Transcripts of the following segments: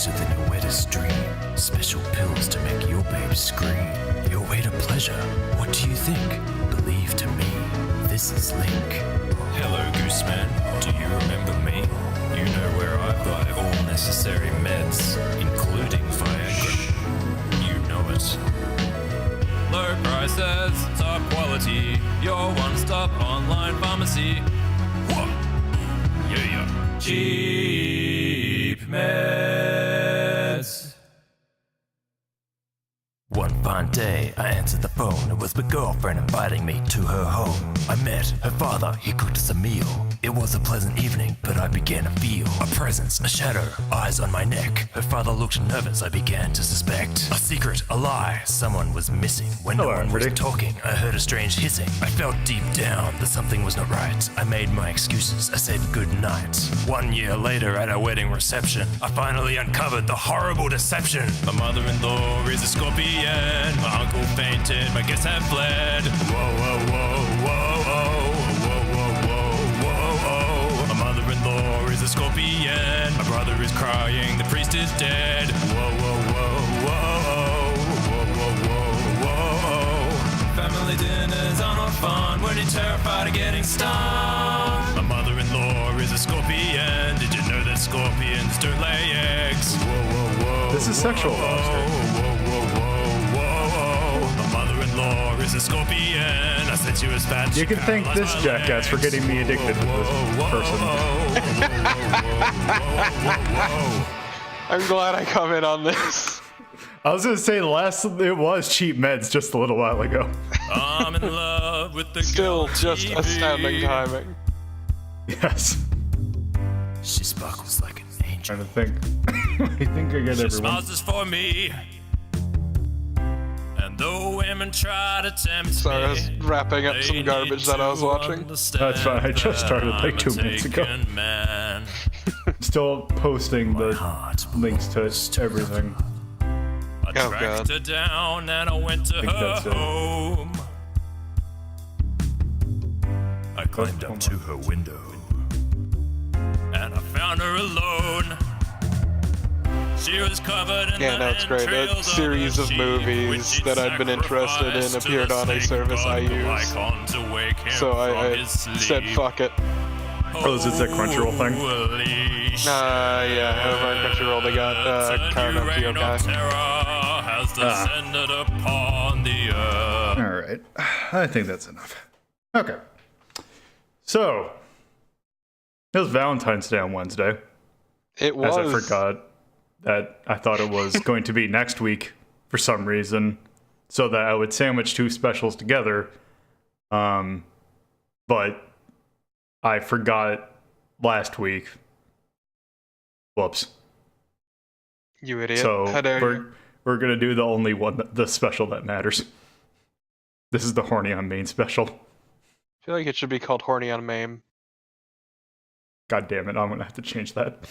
pleasure than your wettest dream. Special pills to make your babe scream. Your way to pleasure, what do you think? Believe to me, this is Link. Hello, Gooseman, do you remember me? You know where I buy all necessary meds, including Viagra. You know it. Low prices, top quality, your one-stop online pharmacy. Whoa. Yeah. Cheap meds. One fine day, I answered the phone. It was my girlfriend inviting me to her home. I met her father, he cooked us a meal. It was a pleasant evening, but I began to feel a presence, a shadow, eyes on my neck. Her father looked nervous, I began to suspect a secret, a lie, someone was missing. When no one was talking, I heard a strange hissing. I felt deep down that something was not right. I made my excuses, I said good night. 1 year later at our wedding reception, I finally uncovered the horrible deception. My mother-in-law is a scorpion, my uncle fainted, my guests have fled. Whoa, whoa, whoa, whoa, whoa, whoa, whoa, whoa, whoa, whoa. My mother-in-law is a scorpion, my brother is crying, the priest is dead. Whoa, whoa, whoa, whoa, whoa, whoa, whoa, whoa. Family dinners are not fun when you're terrified of getting stung. My mother-in-law is a scorpion. Did you know that scorpions don't lay eggs? Whoa, whoa, whoa. This is sexual. Whoa, whoa, whoa, whoa, whoa. My mother-in-law is a scorpion. I said she was fat. You can thank this jackass for getting me addicted to this person. I'm glad I come in on this. I was gonna say it was cheap meds just a little while ago. I'm in love with the Still girl just TV. astounding timing. Yes. She sparkles like an angel. Trying to think. I think I get She everyone. smiles for me. And though women try to tempt Sorry, I me, was wrapping up some garbage that I was watching. That's fine, I just started like 2 minutes ago. Man. Still posting the Heart links to everything. I Oh, tracked God. her down and I went to think her that's it. home. I climbed up to her window and I found her alone. She was covered in Yeah, no, it's great. A series of movies that I've been interested in appeared on a service I use. So I said fuck it. Oh, is this a Crunchyroll thing? Yeah, over on Crunchyroll they got Karano Kyokai. Alright. I think that's enough. Okay. So, it was Valentine's Day on Wednesday. It was. As I forgot that I thought it was going to be next week for some reason, so that I would sandwich two specials together. But I forgot last week. Whoops. You idiot. So How dare you. we're gonna do the only one, the special that matters. This is the Horny on MAME special. I feel like it should be called Horny on MAME. God damn it, I'm gonna have to change that.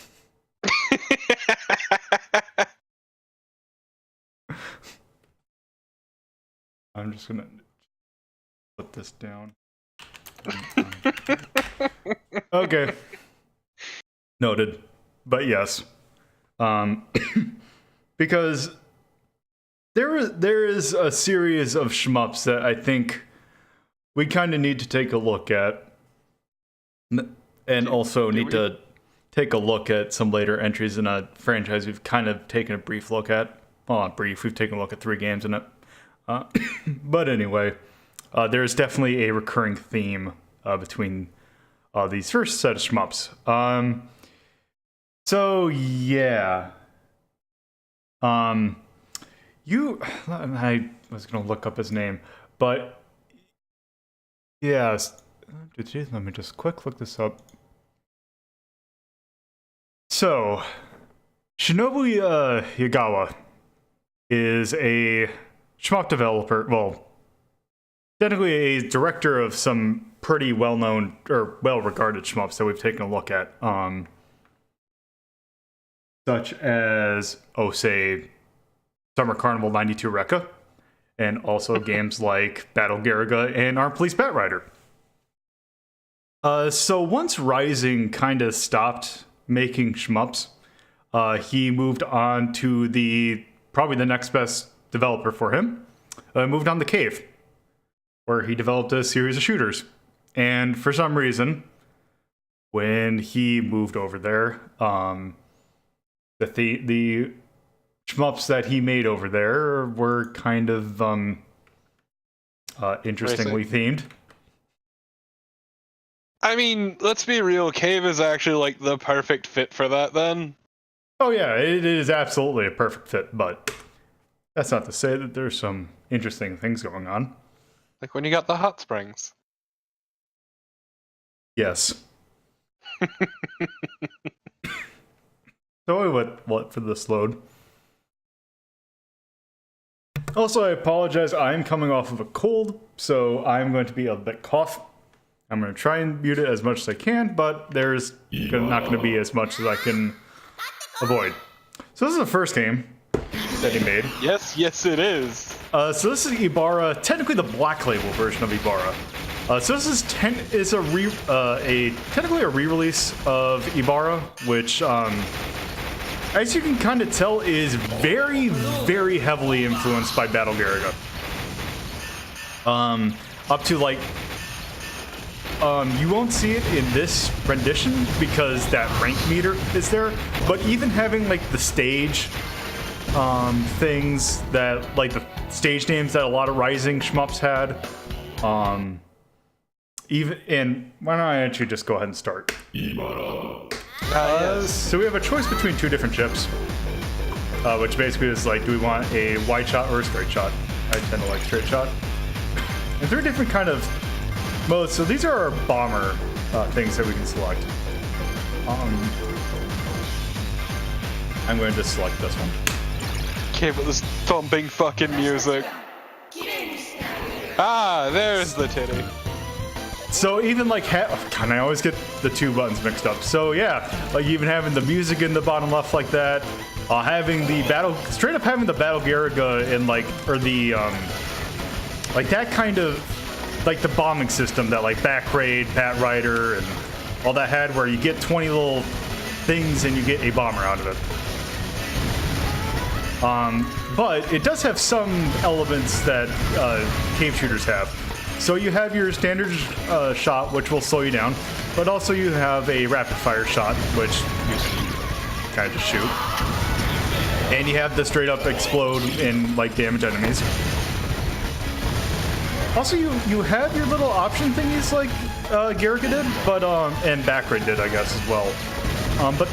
I'm just gonna put this down. Okay. Noted. But yes. Because there is a series of shmups that I think we kind of need to take a look at. And also need to take a look at some later entries in a franchise we've kind of taken a brief look at. Well, not brief, we've taken a look at 3 games in it. But anyway, there's definitely a recurring theme between these first set of shmups. So, yeah. I was going to look up his name, but yeah, let me just quick look this up. So, Shinobu Yagawa is a shmup developer, well, technically a director of some pretty well-known or well-regarded shmups that we've taken a look at, such as, say, Summer Carnival 92 Rekka, and also games like Battle Garaga and Armed Police Batrider. So once Rising kind of stopped making shmups, he moved on to probably the next best developer for him. Moved on to Cave, where he developed a series of shooters. And for some reason, when he moved over there, the shmups that he made over there were kind of interestingly themed. I mean, let's be real, Cave is actually like the perfect fit for that then. Oh yeah, it is absolutely a perfect fit, but that's not to say that there's some interesting things going on. Like when you got the hot springs. Yes. So what for this load? Also, I apologize. I'm coming off of a cold, so I'm going to be a bit cough. I'm going to try and mute it as much as I can, but there's not going to be as much as I can avoid. So this is the first game that he made. Yes, it is. So this is Ibara, technically the Black Label version of Ibara. So this is technically a re-release of Ibara, which, as you can kind of tell, is very, very heavily influenced by Battle Garaga. Up to like, you won't see it in this rendition because that rank meter is there, but even having like the stage things that, like the stage names that a lot of Rising shmups had, and why don't I actually just go ahead and start? Yes. So we have a choice between two different chips, which basically is like, do we want a wide shot or a straight shot? I tend to like straight shot. And three different kind of modes. So these are our bomber things that we can select. I'm going to just select this one. Okay, but this thumping fucking music. Ah, there's the titty. So even like, God, I always get the two buttons mixed up. So yeah, like even having the music in the bottom left like that, having the straight up having the Battle Garaga in like, or the, like that kind of, like the bombing system that like Back Raid, Pat Ryder, and all that had, where you get 20 little things and you get a bomber out of it. But it does have some elements that cave shooters have. So you have your standard shot, which will slow you down, but also you have a rapid fire shot, which you can kind of just shoot. And you have the straight up explode and like damage enemies. Also, you have your little option thingies like Garaga did, but and Back Raid did, I guess, as well. But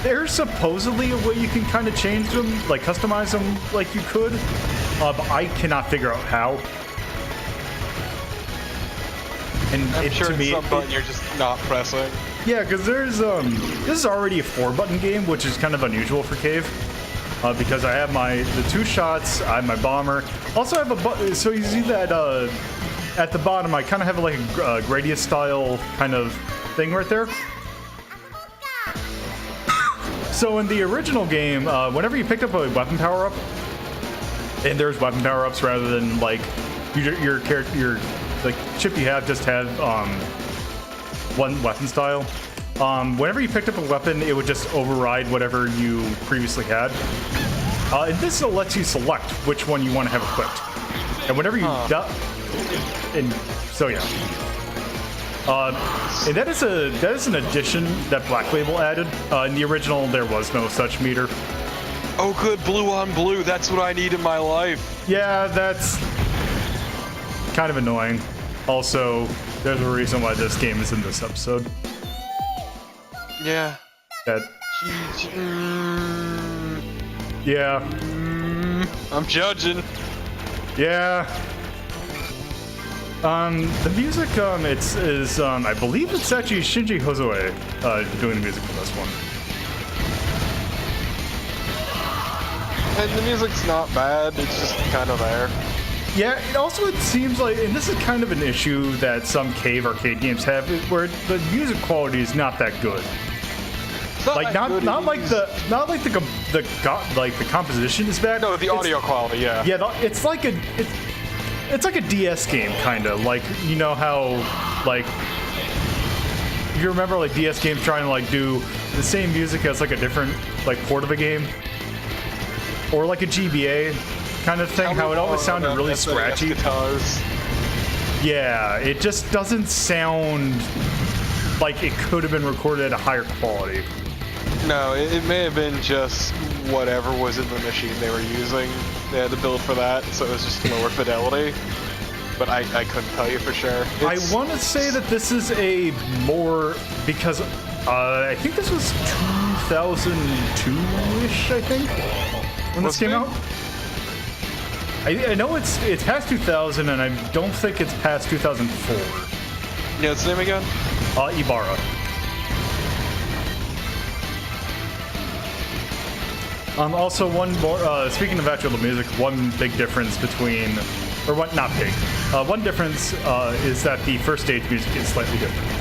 there's supposedly a way you can kind of change them, like customize them like you could, but I cannot figure out how. And I'm sure to me, some button you're just not pressing. Yeah, because there's this is already a 4-button game, which is kind of unusual for Cave, because I have the two shots, I have my bomber. Also, I have a button. So you see that at the bottom, I kind of have like a Gradius style kind of thing right there. So in the original game, whenever you picked up a weapon power up, and there's weapon power ups rather than like your character, like chip you have just have one weapon style. Whenever you picked up a weapon, it would just override whatever you previously had. And this lets you select which one you want to have equipped. And whenever you and so yeah. And that is an addition that Black Label added. In the original, there was no such meter. Oh, good, blue on blue. That's what I need in my life. Yeah, that's kind of annoying. Also, there's a reason why this game is in this episode. Yeah. That. Yeah. I'm judging. Yeah. The music, is I believe it's actually Shinji Hozoe, doing the music for this one. And the music's not bad, it's just kind of there. Yeah, it seems like, and this is kind of an issue that some Cave arcade games have, where the music quality is not that good. Like not like the composition is bad. No, the audio quality, yeah. Yeah, it's like a DS game kind of, like, you know how, like, you remember like DS games trying to like do the same music as like a different like port of a game, or like a GBA kind of thing. How it always sounded really scratchy. Guitars. Yeah, it just doesn't sound like it could have been recorded at a higher quality. No, it may have been just whatever was in the machine they were using. They had to build for that, so it was just lower fidelity. But I couldn't tell you for sure. I want to say that this is a more, because I think this was 2002-ish, I think, when this came out. I know it's past 2000, and I don't think it's past 2004. Yeah, what's the name again? Ibara. Also, one more. Speaking of actual music, one big difference between, or what? Not big. One difference is that the first stage music is slightly different.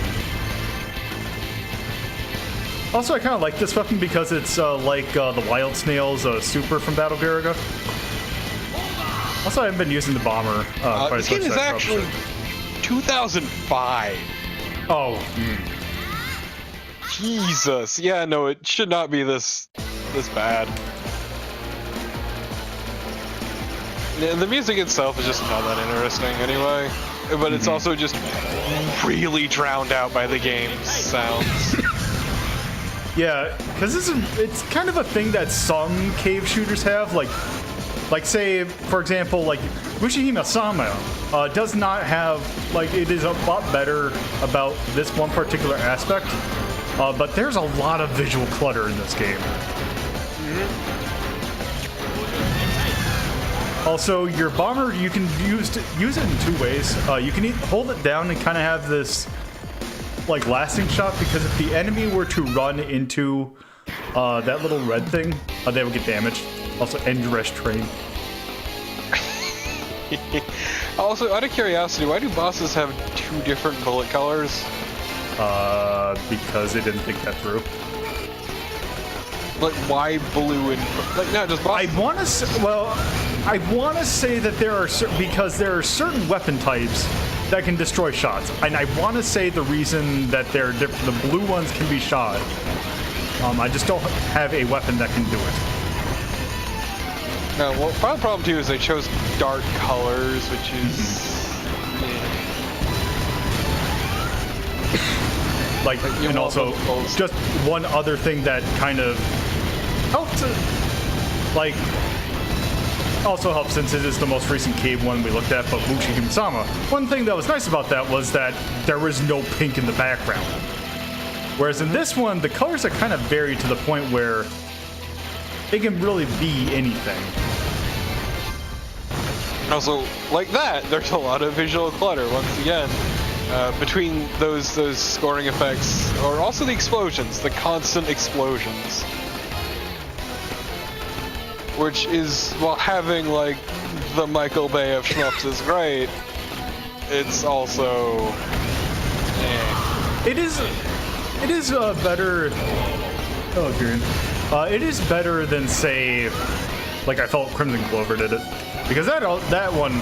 Also, I kind of like this weapon because it's like the Wild Snail's super from Battle Garaga. Also, I haven't been using the bomber quite this as much. game is actually 2005. Oh. Jesus. Yeah, no, it should not be this bad. And the music itself is just not that interesting anyway. But it's also just really drowned out by the game's sounds. Yeah, because it's kind of a thing that some cave shooters have, like say, for example, like Mushi-sama does not have, like, it is a lot better about this one particular aspect, but there's a lot of visual clutter in this game. Also, your bomber, you can use it in two ways. You can hold it down and kind of have this like lasting shot, because if the enemy were to run into that little red thing, they would get damaged. Also, end rush train. Also, out of curiosity, why do bosses have two different bullet colors? Because they didn't think that through. Like, why blue and like not just bosses? I want to say that there are because there are certain weapon types that can destroy shots, and I want to say the reason that they're different, the blue ones can be shot. I just don't have a weapon that can do it. No, well, part of the problem too is they chose dark colors, which is like and also just one other thing that kind of helped, like. Also helps since it is the most recent cave one we looked at, but Mushi-sama. One thing that was nice about that was that there was no pink in the background. Whereas in this one, the colors are kind of varied to the point where it can really be anything. Also, like that, there's a lot of visual clutter once again. Between those scoring effects, or also the explosions, the constant explosions. Which is, while having, like, the Michael Bay of Shmups is great, it's also... It is better... Oh, Kieran. It is better than, say, like I felt Crimson Clover did it. Because that one,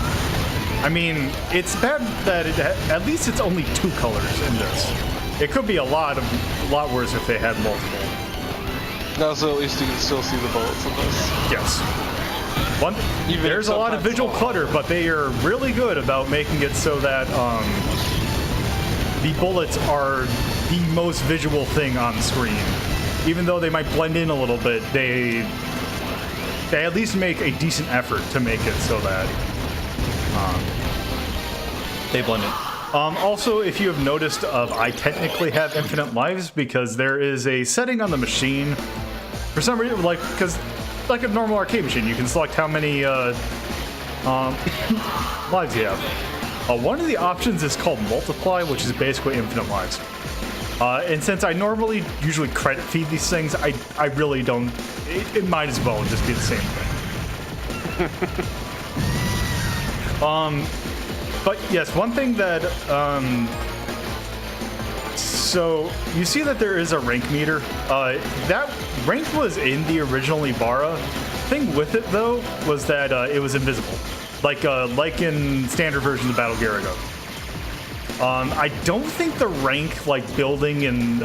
I mean, it's bad that at least it's only two colors in this. It could be a lot worse if they had multiple. Also, at least you can still see the bullets in this. Yes. There's a lot of visual clutter, but they are really good about making it so that the bullets are the most visual thing on screen. Even though they might blend in a little bit, they at least make a decent effort to make it so that they blend in. Also, if you have noticed, I technically have infinite lives because there is a setting on the machine. For some reason, because like a normal arcade machine, you can select how many lives you have. One of the options is called multiply, which is basically infinite lives. And since I usually credit feed these things, I really don't. It might as well just be the same thing. But yes, one thing that so you see that there is a rank meter. That rank was in the original Ibara. Thing with it though was that it was invisible, like in standard versions of Battle Garaga. I don't think the rank like building and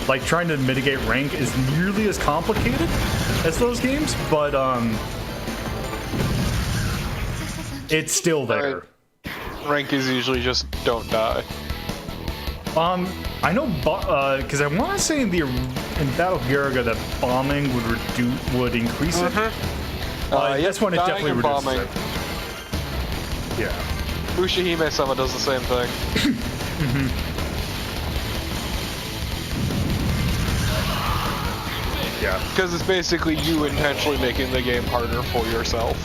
like trying to mitigate rank is nearly as complicated as those games, but it's still there. Rank is usually just don't die. I know, because I want to say in Battle Garaga that bombing would increase it. This one it definitely reduces bombing. it. Yeah. Mushi-hime-sama does the same thing. Yeah. Because it's basically you intentionally making the game harder for yourself.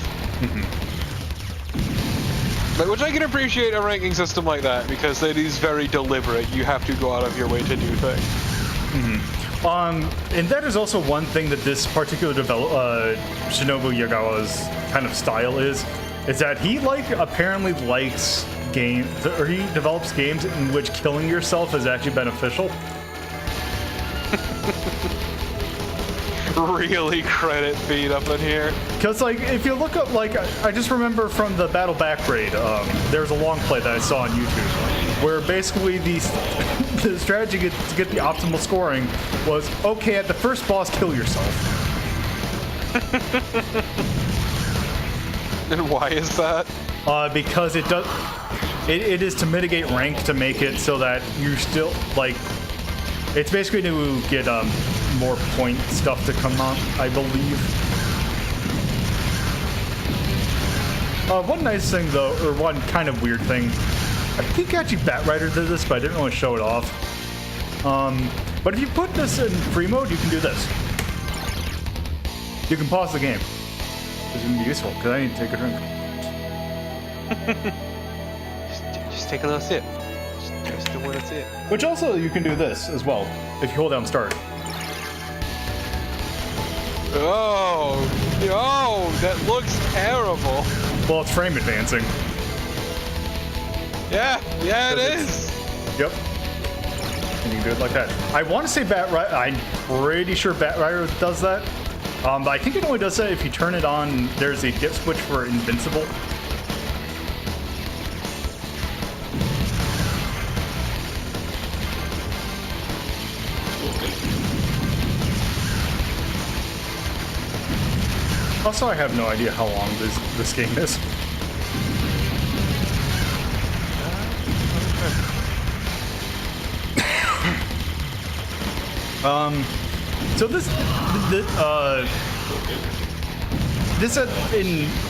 But which I can appreciate a ranking system like that, because it is very deliberate. You have to go out of your way to do things. And that is also one thing that this particular Shinobu Yagawa's kind of style is that he apparently likes games, or he develops games in which killing yourself is actually beneficial. Really credit feed up in here. Because, like, if you look up, like, I just remember from the Battle Back raid, there's a long play that I saw on YouTube, where basically the strategy to get the optimal scoring was, okay, at the first boss, kill yourself. And why is that? Because it is to mitigate rank, to make it so that you still, like, it's basically to get, more point stuff to come out, I believe. One nice thing, though, or one kind of weird thing, I think actually Batrider did this, but I didn't really show it off. But if you put this in free mode, you can do this. You can pause the game. This is going to be useful, because I need to take a drink. Just take a little sip. Just a little sip. Which also, you can do this as well, if you hold down start. Oh, that looks terrible. Well, it's frame advancing. Yeah, it is. Yep. And you can do it like that. I want to say I'm pretty sure Batrider does that. But I think it only does that if you turn it on. There's a dip switch for invincible. Also, I have no idea how long this game is. So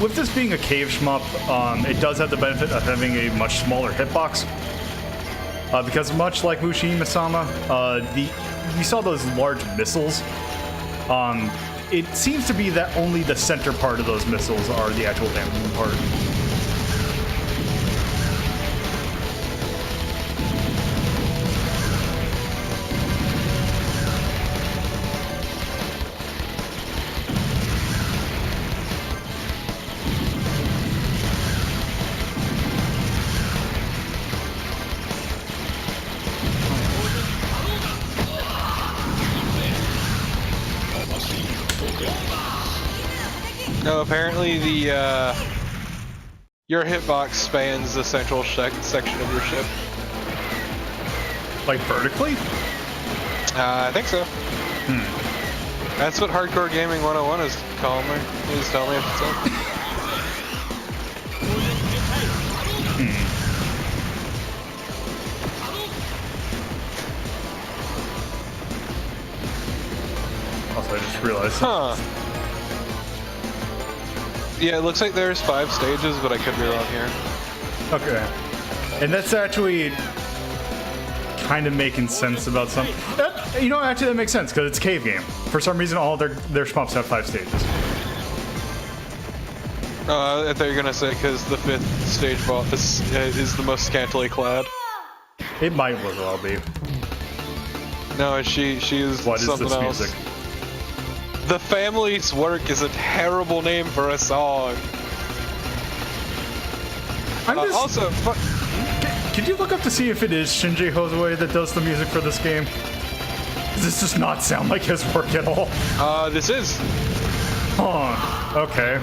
with this being a cave shmup, it does have the benefit of having a much smaller hitbox. Because much like Mushi-hime-sama, you saw those large missiles. It seems to be that only the center part of those missiles are the actual damaging part. No, apparently your hitbox spans the central section of your ship. Like vertically? I think so. That's what Hardcore Gaming 101 is calling me. Please tell me if it's up. Also, I just realized. Huh. Yeah, it looks like there's 5 stages, but I could be wrong here. Okay. And that's actually kind of making sense about some. Actually, that makes sense because it's a cave game. For some reason, all their shmups have 5 stages. I thought you were gonna say because the 5th stage boss is the most scantily clad. It might as well be. No, she is What is something this else. music? The Family's Work is a terrible name for a song. Also, Could you look up to see if it is Shinji Hosue that does the music for this game? This does not sound like his work at all. This is. Huh. Okay.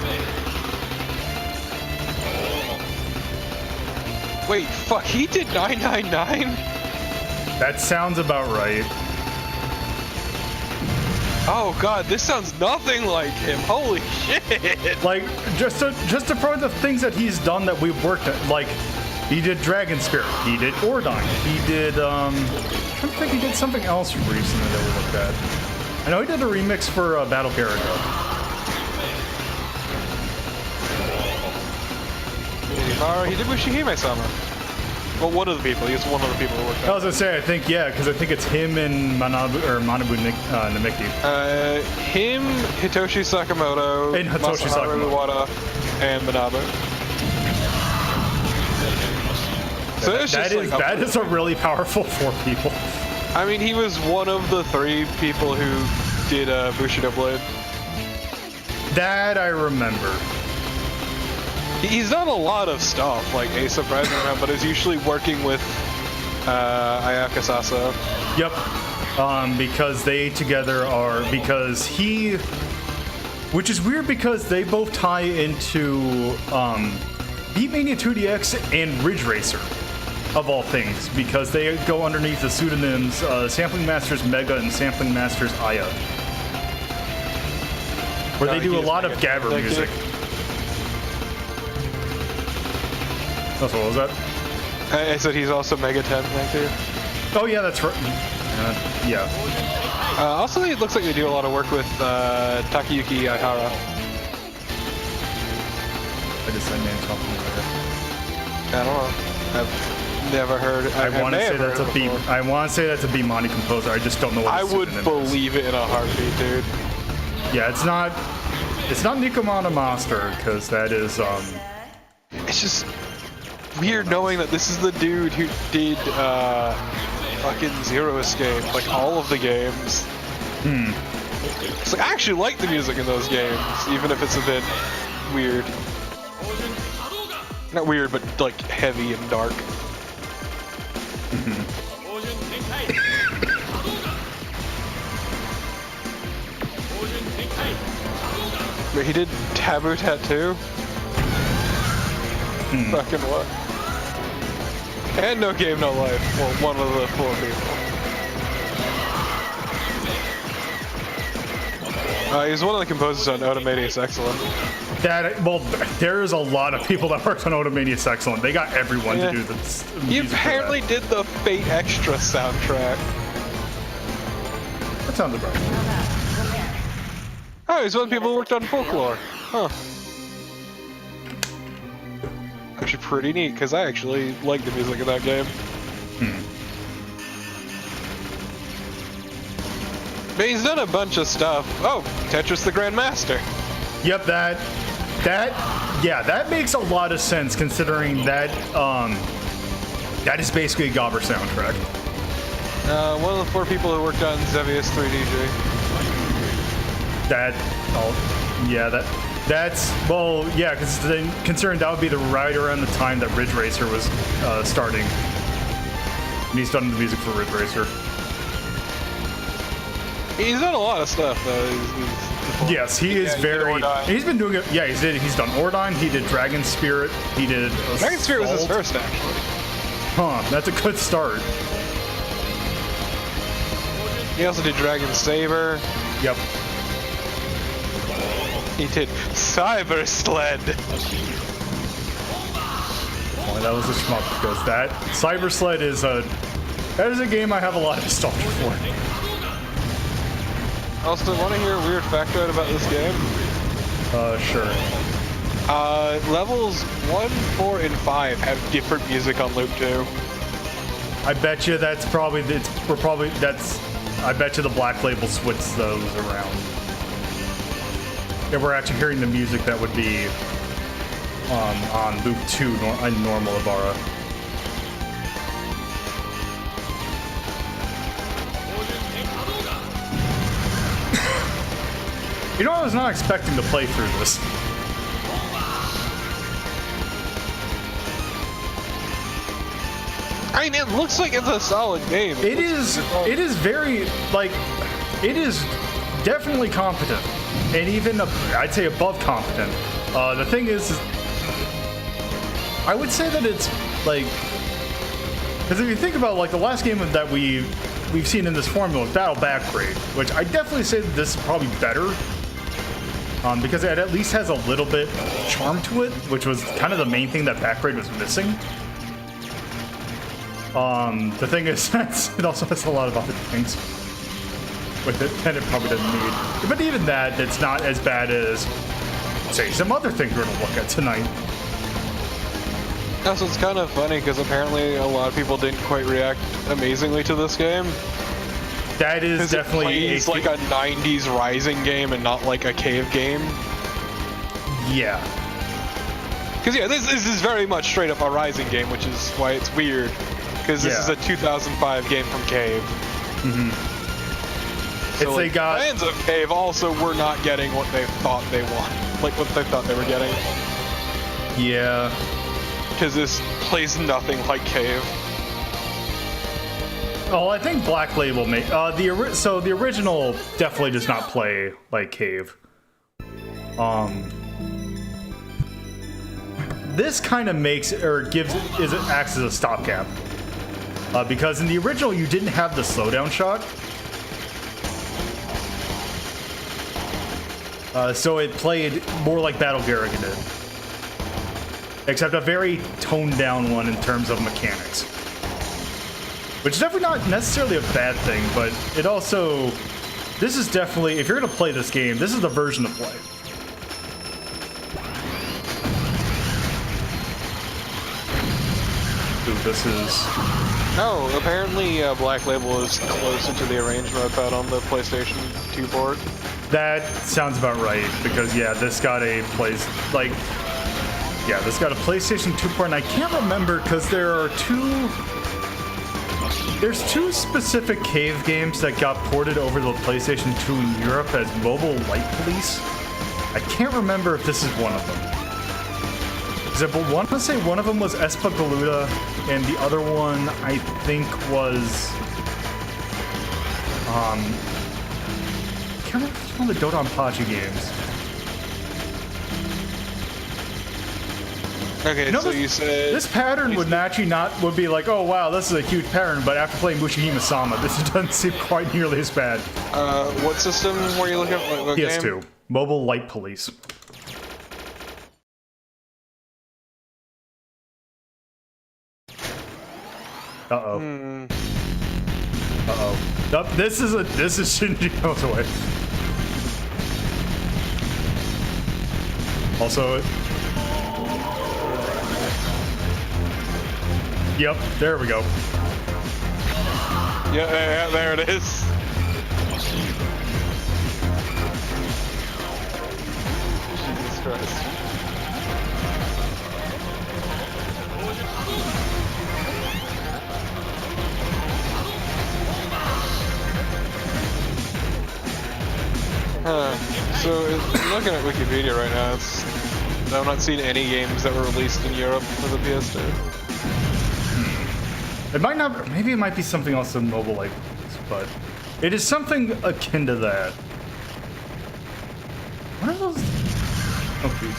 Wait, fuck, he did 999? That sounds about right. Oh god, this sounds nothing like him. Holy shit! Like, just to prove the things that he's done that we've worked at, like, he did Dragon Spirit, he did Ordine, he did, I'm trying to think he did something else recently that we looked at. I know he did a remix for Battle Carago. He did Mushi-Hime-sama. Well, one of the people. He's one of the people who worked on it. I was gonna say, I think, yeah, because I think it's him and Manabu Namiki. Him, Hitoshi Sakamoto, And Hitoshi Masaharu Sakamoto. Iwata, and Manabu. So it's just That is a really powerful 4 people. I mean, he was one of the 3 people who did Bushido Blade. That I remember. He's done a lot of stuff, like a surprising amount, but is usually working with Ayaka Saso. Yep. Because they together are, because he, which is weird because they both tie into Beatmania 2DX and Ridge Racer, of all things, because they go underneath the pseudonyms Sampling Masters Mega and Sampling Masters Aya, where they do a lot of Gabber music. That's what was that? I said he's also Mega 10, thank you. Oh yeah, that's right. Yeah. Also, it looks like they do a lot of work with Takayuki Aihara. I just said name something there. I don't know. I've never heard. I want to say that's a B. I want to say that's a B Monty composer. I just don't know what. I his would pseudonym is. believe it in a heartbeat, dude. Yeah, it's not. It's not Nikomana Master because that is It's just weird knowing that this is the dude who did fucking Zero Escape, like all of the games. It's like I actually like the music in those games, even if it's a bit weird. Not weird, but like heavy and dark. But he did Taboo Tattoo? Fucking what? And No Game, No Life. Well, one of the 4 people. He's one of the composers on Automania's Excellent. There's a lot of people that worked on Automania's Excellent. They got everyone to do this. He apparently did the Fate Extra soundtrack. That sounds about right. Oh, he's one of the people who worked on Folklore. Huh. Actually pretty neat, because I actually like the music of that game. But he's done a bunch of stuff. Oh, Tetris the Grandmaster. Yep, that makes a lot of sense considering that that is basically a Gobber soundtrack. One of the 4 people who worked on Xevious 3DJ. Because considering that would be right around the time that Ridge Racer was starting. And he's done the music for Ridge Racer. He's done a lot of stuff, though. Yes, he is very. He's been doing it. Yeah, he's done Ordine. He did Dragon Spirit. He did. Dragon Spirit was his first, actually. Huh? That's a good start. He also did Dragon Saber. Yep. He did Cyber Sled. Well, that was a shmup because that Cyber Sled is a game I have a lot of nostalgia for. Also, want to hear a weird factoid about this game? Sure. Levels 1, 4, and 5 have different music on loop 2. I bet you that's probably I bet you the Black Label switched those around. Yeah, we're actually hearing the music that would be on loop 2 in normal Ibara. You know, I was not expecting to play through this. I mean, it looks like it's a solid game. It is very, like, it is definitely competent. And even, I'd say above competent. The thing is, I would say that it's, like, because if you think about, like, the last game that we we've seen in this formula is battle backgrade, which I definitely say that this is probably better. Because it at least has a little bit of charm to it, which was kind of the main thing that backgrade was missing. The thing is that it also has a lot of other things with it that it probably doesn't need. But even that, it's not as bad as, say, some other things we're going to look at tonight. Also, it's kind of funny because apparently a lot of people didn't quite react amazingly to this game. That is definitely it's like a 90s Rising game and not like a cave game. Yeah. Because yeah, this is very much straight up a Rising game, which is why it's weird. Because this is a 2005 game from Cave. So like, fans of Cave also were not getting what they thought they want, like what they thought they were getting. Yeah. Because this plays nothing like Cave. Oh, I think Black Label made so the original definitely does not play like Cave. This kind of makes or acts as a stopgap because in the original you didn't have the slowdown shot, so it played more like Battle Garrigan did, except a very toned down one in terms of mechanics. Which is definitely not necessarily a bad thing, but it also... This is definitely... If you're going to play this game, this is the version to play. Ooh, this is... No, apparently Black Label is closer to the arrangement I've had on the PlayStation 2 port. That sounds about right, because yeah, this got a place... Like... Yeah, this got a PlayStation 2 port, and I can't remember, because there's two specific Cave games that got ported over to the PlayStation 2 in Europe as Mobile Light Police. I can't remember if this is one of them. But I want to say one of them was Espagaluda, and the other one I think was... I can't remember if it's one of the Dodonpachi games. Okay, so you said... This pattern would be like, oh wow, this is a huge pattern, but after playing Mushihime-sama, this doesn't seem quite nearly as bad. What system were you looking at? What PS2. game? Mobile Light Police. Uh-oh. Uh-oh. Nope, this is Shinji goes away. Also... Yep, there we go. Yeah, there it is. Jesus Christ. So, looking at Wikipedia right now, I'm not seeing any games that were released in Europe for the PS2. It might not, maybe it might be something else than Mobile Light Police, but it is something akin to that. What are those? Oh, please.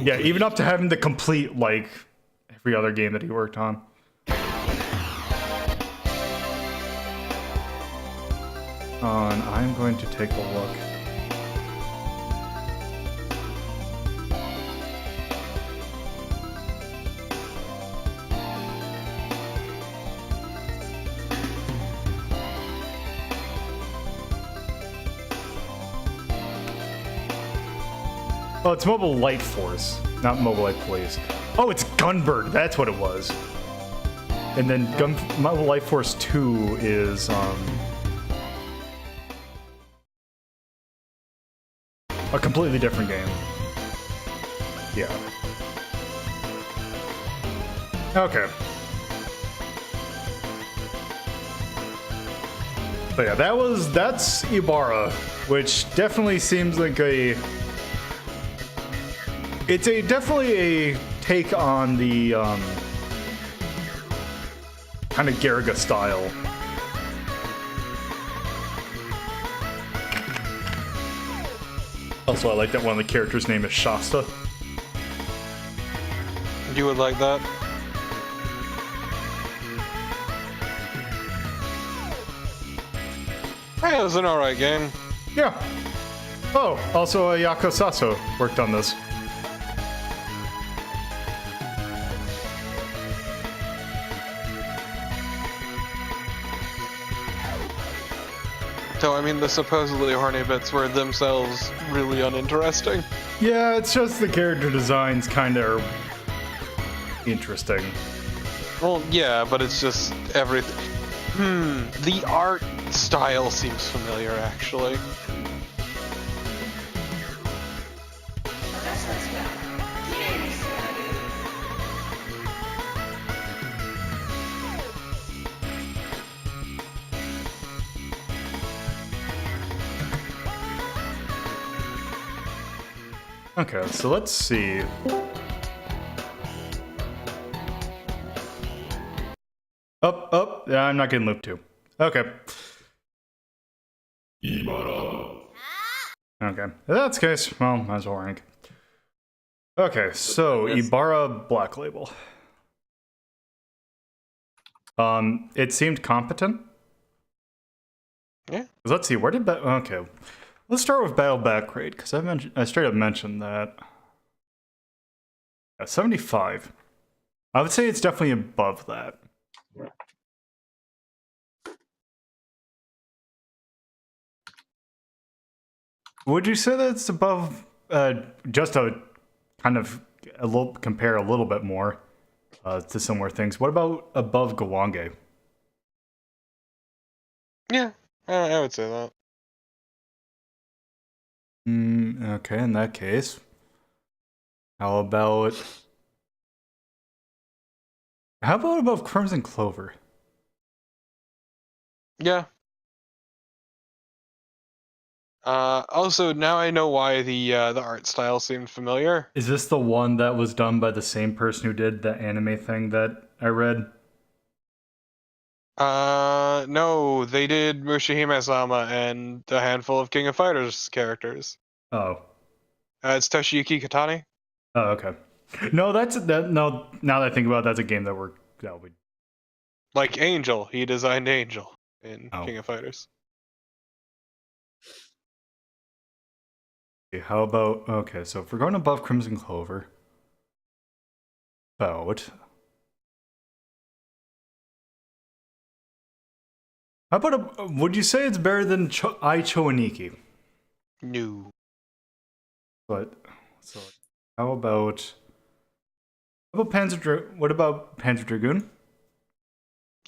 Yeah, even up to having the complete, like, every other game that he worked on. I'm going to take a look. Oh, it's Mobile Light Force, not Mobile Light Police. Oh, it's Gunbird, that's what it was. And then Mobile Light Force 2 is, a completely different game. Yeah. Okay. But yeah, that's Ibara, which definitely seems like it's definitely a take on the kind of Garriga style. Also, I like that one of the characters' name is Shasta. You would like that? Hey, it was an alright game. Yeah. Oh, also Yako Saso worked on this. So, I mean, the supposedly horny bits were themselves really uninteresting. Yeah, it's just the character designs kind of interesting. Well, yeah, but it's just everything. The art style seems familiar, actually. Okay, so let's see. Up. Yeah, I'm not getting loop 2. Okay. Ibara. Okay. If that's the case, well, might as well rank. Okay, so Ibara Black Label. It seemed competent. Yeah. Let's see, where did okay. Let's start with Battle Back Rate, because I straight up mentioned that. Yeah, 75. I would say it's definitely above that. Would you say that it's above, just a kind of compare a little bit more to similar things? What about above Gawange? Yeah, I would say that. Okay, in that case. How about above Crimson Clover? Yeah. Also, now I know why the art style seemed familiar. Is this the one that was done by the same person who did the anime thing that I read? No, they did Mushi-hime-sama and a handful of King of Fighters characters. Oh. It's Toshiyuki Katani. Oh, okay. No, no, now that I think about it, that's a game that we Like Angel, he designed Angel in Oh. King of Fighters. Okay, how about, okay, so if we're going above Crimson Clover, about, how about, would you say it's better than Ai Choaniki? No. But, so, how about what about Panzer Dragoon?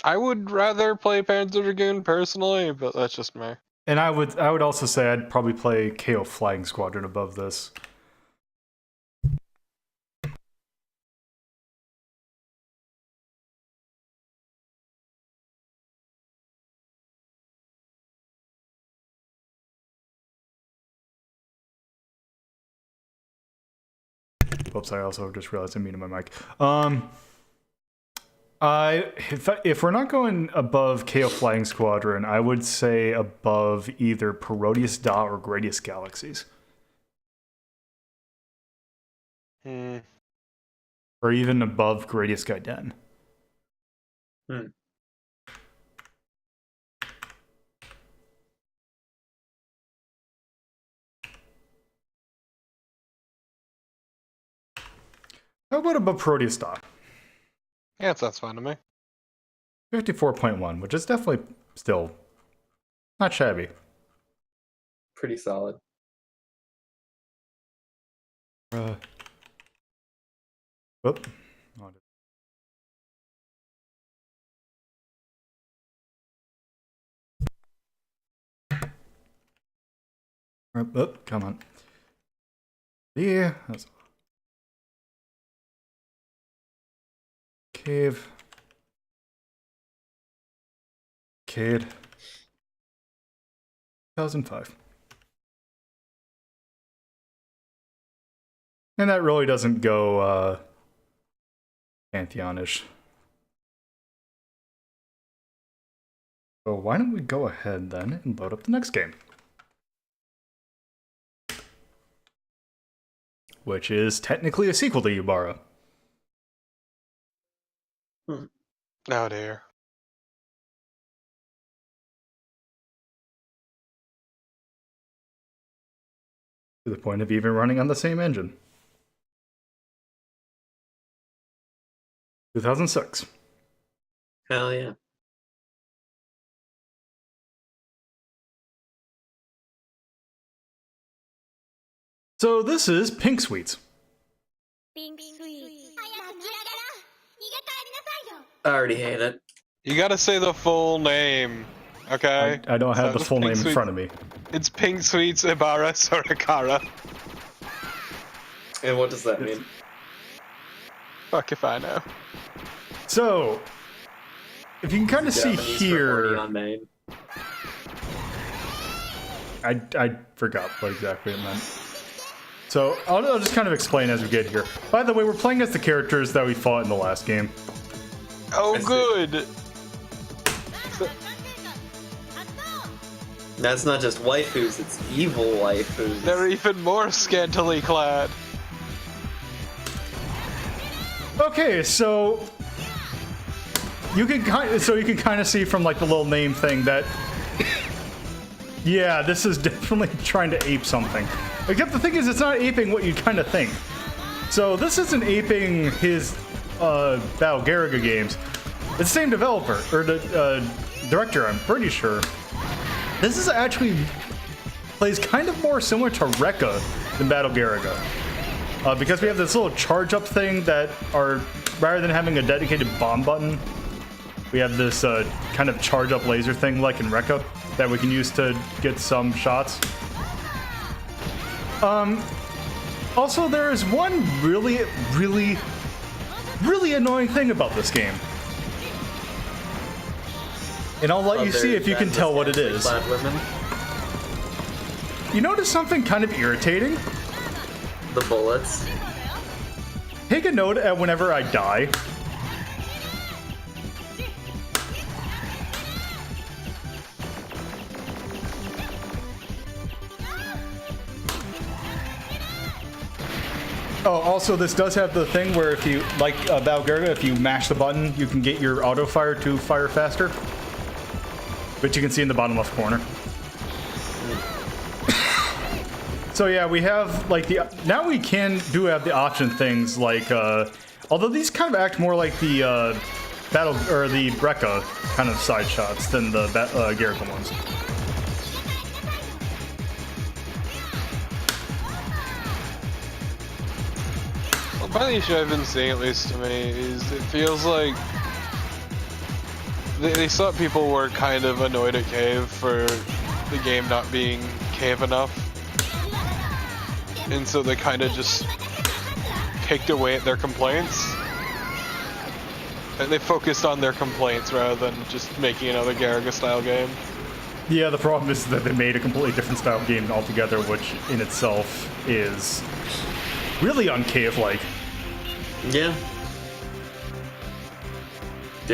I would rather play Panzer Dragoon personally, but that's just me. And I would also say I'd probably play KO Flying Squadron above this. Oops, I also just realized I'm muting my mic. If we're not going above KO Flying Squadron, I would say above either Parodius Da or Gradius Galaxies. Or even above Gradius Gaiden. How about above Proteus Da? Yeah, that's fine to me. 54.1, which is definitely still not shabby. Pretty solid. Whoop. Come on. Yeah, that's Cave. Kid. 2005. And that really doesn't go Pantheon-ish. So why don't we go ahead then and load up the next game? which is technically a sequel to Ibara. Oh dear. To the point of even running on the same engine. 2006. Hell yeah. So this is Pink Sweets. I already hate it. You gotta say the full name, okay? I don't have So the full Pink name in Sweets- front of me. It's Pink Sweets Ibara Sorikara. And what does that mean? Fuck if I know. So, if you can kind of see Japanese for horny here, on MAME. I forgot what exactly it meant. So I'll just kind of explain as we get here. By the way, we're playing as the characters that we fought in the last game. Oh, I see. good. That's not just waifus, it's evil waifus. They're even more scantily clad. Okay, so you can kind of see from like the little name thing that yeah, this is definitely trying to ape something. Except the thing is, it's not aping what you'd kind of think. So this isn't aping his Battle Garaga games. It's the same developer or the director, I'm pretty sure. This is actually plays kind of more similar to Rekka than Battle Garaga. Because we have this little charge up thing that are, rather than having a dedicated bomb button, we have this kind of charge up laser thing like in Rekka that we can use to get some shots. Also, there is one really annoying thing about this game. And I'll let you see if you can tell what it is. Women. You notice something kind of irritating? The bullets. Take a note at whenever I die. Oh, also this does have the thing where if you, like Battle Garaga, if you mash the button, you can get your auto fire to fire faster. Which you can see in the bottom left corner. So yeah, we have like now we can have the option things like although these kind of act more like the battle or the Brekka kind of side shots than the Garaga ones. Well, part of the issue I've been seeing, at least to me, is it feels like they thought people were kind of annoyed at Cave for the game not being Cave enough. And so they kind of just picked away at their complaints. And they focused on their complaints rather than just making another Garaga style game. Yeah, the problem is that they made a completely different style game altogether, which in itself is really uncave-like. Yeah.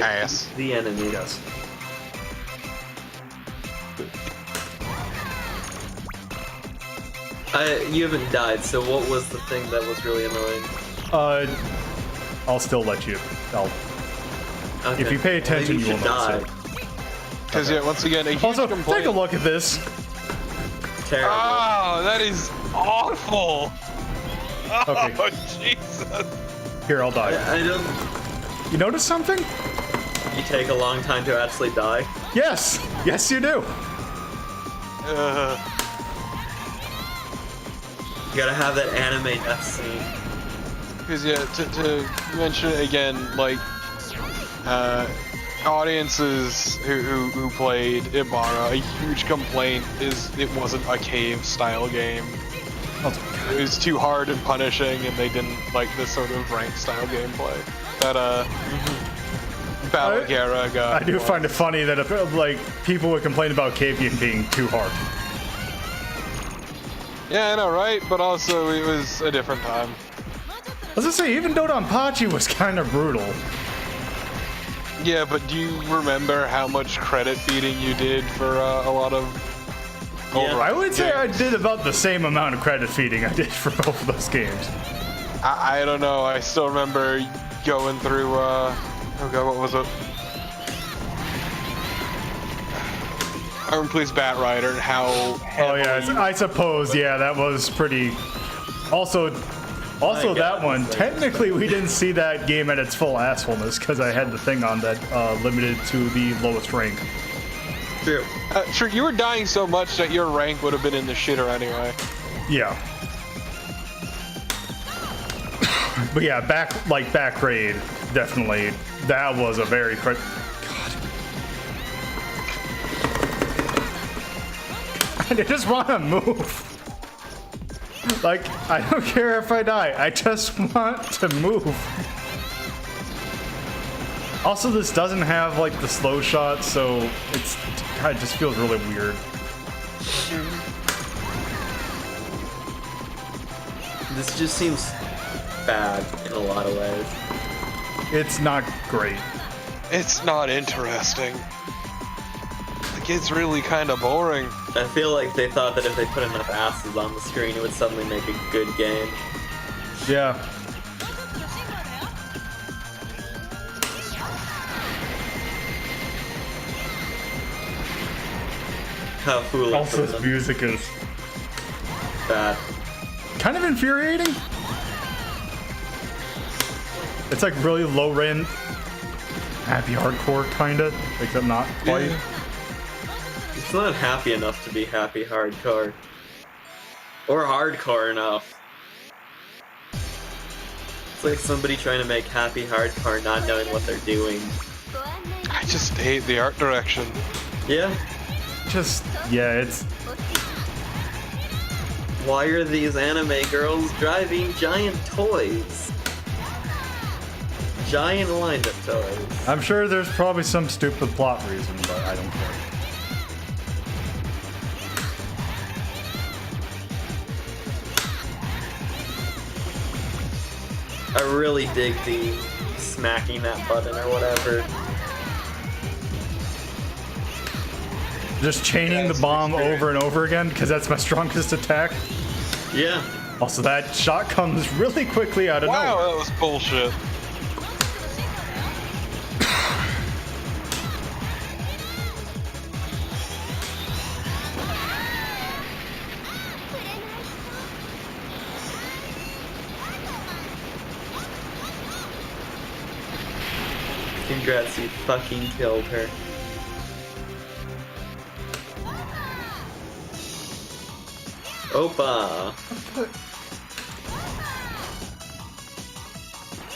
Ass. The enemy. Yes. You haven't died, so what was the thing that was really annoying? I'll still let you. Okay. If you pay attention, Maybe you will should notice die. Because yeah, once again, a huge Also, complaint. take a look at this. Terrible. Oh, that is awful. Okay. Oh, Jesus. Here, I'll die. I don't. You notice something? You take a long time to actually die. Yes! Yes, you do! You gotta have that anime death scene. Because yeah, to mention it again, like audiences who played Ibara, a huge complaint is it wasn't a cave style game. It was too hard and punishing, and they didn't like this sort of rank style gameplay that Battle Garaga. I do find it funny that if, like people would complain about cave game being too hard. Yeah, I know, right? But also, it was a different time. I was gonna say, even Dodonpachi was kind of brutal. Yeah, but do you remember how much credit feeding you did for a lot of overall. I would say I did about the same amount of credit feeding I did for both of those games. I don't know. I still remember going through. Oh god, what was it? Iron Police Bat Rider and how. Oh yeah, I suppose. Yeah, that was pretty. Also that one. Technically, we didn't see that game at its full assholeness because I had the thing on that limited to the lowest rank. True. Sure, you were dying so much that your rank would have been in the shitter anyway. Yeah. But yeah, back raid, definitely. That was a very God. I just want to move. Like, I don't care if I die. I just want to move. Also, this doesn't have like the slow shot, so it just feels really weird. This just seems bad in a lot of ways. It's not great. It's not interesting. Like, it's really kind of boring. I feel like they thought that if they put enough asses on the screen, it would suddenly make a good game. Yeah. How foolish Also, of this them. music is Bad. kind of infuriating. It's like really low rent, happy hardcore kinda, except not quite. Yeah. It's not happy enough to be happy hardcore. Or hardcore enough. It's like somebody trying to make happy hardcore not knowing what they're doing. I just hate the art direction. Yeah? Just it's Why are these anime girls driving giant toys? Giant wind-up toys. I'm sure there's probably some stupid plot reason, but I don't care. I really dig the smacking that button or whatever. Just chaining Yeah, the it's bomb an over and over again, because that's my strongest attack. Yeah. Also, that shot comes really quickly out of Wow, nowhere. that was bullshit. Congrats, you fucking killed her. Opa!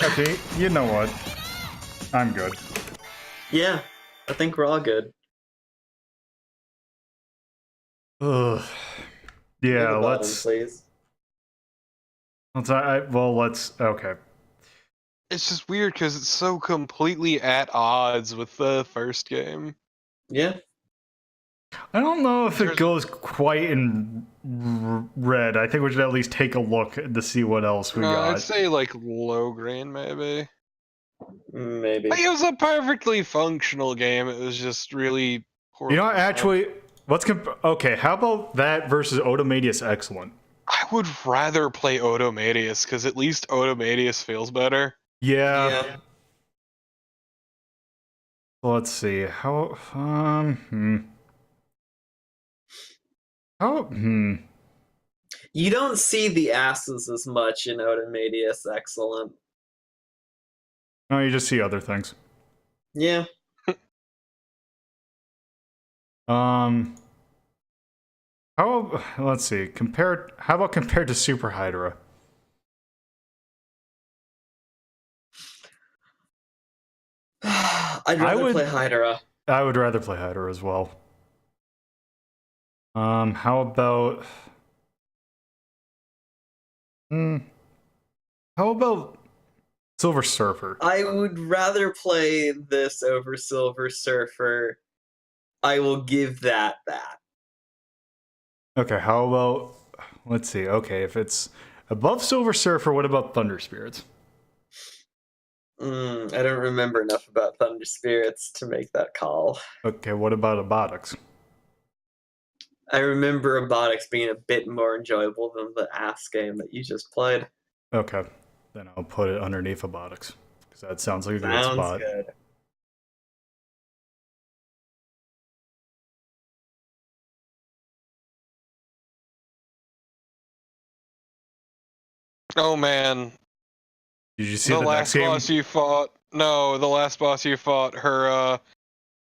Okay, you know what? I'm good. Yeah, I think we're all good. Ugh. Leave Yeah, the bottom, let's. please. Let's. Okay. It's just weird because it's so completely at odds with the first game. Yeah. I don't know if it goes quite in red. I think we should at least take a look to see what else we No, got. I'd say like low green maybe. Maybe. Like, it was a perfectly functional game. It was just really poor. You know what, actually, okay, how about that versus Odomadius Excellent? I would rather play Odomadius because at least Odomadius feels better. Yeah. Let's see. How You don't see the asses as much in Odomadius Excellent. No, you just see other things. Yeah. Let's see. How about compared to Super Hydra? I'd rather play Hydra. I would rather play Hydra as well. How about Silver Surfer? I would rather play this over Silver Surfer. I will give that. Okay, how about, let's see. Okay, if it's above Silver Surfer, what about Thunder Spirits? I don't remember enough about Thunder Spirits to make that call. Okay, what about Abotics? I remember Robotics being a bit more enjoyable than the ass game that you just played. Okay, then I'll put it underneath Robotics because that sounds like a great Sounds spot. good. Oh man, Did you see the the last next game? boss you fought. No, the last boss you fought. Her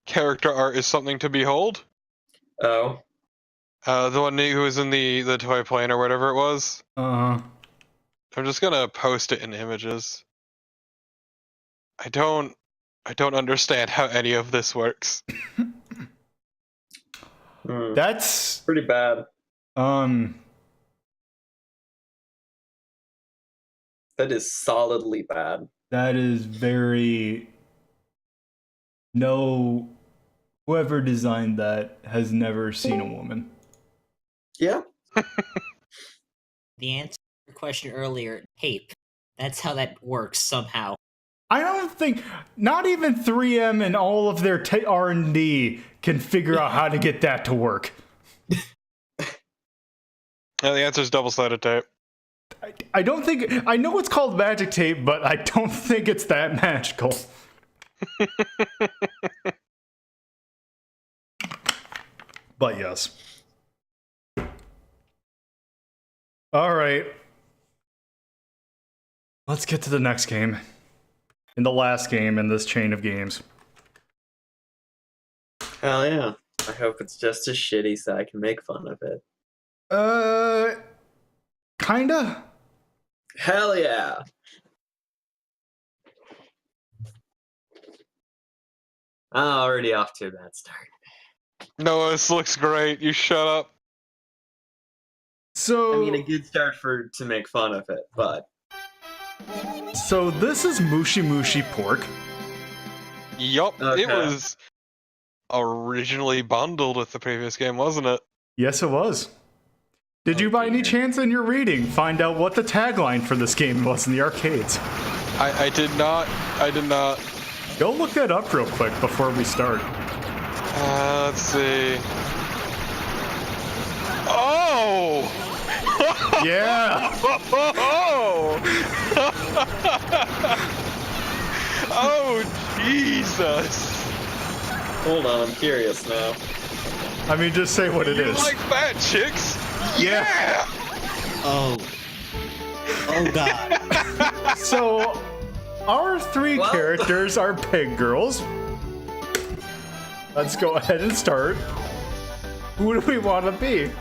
character art is something to behold. Oh. The one who was in the toy plane or whatever it was. Uh-huh. I'm just gonna post it in images. I don't understand how any of this works. That's Pretty bad. That is solidly bad. that is very no whoever designed that has never seen a woman. Yeah. The answer to your question earlier, tape. That's how that works somehow. I don't think not even 3M and all of their R&D can figure out how to get that to work. Yeah, the answer is double-sided tape. I don't think I know it's called magic tape, but I don't think it's that magical. But yes. All right. Let's get to the next game. And the last game in this chain of games. Hell yeah. I hope it's just as shitty so I can make fun of it. Kinda. Hell yeah. I'm already off to a bad start. No, this looks great. You shut up. So I mean, a good start to make fun of it, but so this is Mushi Pork. Yup, Okay. it was originally bundled with the previous game, wasn't it? Yes, it was. Did you by any chance in your reading find out what the tagline for this game was in the arcades? I did not. I did not. Go look that up real quick before we start. Let's see. Oh! Yeah! Oh, Jesus! hold on, I'm curious now. I mean, just say what it You is. like fat chicks? Yeah. Oh. Oh god. So, our three Well- characters are pig girls. Let's go ahead and start. Who do we want to be?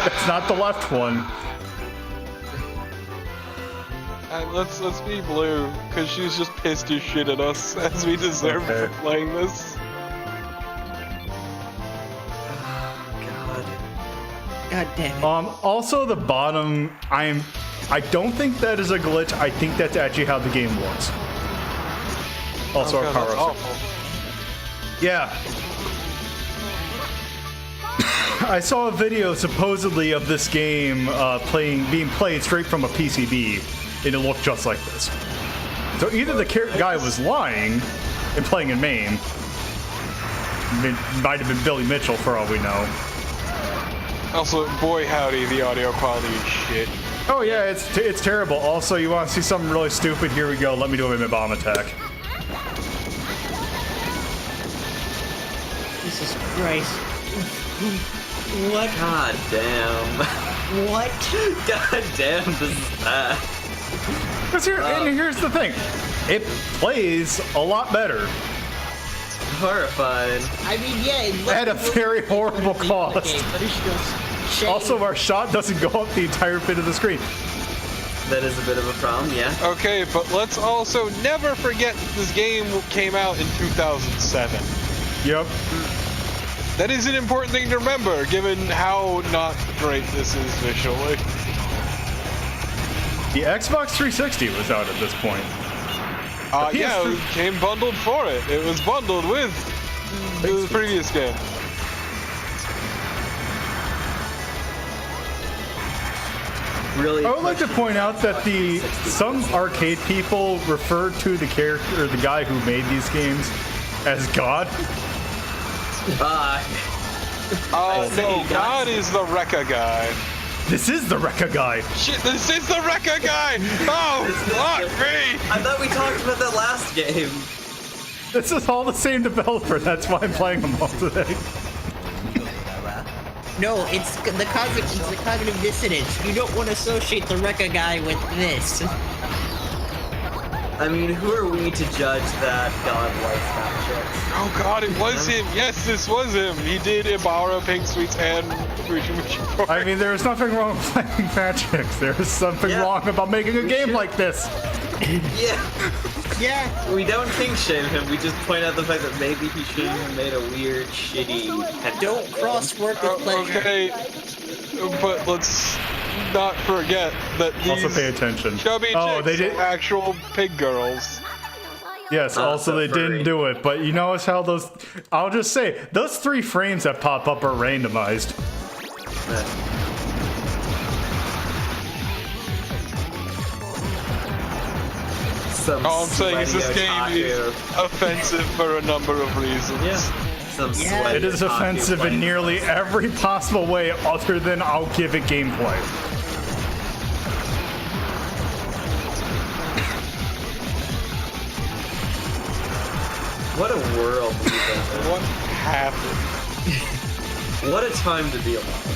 It's not the left one. Let's be blue, because she's just pissed as shit at us, as we deserve Okay. for playing this. God damn it. Also, the bottom, I don't think that is a glitch. I think that's actually how the game works. Also, Oh, our God, power that's up. awful. Yeah. I saw a video supposedly of this game being played straight from a PCB, and it looked just like this. So either the guy was lying and playing in MAME, it might have been Billy Mitchell for all we know. Also, boy howdy, the audio quality is shit. Oh yeah, it's terrible. Also, you want to see something really stupid? Here we go. Let me do a bomb attack. Jesus Christ. What? God damn. What? God damn, this is bad. And here's the thing. It plays a lot better Horrifying. I mean, yeah, it looks at a very horrible cost. but it's just shame. Also, our shot doesn't go up the entire bit of the screen. That is a bit of a problem, yeah. Okay, but let's also never forget that this game came out in 2007. Yep. That is an important thing to remember, given how not great this is visually. The Xbox 360 was out at this point. Yeah, it came bundled for it. It was bundled with the previous game. Really. I would like to point out that some arcade people refer to the character, or the guy who made these games, as God. No, God is the Rekka guy. This is the Rekka guy. Shit, this is the Rekka guy! Oh, fuck me! I thought we talked about that last game. This is all the same developer. That's why I'm playing them all today. No, it's the cognitive dissonance. You don't want to associate the Rekka guy with this. I mean, who are we to judge that God likes fat chicks? Oh god, it was him! Yes, this was him! He did Ibara, Pink Sweets, and Mushi. I mean, there's nothing wrong with playing fat chicks. There's something wrong about making a game like this. Yeah. Yeah. We don't kink shame him, we just point out the fact that maybe he shouldn't have made a weird, shitty... Don't cross work with pleasure. Okay, but let's not forget that these Also pay attention. chubby chicks they did. are actual pig girls. Yes, also they didn't do it, but you notice how those... I'll just say, those 3 frames that pop up are randomized. All I'm saying is this game is offensive for a number of reasons. Yeah. It is offensive in nearly every possible way other than I'll give it gameplay. What a world we live in. What happened? What a time to be alive.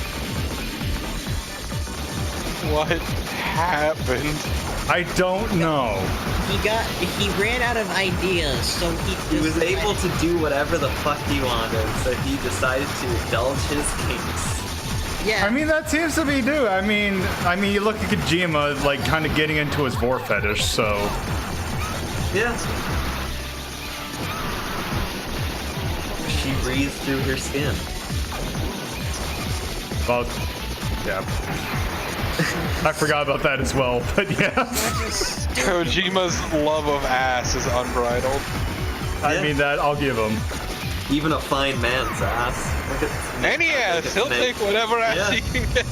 What happened? I don't know. He ran out of ideas, so He was able to do whatever the fuck he wanted, so he decided to indulge his kinks. Yeah. I mean, that seems to be due. I mean, you look at Kojima, like, kind of getting into his vor fetish, so... Yeah. She breathes through her skin. Well, yeah. I forgot about that as well, but yeah. Kojima's love of ass is unbridled. I mean, that I'll give him. Even a fine man's ass. Look at Any ass, he'll take whatever ass he can get.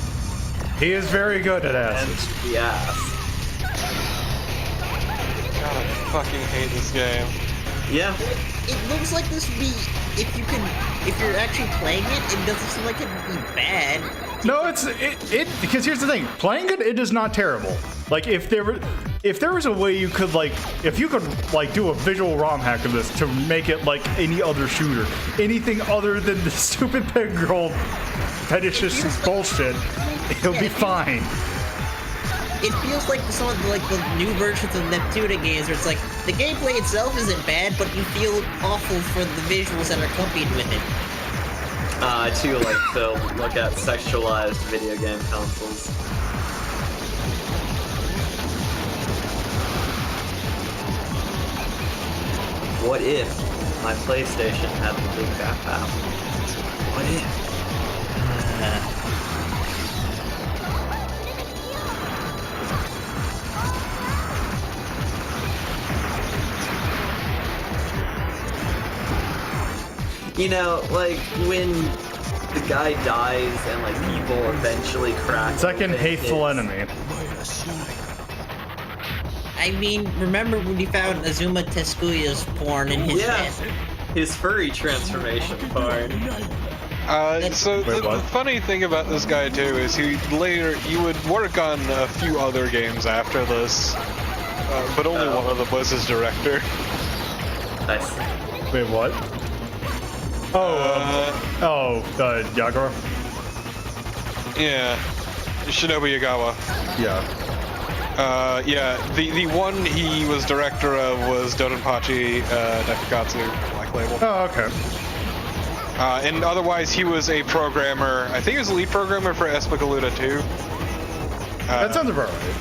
He is very good at asses. the ass. God, I fucking hate this game. Yeah. It looks like this would be, if you're actually playing it doesn't seem like it'd be bad. No, because here's the thing, playing it is not terrible. Like, if there was a way you could, like, if you could, like, do a visual ROM hack of this to make it like any other shooter, anything other than the stupid pig girl fetishist bullshit, it'll be fine. It feels like some of the new versions of Neptuna games where it's like, the gameplay itself isn't bad, but you feel awful for the visuals that are accompanied with it. I too like to look at sexualized video game consoles. What if my PlayStation had the big backpack? What if? You know, like, when the guy dies and, like, people eventually crack. Second hateful enemy. I mean, remember when you found Azuma Teskuya's porn in his head? His furry transformation porn. So the funny thing about this guy too is he would work on a few other games after this, but only one of them was his director. Nice. Wait, what? Yagura? Yeah, Shinobu Yagawa. Yeah. Yeah, the one he was director of was Dodonpachi Nekakatsu, Black Label. Oh, okay. And otherwise he was a programmer, I think he was the lead programmer for Espagaluda 2. That sounds about right.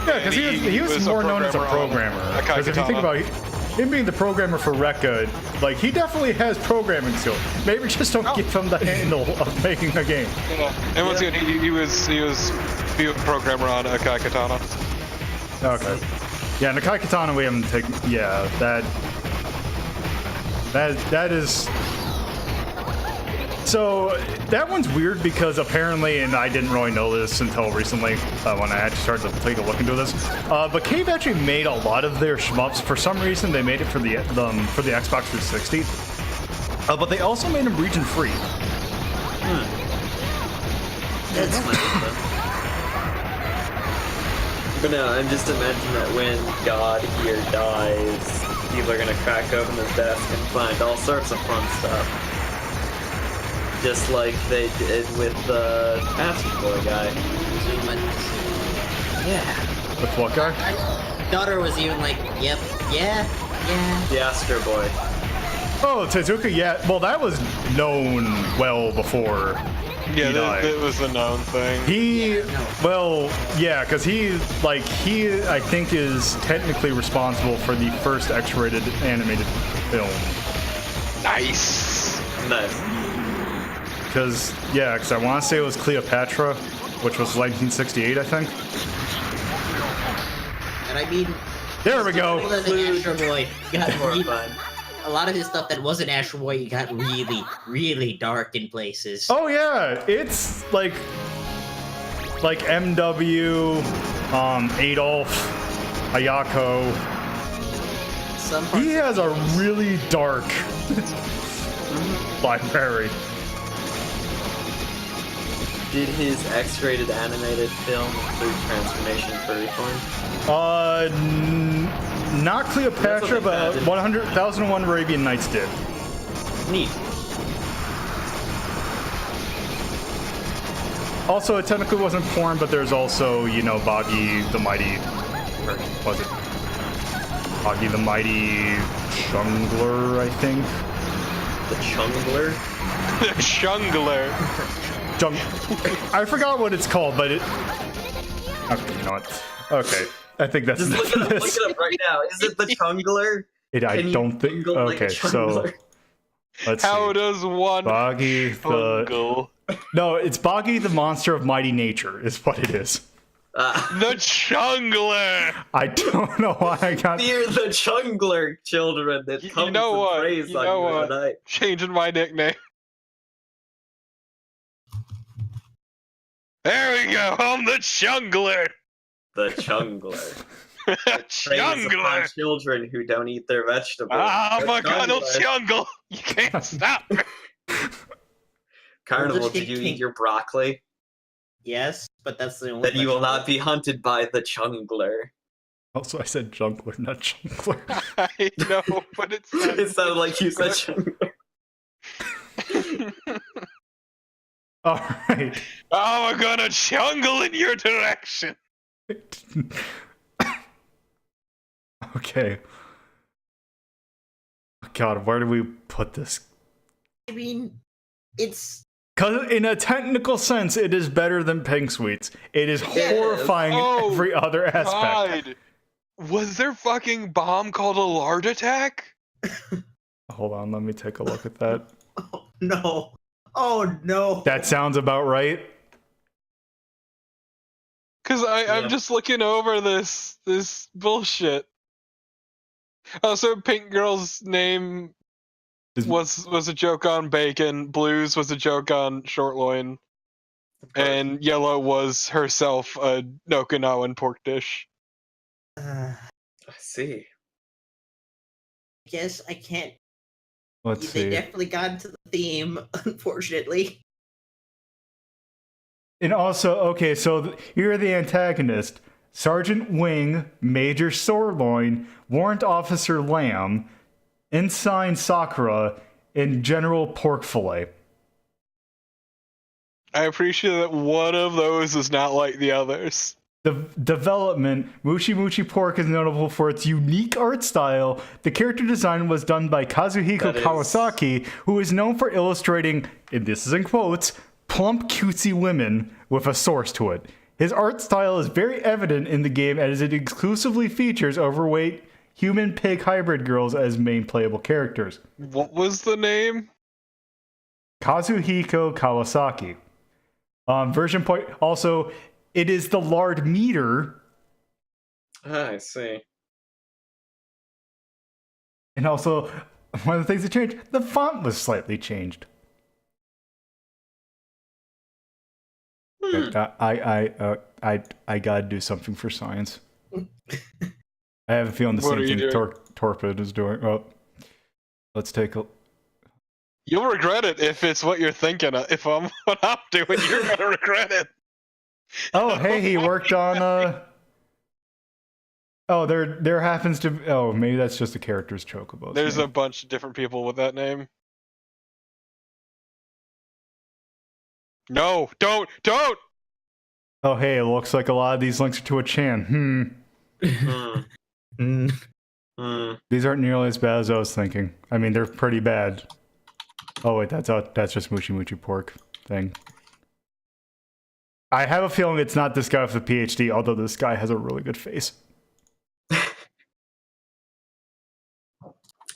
Yeah, because he was more known as a programmer. Because if you think about it, him being the programmer for Rekka, like, he definitely has programming skills. Maybe just don't give him the handle of making a game. Yeah. And once again, he was the programmer on Akai Katana. Okay. Yeah, and Akai Katana we haven't taken. Yeah, that is. So that one's weird because apparently, and I didn't really know this until recently when I actually started to take a look into this. But Cave actually made a lot of their shmups. For some reason, they made it for the Xbox 360. But they also made him region free. That's fine. But no, I'm just imagining that when God here dies, people are gonna crack open his desk and find all sorts of fun stuff. Just like they did with the Astro Boy guy. Yeah. With what guy? My daughter was even like, yep, yeah. The Astro Boy. Oh, Tezuka, yeah. Well, that was known well before Yeah, he died. that was a known thing. Because he, I think, is technically responsible for the first X-rated animated film. Nice. Nice. Because I want to say it was Cleopatra, which was 1968, I think. And I mean, There we go. other than Astro Boy, got Horrifying. a lot of his stuff that wasn't Astro Boy got really, really dark in places. Oh yeah, it's like MW, Adolf, Ayako. Some parts He has a really dark library. Did his X-rated animated film include Transformation Furry Form? Not Cleopatra, but 1001 Arabian Nights did. Neat. Also, it technically wasn't porn, but there's also, Boggy the Mighty, or was it? Boggy the Mighty Chungler, I think. The Chungler? The Chungler. I forgot what it's called, but it... Okay, you know what? Okay, I think that's Just enough look of it this. up right now. Is it the Chungler? I Can you don't think... Google, like, a Okay, so... Chungler? Let's How see. does one Boggy the... fungal? No, it's Boggy the Monster of Mighty Nature, is what it is. The Chungler! I don't know why I got... Fear the Chungler, children. It You comes know and what? preys You on know you what? at night. Changing my nickname. There we go. I'm the Chungler. The Chungler. Preys upon Chungler. children who don't eat their vegetables. Ah, The my Colonel Chungler. Chungle. You can't stop me. Carnival, Just did get you king- eat your broccoli? Yes, but that's the only. Then you will not be hunted by the Chungler. Also, I said Junkler, not Junkler. I know, but it's not. It sounded like you said Chungler. Alright. Oh, we're gonna Chungle in your direction. Okay. God, where do we put this? I mean, it's Because in a technical sense, it is better than Pink Sweets. It is horrifying in Oh, every other aspect. God. Was there fucking bomb called a lard attack? Hold on, let me take a look at that. oh no, oh no. That sounds about right. Cause I'm just looking over this bullshit. Oh, so Pink Girl's name was a joke on bacon, Blues was a joke on short loin, and Yellow was herself a Okinawan pork dish. I see. I guess I can't. Let's They see. definitely got into the theme, unfortunately. And also, okay, so you're the antagonist. Sergeant Wing, Major Sirloin, Warrant Officer Lamb, Ensign Sakura, and General Pork Fillet. I appreciate that one of those is not like the others. The development, Mushi Mushi Pork is notable for its unique art style. The character design was done by Kazuhiko That is- Kawasaki, who is known for illustrating, and this is in quotes, plump cutesy women with a source to it. His art style is very evident in the game as it exclusively features overweight human-pig hybrid girls as main playable characters. What was the name? Kazuhiko Kawasaki. Version point, also, it is the lard meter. I see. And also, one of the things that changed, the font was slightly changed. I gotta do something for science. I have a feeling the What same are you thing doing? Torpid is doing. Oh, let's take a. You'll regret it if it's what you're thinking. If I'm what I'm doing, you're gonna regret it. Oh, hey, he worked on Oh, there happens to be... Oh, maybe that's just a character's chocobo. There's a bunch of different people with that name. No, don't! Oh, hey, it looks like a lot of these links are to a Chan. These aren't nearly as bad as I was thinking. I mean, they're pretty bad. Oh, wait, that's just Mushi Pork thing. I have a feeling it's not this guy with the PhD, although this guy has a really good face.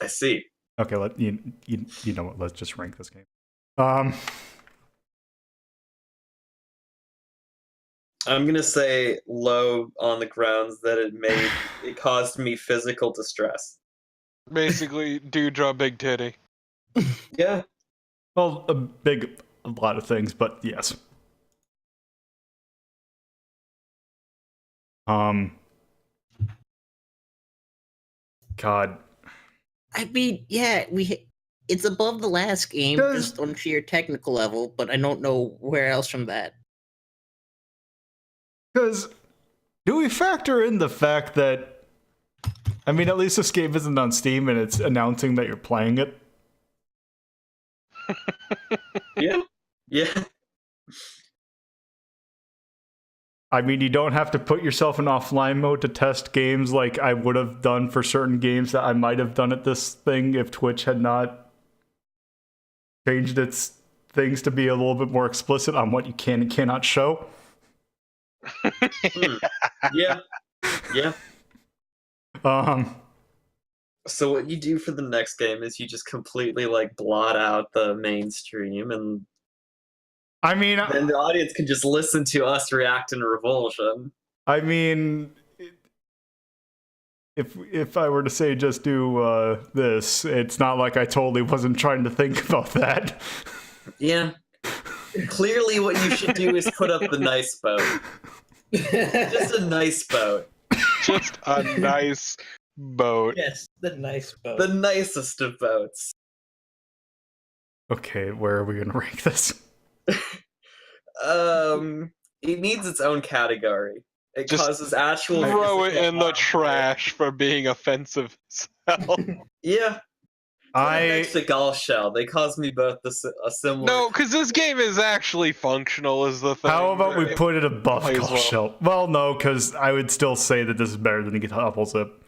I see. Okay, you know what? Let's just rank this game. I'm gonna say low on the grounds that it caused me physical distress. Basically, dude draw big titty. Yeah. Well, a lot of things, but yes. God. I mean, yeah, it's above the last game, just on sheer technical level, but I don't know where else from that. Because, do we factor in the fact that, I mean, at least this game isn't on Steam and it's announcing that you're playing it? Yeah. I mean, you don't have to put yourself in offline mode to test games like I would have done for certain games that I might have done at this thing if Twitch had not changed its things to be a little bit more explicit on what you can and cannot show. Yeah. So what you do for the next game is you just completely like blot out the mainstream, and I mean, then the audience can just listen to us react in revulsion. I mean, if I were to say just do this, it's not like I totally wasn't trying to think about that. Yeah. Clearly what you should do is put up the nice boat. Just a nice boat. Just a nice boat. Yes, the nice boat. The nicest of boats. Okay, where are we gonna rank this? It needs its own category. It Just causes actual throw it physical in the harm. trash for being offensive as hell. Yeah. Next to Golf Shell, they cause me both a similar. No, because this game is actually functional, is the thing. How about we put it above Might as Golf well. Shell? Well, no, because I would still say that this is better than Apple Zip.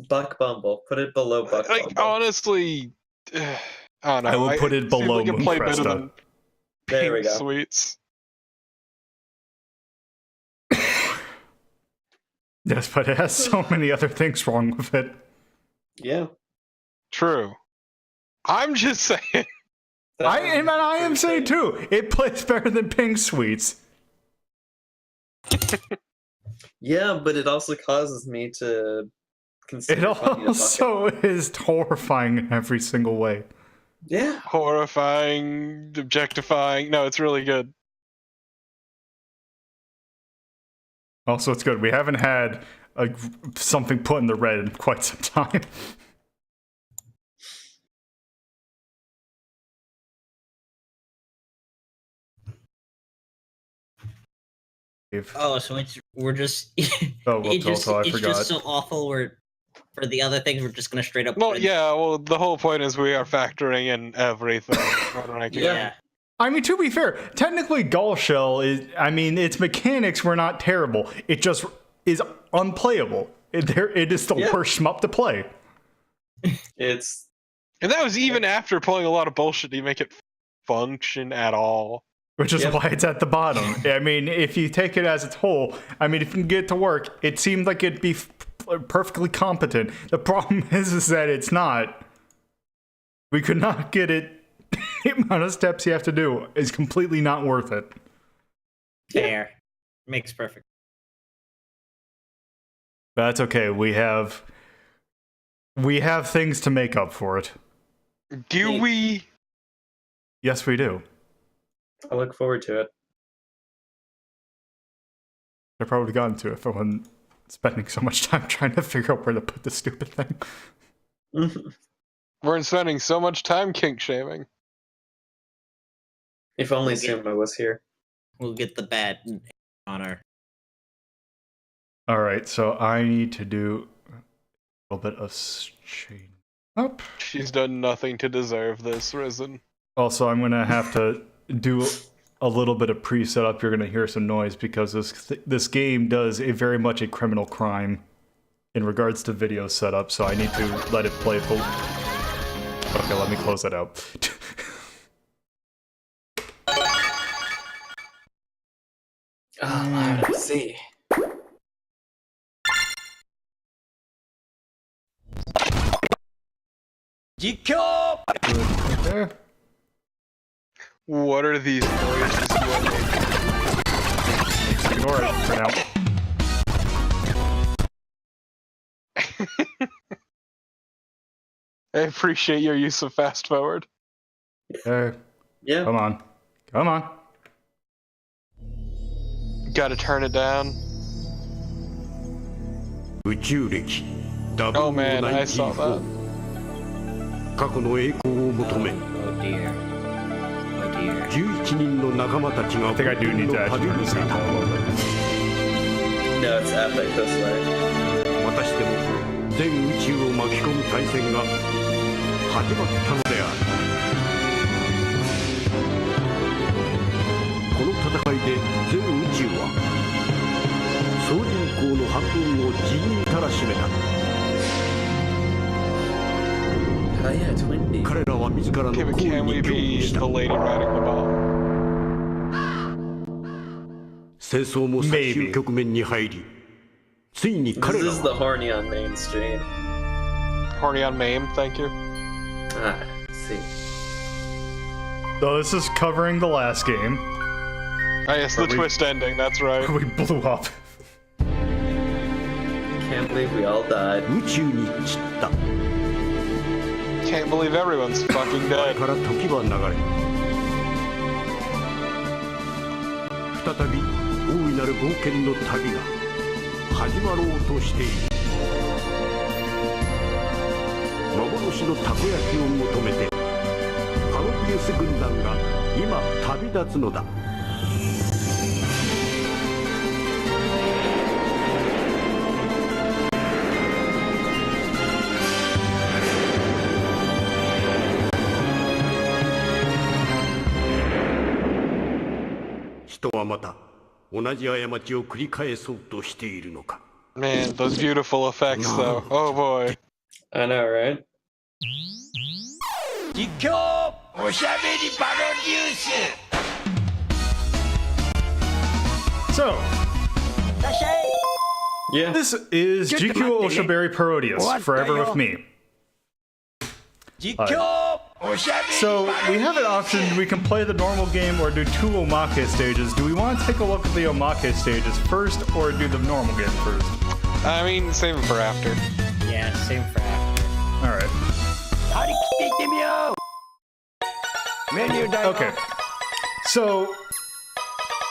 Buck Bumble. Put it below Buck Like, Bumble. honestly, I don't know. I would put it seems below like it played better Moonfresta. than There we Pink go. Sweets. Yes, but it has so many other things wrong with it. Yeah. True. I'm just saying. I am saying too, it plays better than Pink Sweets. Yeah, but it also causes me to consider. It also is horrifying in every single way. Yeah. Horrifying, objectifying. No, it's really good. Also, it's good. We haven't had something put in the red in quite some time. Oh, so we're just Oh, well, it's I forgot. just so awful. For the other things, we're just gonna straight up. Well, yeah, well, the whole point is we are factoring in everything. Yeah. I mean, to be fair, technically Golf Shell is, I mean, its mechanics were not terrible. It just is unplayable. It is the worst shmup to play. It's. And that was even after pulling a lot of bullshit to make it function at all. Which is why it's at the bottom. I mean, if you take it as its whole, I mean, if you can get it to work, it seemed like it'd be perfectly competent. The problem is that it's not. We could not get it. The amount of steps you have to do is completely not worth it. Fair. Makes perfect. But that's okay. We have things to make up for it. Do we? Yes, we do. I look forward to it. I probably gotten to it if I wasn't spending so much time trying to figure out where to put this stupid thing. We're spending so much time kink shaming. If only Suma was here. We'll get the bad honor. All right, so I need to do a little bit of chain up. She's done nothing to deserve this, Risen. Also, I'm gonna have to do a little bit of pre-setup. You're gonna hear some noise because this game does a very much a criminal crime in regards to video setup. So I need to let it play full. Okay, let me close that out. Let's see. There. What are these noises? Ignore it for now. I appreciate your use of fast forward. There. Yeah. Come on. Come on. Gotta turn it down. Oh man, I saw that. 過去の栄光を求め Oh dear. Oh dear. 11人の仲間たちが I think I do need to actually turn this down a little bit. No, it's epic this way. またしても全宇宙を巻き込む大戦が始まったのであるこの戦いで全宇宙は総人口の半分を地にたらしめた Oh yeah, Twin Peaks. 彼らは自らの Okay, 行 but 為 can に we 興味 be した the lady riding the ball? 戦争も最終局面に入りついに This 彼ら is the は Horny on main stream. Horny on MAME, thank you. Let's see. So this is covering the last game. Ah, yes, the twist ending, that's right. We blew up. Can't believe we all died. 宇宙に散った Can't believe everyone's fucking あれ dead. から時は流れ再び大いなる冒険の旅が始まろうとしている幻のたこ焼きを求めてパロディウス軍団が今旅立つのだ人はまた同じ過ちを繰り返そうとしているのか Man, those beautiful effects though. Oh boy. I know, right? 実況おしゃべりパロデュース So, Yeah. this is Jokkyou Oshaberi Parodius, Forever With Me. So, we have an option, we can play the normal game or do 2 Omake stages. Do we want to take a look at the Omake stages first or do the normal game first? I mean, save it for after. Yeah, same for after. Alright. Okay. So,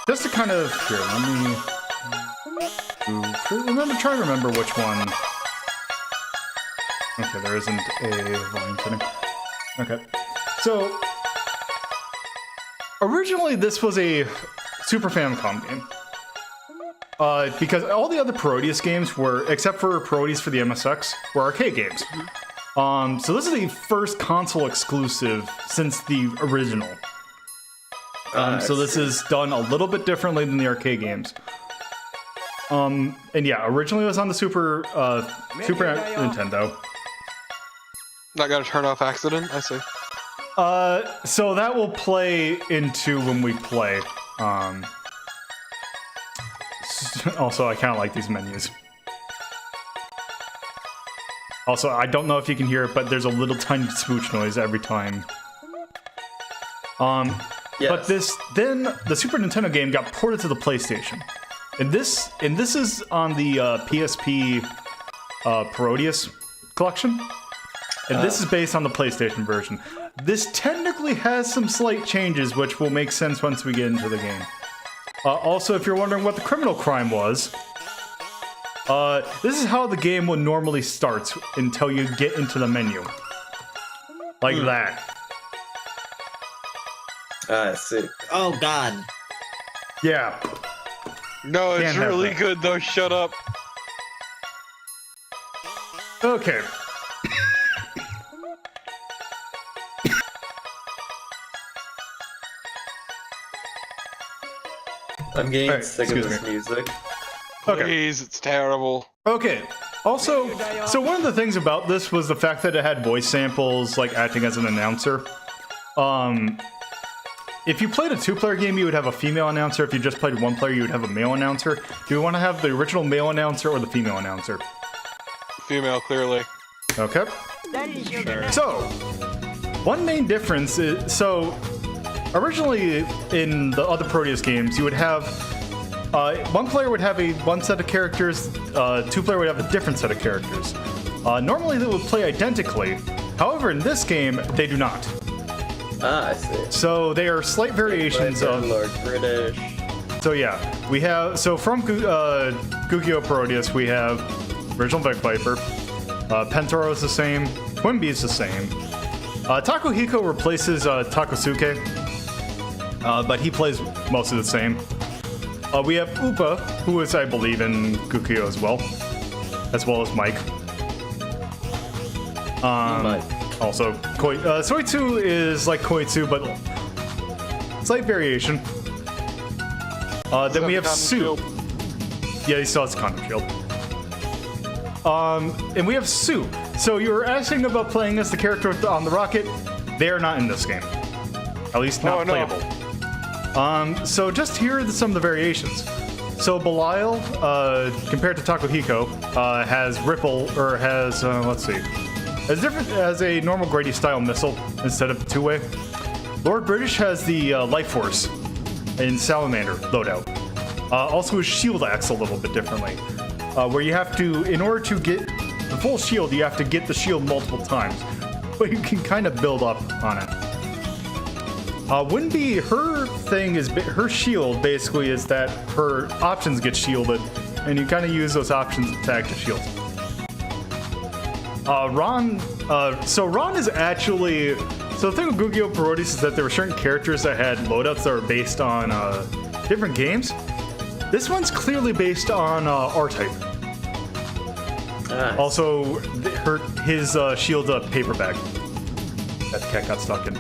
just to kind of... Here, let me... Try to remember which one... Okay, there isn't a volume setting. Okay. So... Originally, this was a Super Famicom game. Because all the other Parodius games were, except for Parodius for the MSX, were arcade games. So this is the first console exclusive since the original. So this is done a little bit differently than the arcade games. And yeah, originally it was on the Super Nintendo. Not gotta turn off accident, I see. So that will play into when we play. Also, I kind of like these menus. Also, I don't know if you can hear it, but there's a little tiny smooch noise every time. Yes. But then the Super Nintendo game got ported to the PlayStation, and this is on the PSP Parodius collection, and this is based on the PlayStation version. This technically has some slight changes, which will make sense once we get into the game. Also, if you're wondering what the criminal crime was, this is how the game would normally start until you get into the menu. Like that. I see. Oh god. Yeah. No, it's Can't have really that. good though. Shut up. Okay. I'm getting Alright, sick of excuse this music. Okay. Please, it's terrible. Okay. Also, so one of the things about this was the fact that it had voice samples, like acting as an announcer. If you played a two-player game, you would have a female announcer. If you just played one player, you would have a male announcer. Do you want to have the original male announcer or the female announcer? Female, clearly. Okay. So, one main difference is, so originally in the other Proteus games, you would have one player would have one set of characters, two player would have a different set of characters. Normally they would play identically. However, in this game, they do not. Ah, I see. So they are slight variations of. Lord British. So yeah, we have from Jokkyou Parodius we have original Vic Viper. Pentaro is the same. Quimby is the same. Takuhiko replaces Takusuke, but he plays mostly the same. We have Upa, who is, I believe, in Jokkyou as well as Mike. Also, Soitsu is like Koitsu, but slight variation. Then we have Su. Yeah, he still has a condom shield. And we have Su. So you were asking about playing as the character on the rocket. They are not in this game. At least not playable. So just here are some of the variations. So Belial, compared to Takuhiko, has Ripple, or has, let's see, has a normal Gradius style missile instead of two-way. Lord British has the Life Force in Salamander loadout. Also his shield acts a little bit differently, where you have to, in order to get the full shield, you have to get the shield multiple times, but you can kind of build up on it. Winby, her thing is, her shield basically is that her options get shielded, and you kind of use those options to tag to shield. Ron is actually, so the thing with Jokkyou Parodius is that there were certain characters that had loadouts that were based on different games. This one's clearly based on R-Type. Nice. Also, his shield's a paper bag that the cat got stuck in.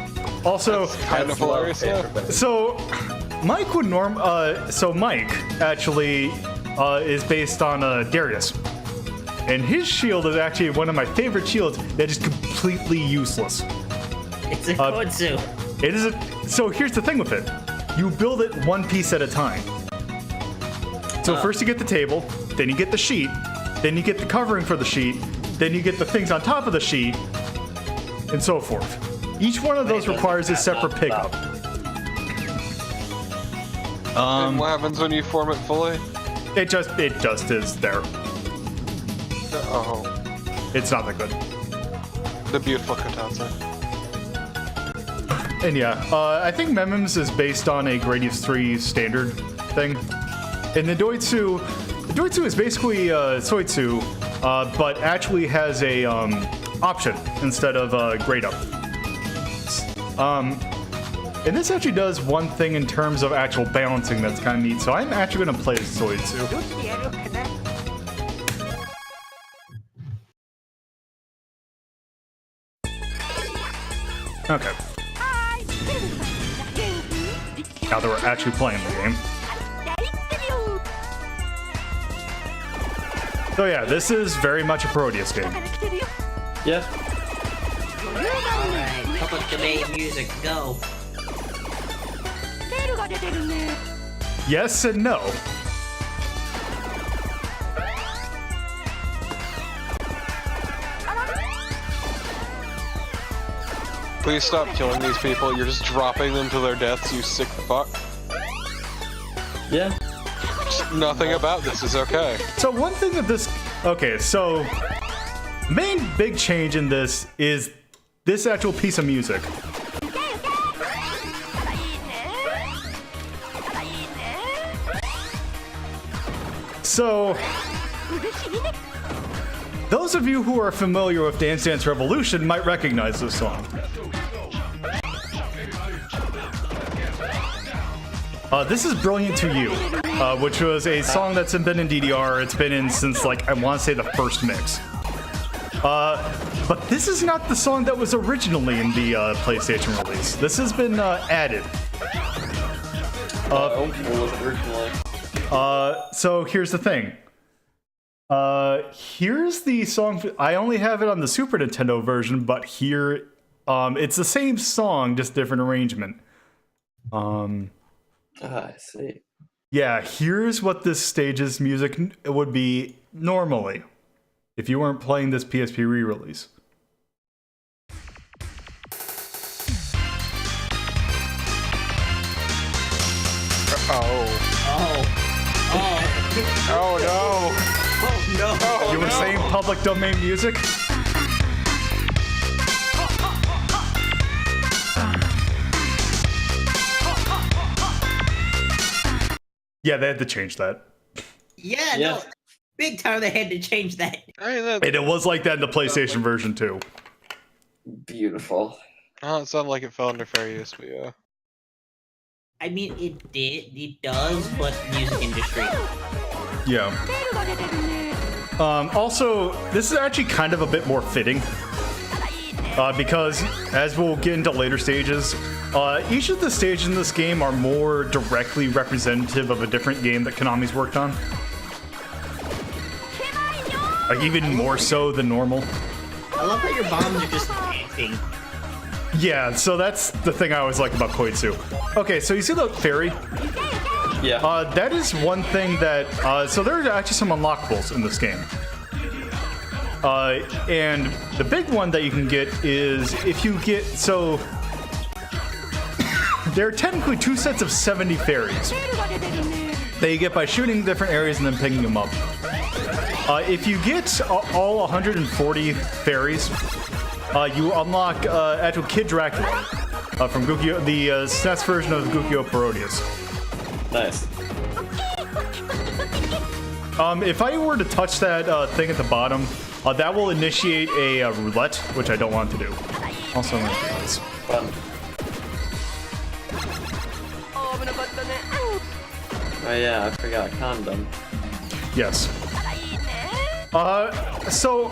Also, Kind of hilarious. Yeah. so Mike would Mike actually is based on Darius. And his shield is actually one of my favorite shields that is completely useless. It's a Koitsu. It is so here's the thing with it. You build it one piece at a time. So first you get the table, then you get the sheet, then you get the covering for the sheet, then you get the things on top of the sheet, and so forth. Each one of those requires a separate pickup. And what happens when you form it fully? It just is there. Oh, It's not that good. the beautiful Kotatsu. And yeah, I think MAME is based on a Gradius 3 standard thing. And the Doitsu is basically Soitsu, but actually has a option instead of grade up. And this actually does one thing in terms of actual balancing that's kind of neat. So I'm actually going to play Soitsu. Okay. Now that we're actually playing the game. So yeah, this is very much a Proteus game. Yeah. Alright, public domain music, go. Yes and no. Please stop killing these people. You're just dropping them to their deaths, you sick fuck. Yeah. Nothing about this is okay. So one thing that this... Okay, so... Main big change in this is this actual piece of music. So... Those of you who are familiar with Dance Dance Revolution might recognize this song. This is Brilliant to You, which was a song that's been in DDR. It's been in since, like, I want to say the first mix. But this is not the song that was originally in the PlayStation release. This has been added. What was it originally? So here's the thing. Here's the song. I only have it on the Super Nintendo version, but here, it's the same song, just different arrangement. I see. Yeah, here's what this stage's music would be normally if you weren't playing this PSP re-release. Oh no! Oh no! You were saying public domain music? Yeah, they had to change that. Yeah, no, big time they had to change that. And it was like that in the PlayStation version too. Beautiful. Oh, it sounded like it fell under fair use, but yeah. I mean, it does, but music industry. Yeah. Also, this is actually kind of a bit more fitting. Because, as we'll get into later stages, each of the stages in this game are more directly representative of a different game that Konami's worked on. Like, even more so than normal. I love how your bombs are just dancing. Yeah, so that's the thing I always like about Koitsu. Okay, so you see the ferry? Yeah. That is one thing that... so there are actually some unlockables in this game. And the big one that you can get is if you get... So... there are technically 2 sets of 70 ferries that you get by shooting different areas and then picking them up. If you get all 140 ferries, you unlock actual Kid Dracula from Jokkyou, the SNES version of Jokkyou Parodius. Nice. If I were to touch that thing at the bottom, that will initiate a roulette, which I don't want to do. Also, I'm going to do this. Fun. Oh yeah, I forgot condom. Yes. So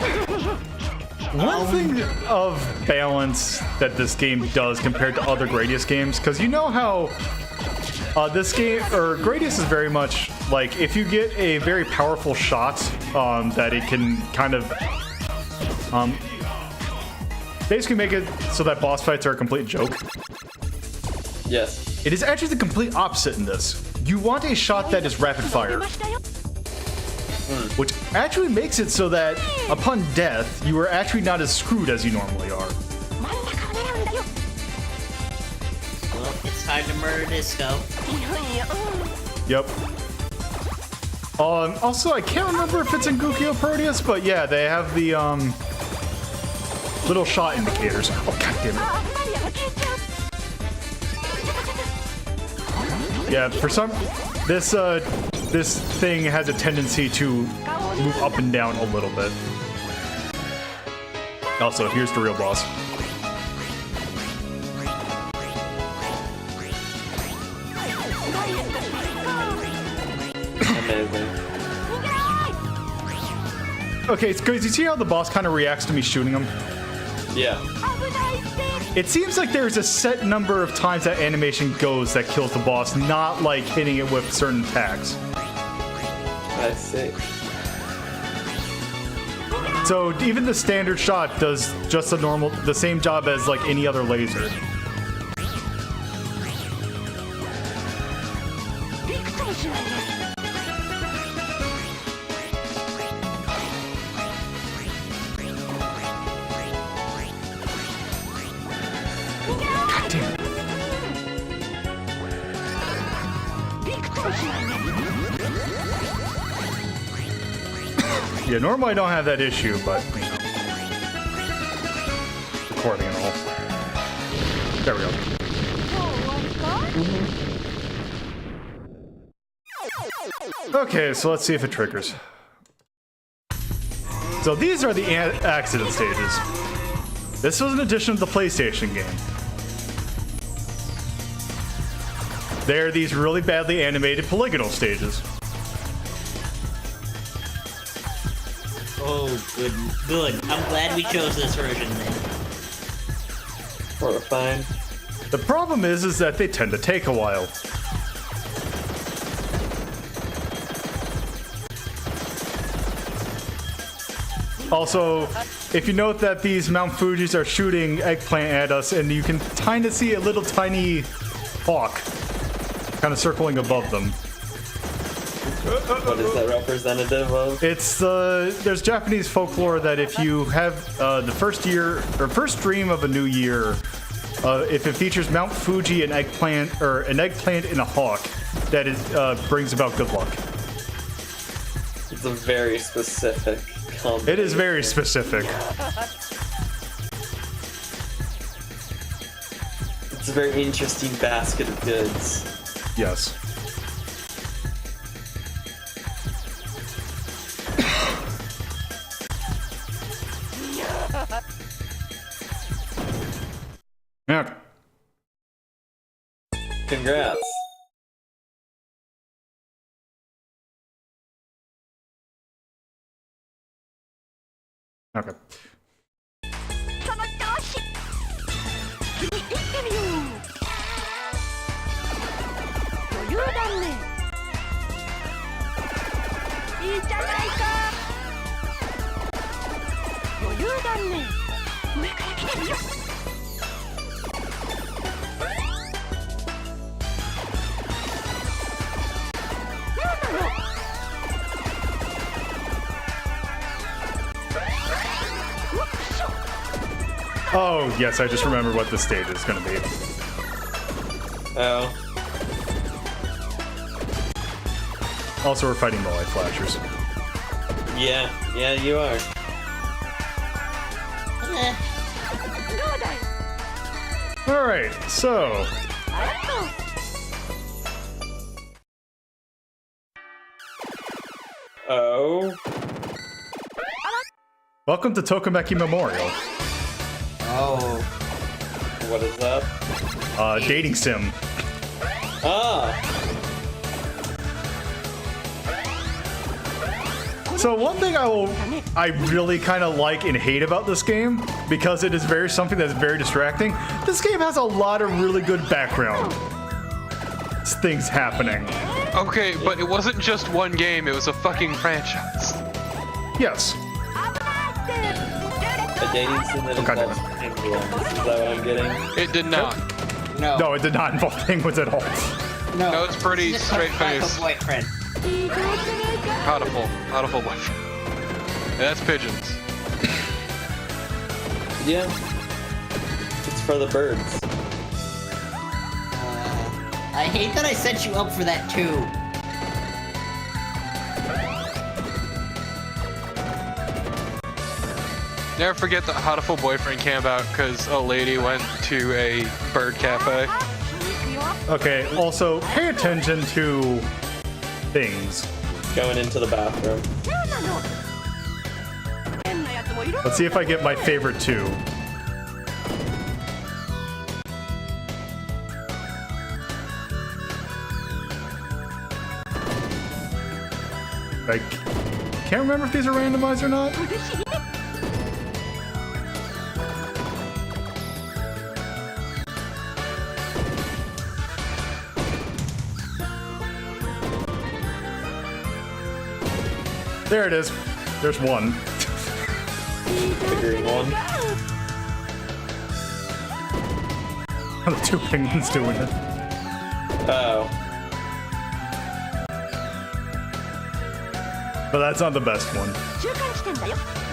one thing of balance that this game does compared to other Gradius games, because you know how this game, or Gradius is very much like, if you get a very powerful shot, that it can kind of basically make it so that boss fights are a complete joke. Yes. It is actually the complete opposite in this. You want a shot that is rapid fire, which actually makes it so that upon death, you are actually not as screwed as you normally are. Well, it's time to murder Disco. Yep. Also, I can't remember if it's in Jokkyou Proteus, but yeah, they have the little shot indicators. Oh, god damn it. Yeah, for some, this thing has a tendency to move up and down a little bit. Also, here's the real boss. Amazing. Okay, it's crazy. You see how the boss kind of reacts to me shooting him? Yeah. It seems like there's a set number of times that animation goes that kills the boss, not like hitting it with certain attacks. I see. So even the standard shot does just the same job as like any other laser. God damn it. Yeah, normally I don't have that issue, but you know, recording and all. There we go. Okay, so let's see if it triggers. So these are the accident stages. This was an addition to the PlayStation game. They're these really badly animated polygonal stages. Oh, good. I'm glad we chose this version then. Horrifying. The problem is that they tend to take a while. Also, if you note that these Mount Fujis are shooting eggplant at us, and you can kind of see a little tiny hawk kind of circling above them. What is that representative of? It's there's Japanese folklore that if you have the first dream of a new year, if it features Mount Fuji, an eggplant in a hawk, that it brings about good luck. It's a very specific combination. It is very specific. It's a very interesting basket of goods. Yes. Yeah. Congrats. Okay. Oh, yes, I just remember what this stage is going to be. Oh. Also, we're fighting the light flashers. Yeah, you are. Alright, so... Oh. Welcome to Tokameki Memorial. Oh. What is that? Dating sim. Ah. So one thing I really kind of like and hate about this game, because it is something that's very distracting, this game has a lot of really good background things happening. Okay, but it wasn't just one game, it was a fucking franchise. Yes. A dating sim that involves penguins. Is that what I'm getting? It did not. No, it did not involve penguins at all. No, it's pretty straight face. Boyfriend. Audible boyfriend. And that's pigeons. Yeah. It's for the birds. I hate that I set you up for that too. Never forget the Audible boyfriend came out because a lady went to a bird cafe. Okay, also, pay attention to things. Going into the bathroom. Let's see if I get my favorite two. I can't remember if these are randomized or not. There it is. There's one. The green one. The two penguins doing it. Oh. But that's not the best one.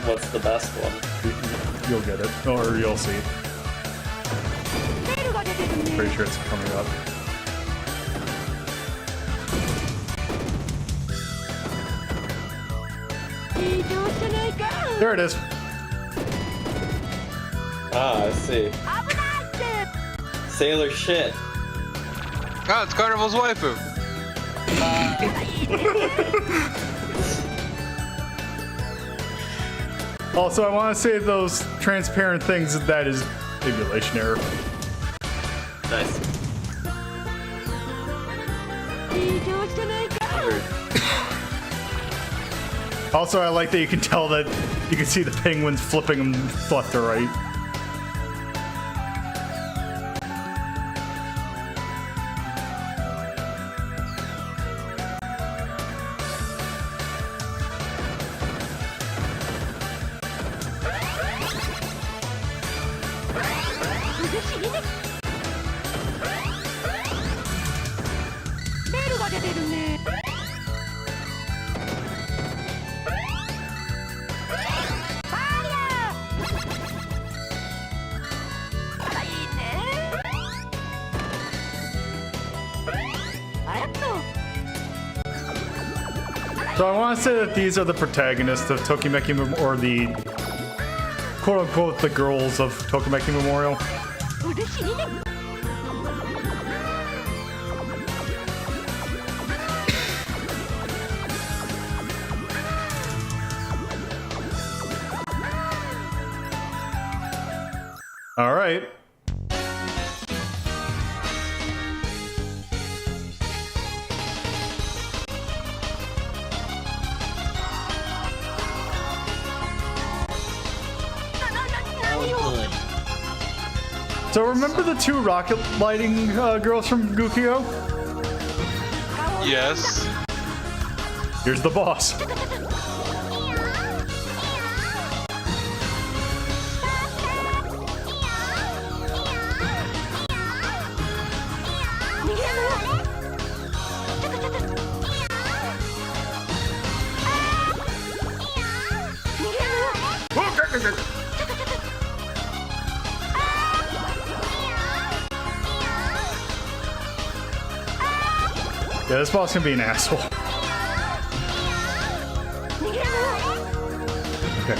What's the best one? You'll get it, or you'll see. Pretty sure it's coming up. There it is. Ah, I see. Sailor shit. Oh, it's Carnival's waifu. Also, I want to say those transparent things, that is emulation error. Nice. Also, I like that you can tell that you can see the penguins flipping them left to right. So I want to say that these are the protagonists of Tokimeki or the quote-unquote the girls of Tokimeki Memorial. All right. So remember the two rocket lighting girls from Jokkyou? Yes. Here's the boss. Yeah, this boss can be an asshole. Okay.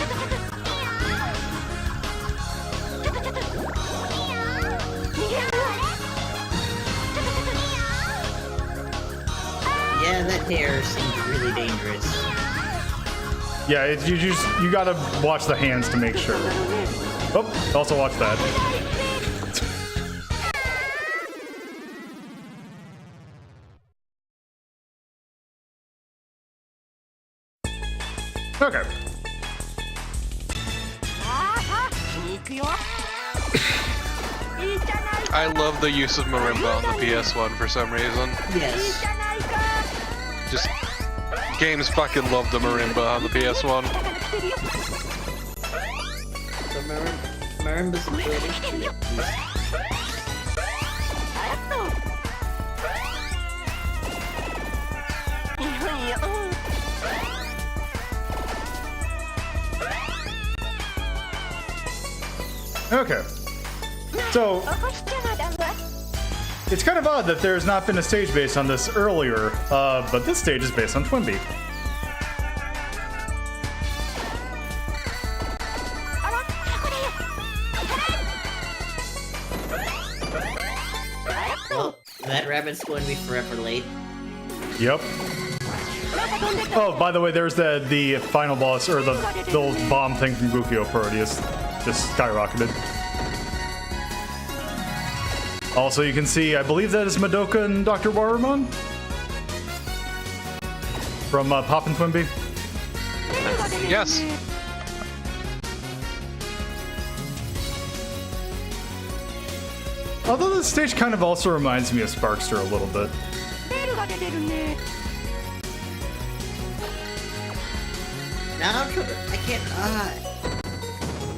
Yeah, that hair seems really dangerous. Yeah, you gotta watch the hands to make sure. Oh, also watch that. Okay. I love the use of marimba on the PS1 for some reason. Yes. Just games fucking love the marimba on the PS1. So Marimba's ability. Okay. So, it's kind of odd that there's not been a stage based on this earlier, but this stage is based on Twinbee. Well, that rabbit's going to be forever late. Yep. Oh, by the way, there's the final boss, or the little bomb thing from Jokkyou, Parodius. Just skyrocketed. Also, you can see, I believe that is Madoka and Dr. Warumon from Pop and Twinbee. Yes. Although this stage kind of also reminds me of Sparkster a little bit. Now I can't.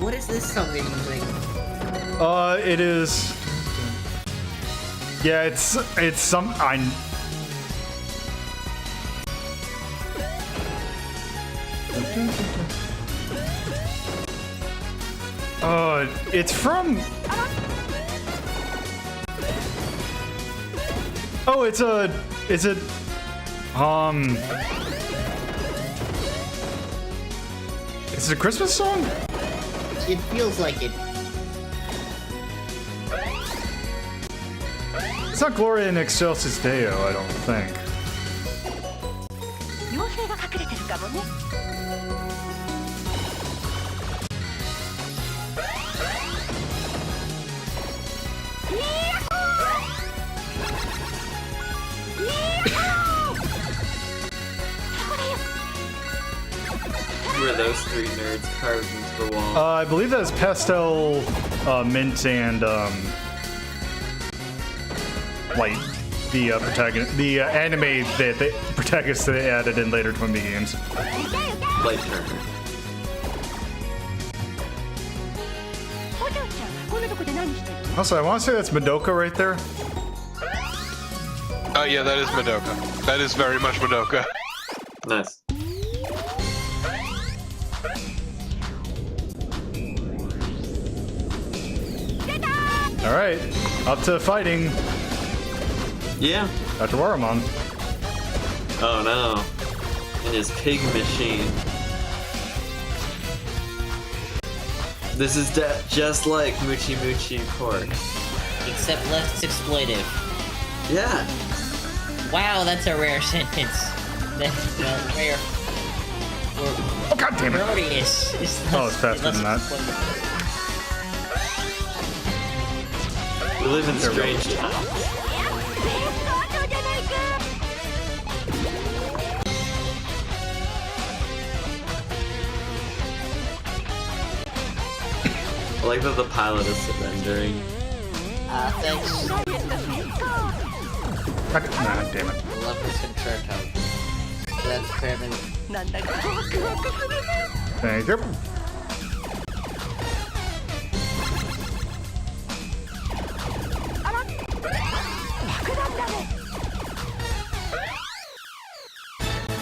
What is this song they're using? It is. Yeah, it's some. It's from. Oh, it's a. Is it? Is it a Christmas song? It feels like it. It's not Gloria in Excelsis Deo, I don't think. who are those three nerds carved into the wall? I believe that's Pastel, Mint, and Light. The protagonist, the anime that the protagonist they added in later Twinbee games. Light Turner. Also, I want to say that's Madoka right there. Oh yeah, that is Madoka. That is very much Madoka. Nice. All right, up to fighting. Yeah. Dr. Waramon. Oh no. In his pig machine. This is just like Muchi Muchi Pork. Except less exploitive. Yeah. Wow, that's a rare sentence. That's rare. Oh, God damn it. Proteus is Oh, it's faster than that. We live in strange times. I like that the pilot is surrendering. Thanks. Nah, damn it. I love this concerto. That's apparently... Thank you.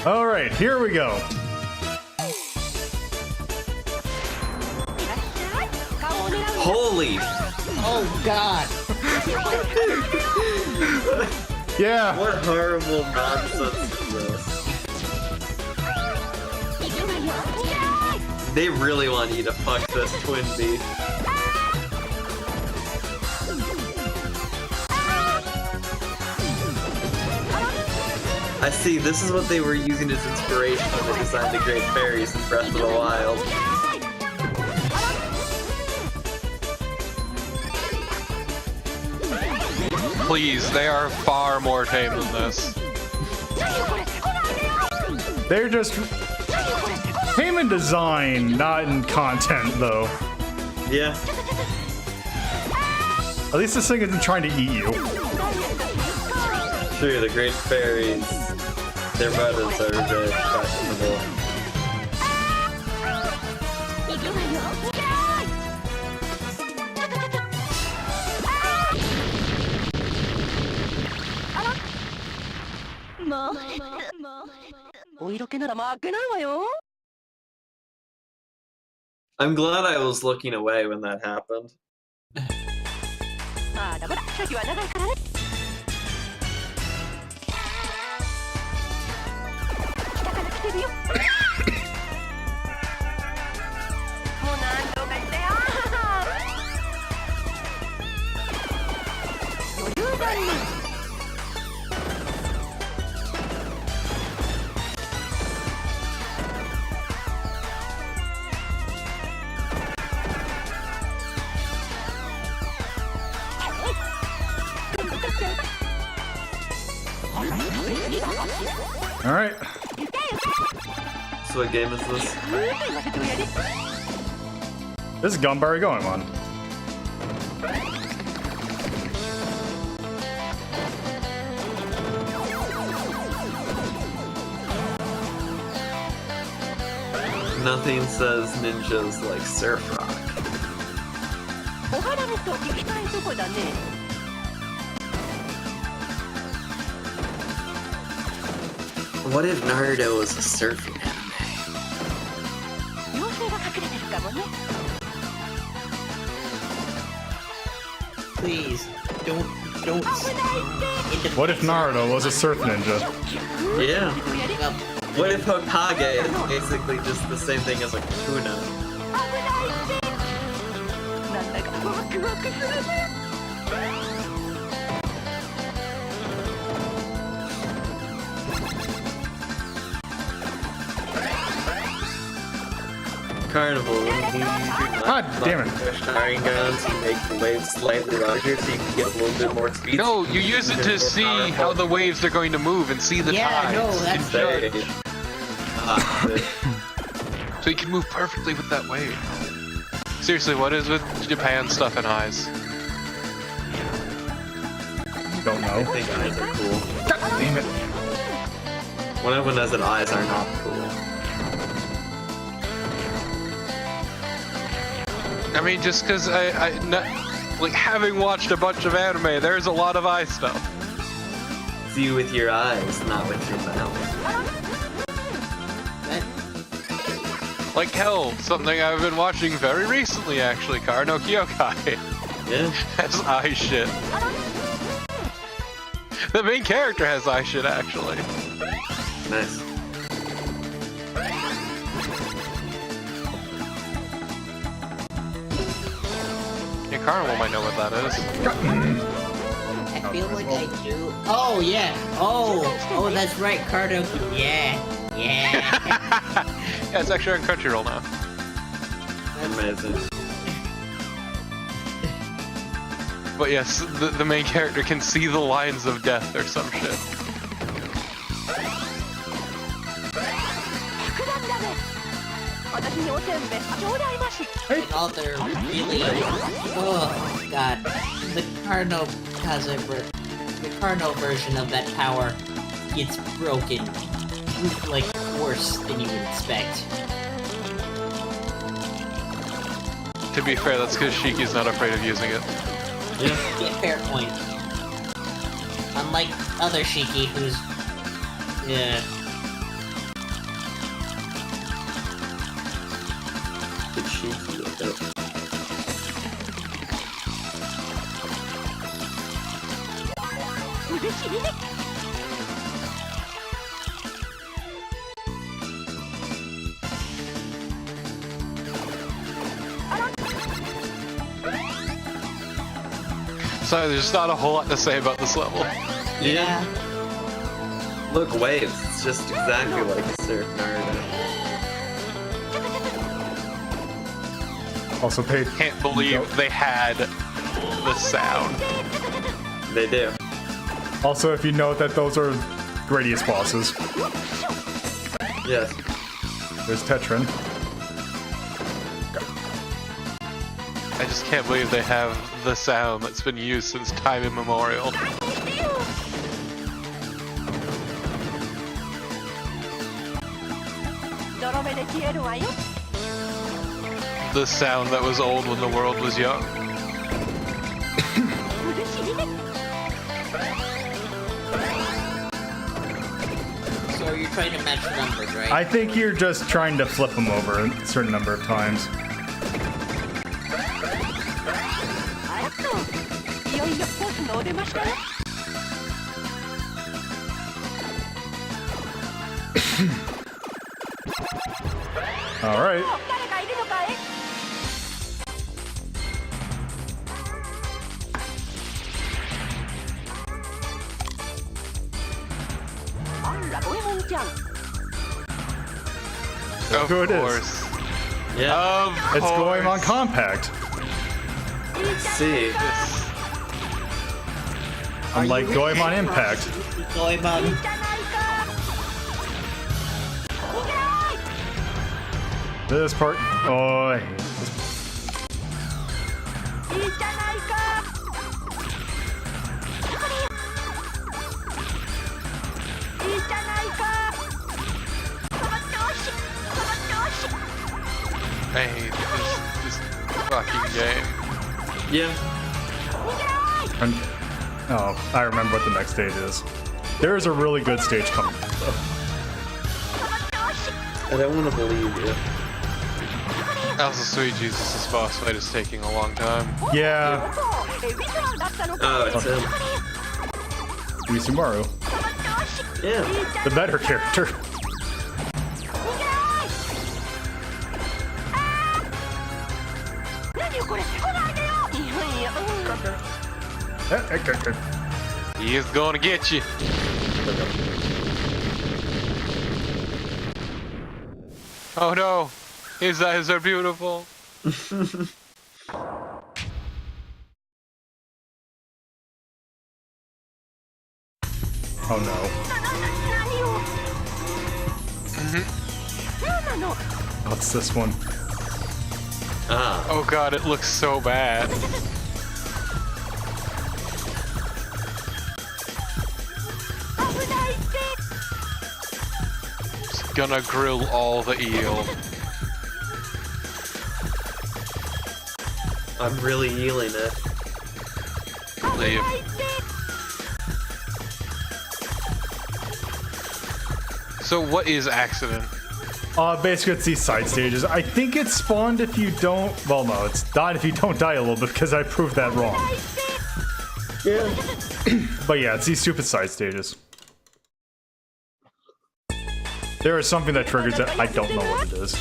All right, here we go. Holy! Oh God! Yeah. What horrible nonsense is this? They really want you to fuck this Twinbee. I see, this is what they were using as inspiration when they designed the Great Fairies in Breath of the Wild. Please, they are far more tame than this. They're just tame in design, not in content, though. Yeah. At least this thing isn't trying to eat you. True, the Great Fairies, their motives are very questionable. I'm glad I was looking away when that happened. All right. So what game is this? This is Ganbare Goemon. Nothing says ninjas like surf rock. What if Naruto was a surfing anime? Please, don't. What if Naruto was a surf ninja? Yeah. Well, What if Hokage is basically just the same thing as a Kakuna? Carnival, when you God damn it. Sharingans, you make the waves slightly larger so you can get a little bit more speed. No, you use it to see how the waves are going to move and see the yeah, tides. no, that's Say, So he can move perfectly with that weight. Seriously, what is with Japan stuff and eyes? Don't I know. think eyes are cool. Damn it. One of them knows that eyes are not cool. I mean, just because like having watched a bunch of anime, there's a lot of eye stuff. See with your eyes, not with your mouth. Like hell, something I've been watching very recently actually, Kara no Kyokai. Yeah. Has eye shit. The main character has eye shit actually. Nice. Yeah, Carnival might know what that is. I feel like I do. Oh yeah. Oh, that's right, Cardo. Yeah. Yeah, it's actually on Crunchyroll now. Amazing. But yes, the main character can see the lines of death or some shit. Another really. Oh god. The Carno has the Carno version of that power gets broken. Like worse than you would expect. To be fair, that's because Shiki's not afraid of using it. Yeah. Yeah, fair point. Unlike other Shiki, who's yeah. Good cheeky with it. So there's not a whole lot to say about this level. Yeah. Look, waves. It's just exactly like a Surf Naruto. Also paid. Can't believe they had the sound. They do. Also, if you note that those are Gradius bosses. Yes. There's Tetrin. I just can't believe they have the sound that's been used since time immemorial. The sound that was old when the world was young. So you're trying to match the numbers, right? I think you're just trying to flip them over a certain number of times. All right. Of Who it is. course. Yeah. Of It's course. going on compact. See. Unlike Goemon Impact. Goemon. This part. Oh, I hate this. I hate this fucking game. Yeah. And, oh, I remember what the next stage is. There is a really good stage coming. I don't want to believe you. Also, sweet Jesus, this boss fight is taking a long time. Yeah, Oh, it's him. Misumaru, Yeah. the better character. He is gonna get you. Oh no, his eyes are beautiful. Oh no. What's this one? Ah. Oh god, it looks so bad. Just gonna grill all the eel. I'm really healing it. Leave. So what is accident? Basically it's these side stages. I think it's spawned if you don't... Well, no, it's died if you don't die a little bit because I proved that wrong. Yeah. But yeah, it's these stupid side stages. There is something that triggers it. I don't know what it is.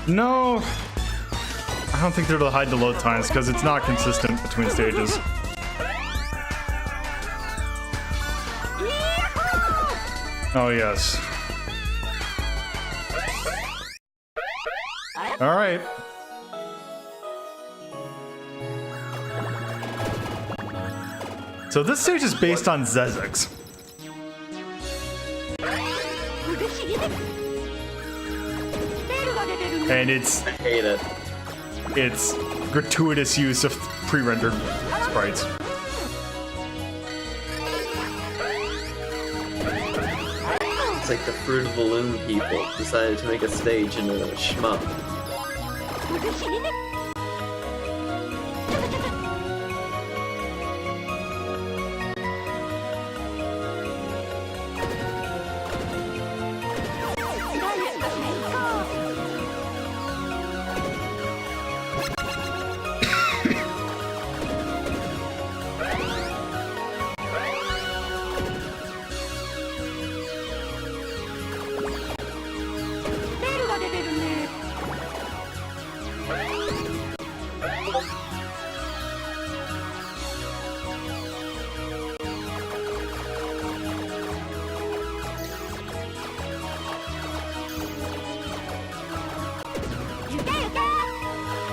No, I don't think they're to hide the load times because it's not consistent between stages. Oh yes. All right. So this stage is based on Zezek's. And I hate it. it's gratuitous use of pre-rendered sprites. It's like the Fruit of the Loom people decided to make a stage in a shmup.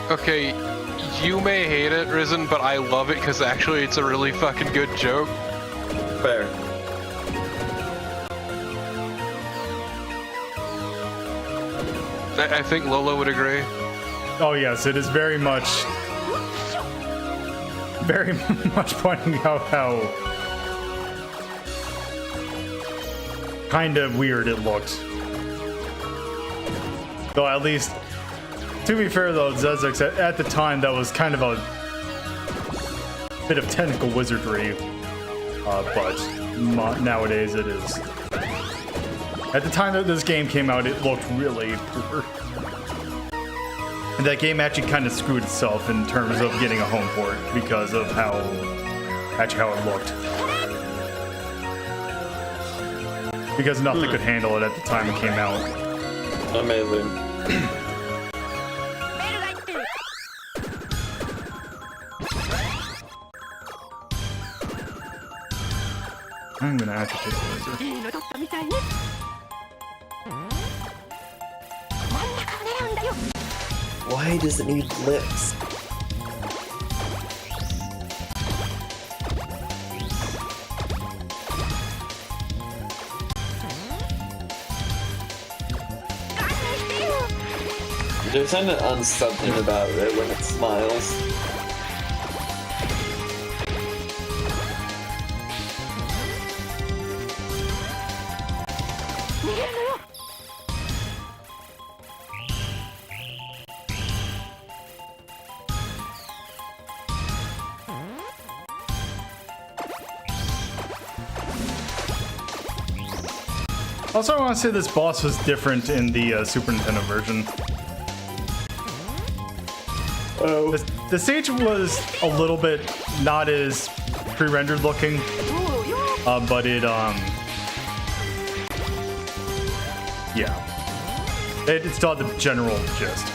Okay, you may hate it, Risen, but I love it because actually it's a really fucking good joke. Fair. I think Lola would agree. Oh yes, it is very much pointing out how kind of weird it looks. Though at least, to be fair though, Zezek's at the time that was kind of a bit of technical wizardry, but nowadays it is. At the time that this game came out, it looked really poor. And that game actually kind of screwed itself in terms of getting a home port because of how it looked. Because nothing could handle it at the time it came out. Amazing. I'm gonna actually take the laser. Why does it need lips? There's something unsettling about it when it smiles. Also, I want to say this boss was different in the Super Nintendo version. Oh. The stage was a little bit not as pre-rendered looking, but it it still had the general gist.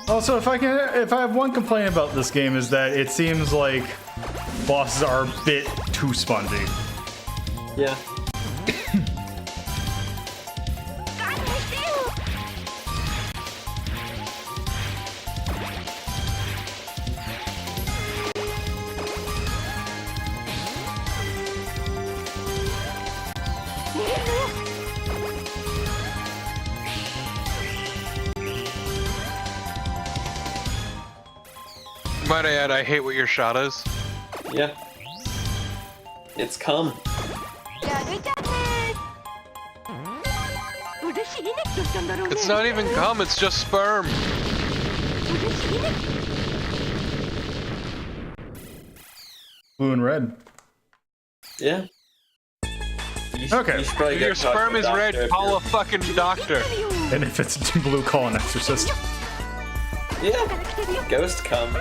Also, if I have one complaint about this game is that it seems like bosses are a bit too spongy. Yeah. Might I add, I hate what your shot is. Yeah. It's come. It's not even cum, it's just sperm. Blue and red. Yeah. Okay. You should probably If go your talk to sperm the is doctor red, if call you're- a fucking doctor. And if it's blue, call an exorcist. Yeah. Ghost come.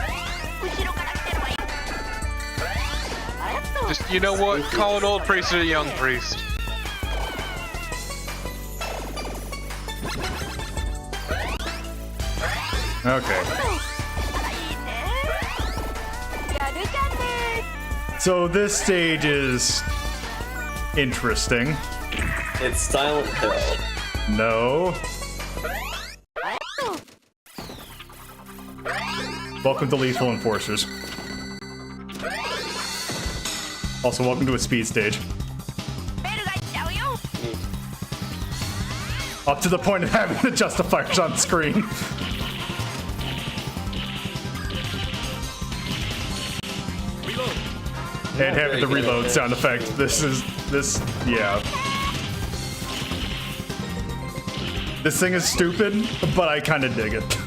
Just, you know what? Call an old priest or a young priest. Okay. So this stage is interesting. It's Silent Hill. No. Welcome to Lethal Enforcers. Also, welcome to a speed stage. Up to the point of having the justifiers on screen. And having the reload sound effect. Yeah. This thing is stupid, but I kind of dig it.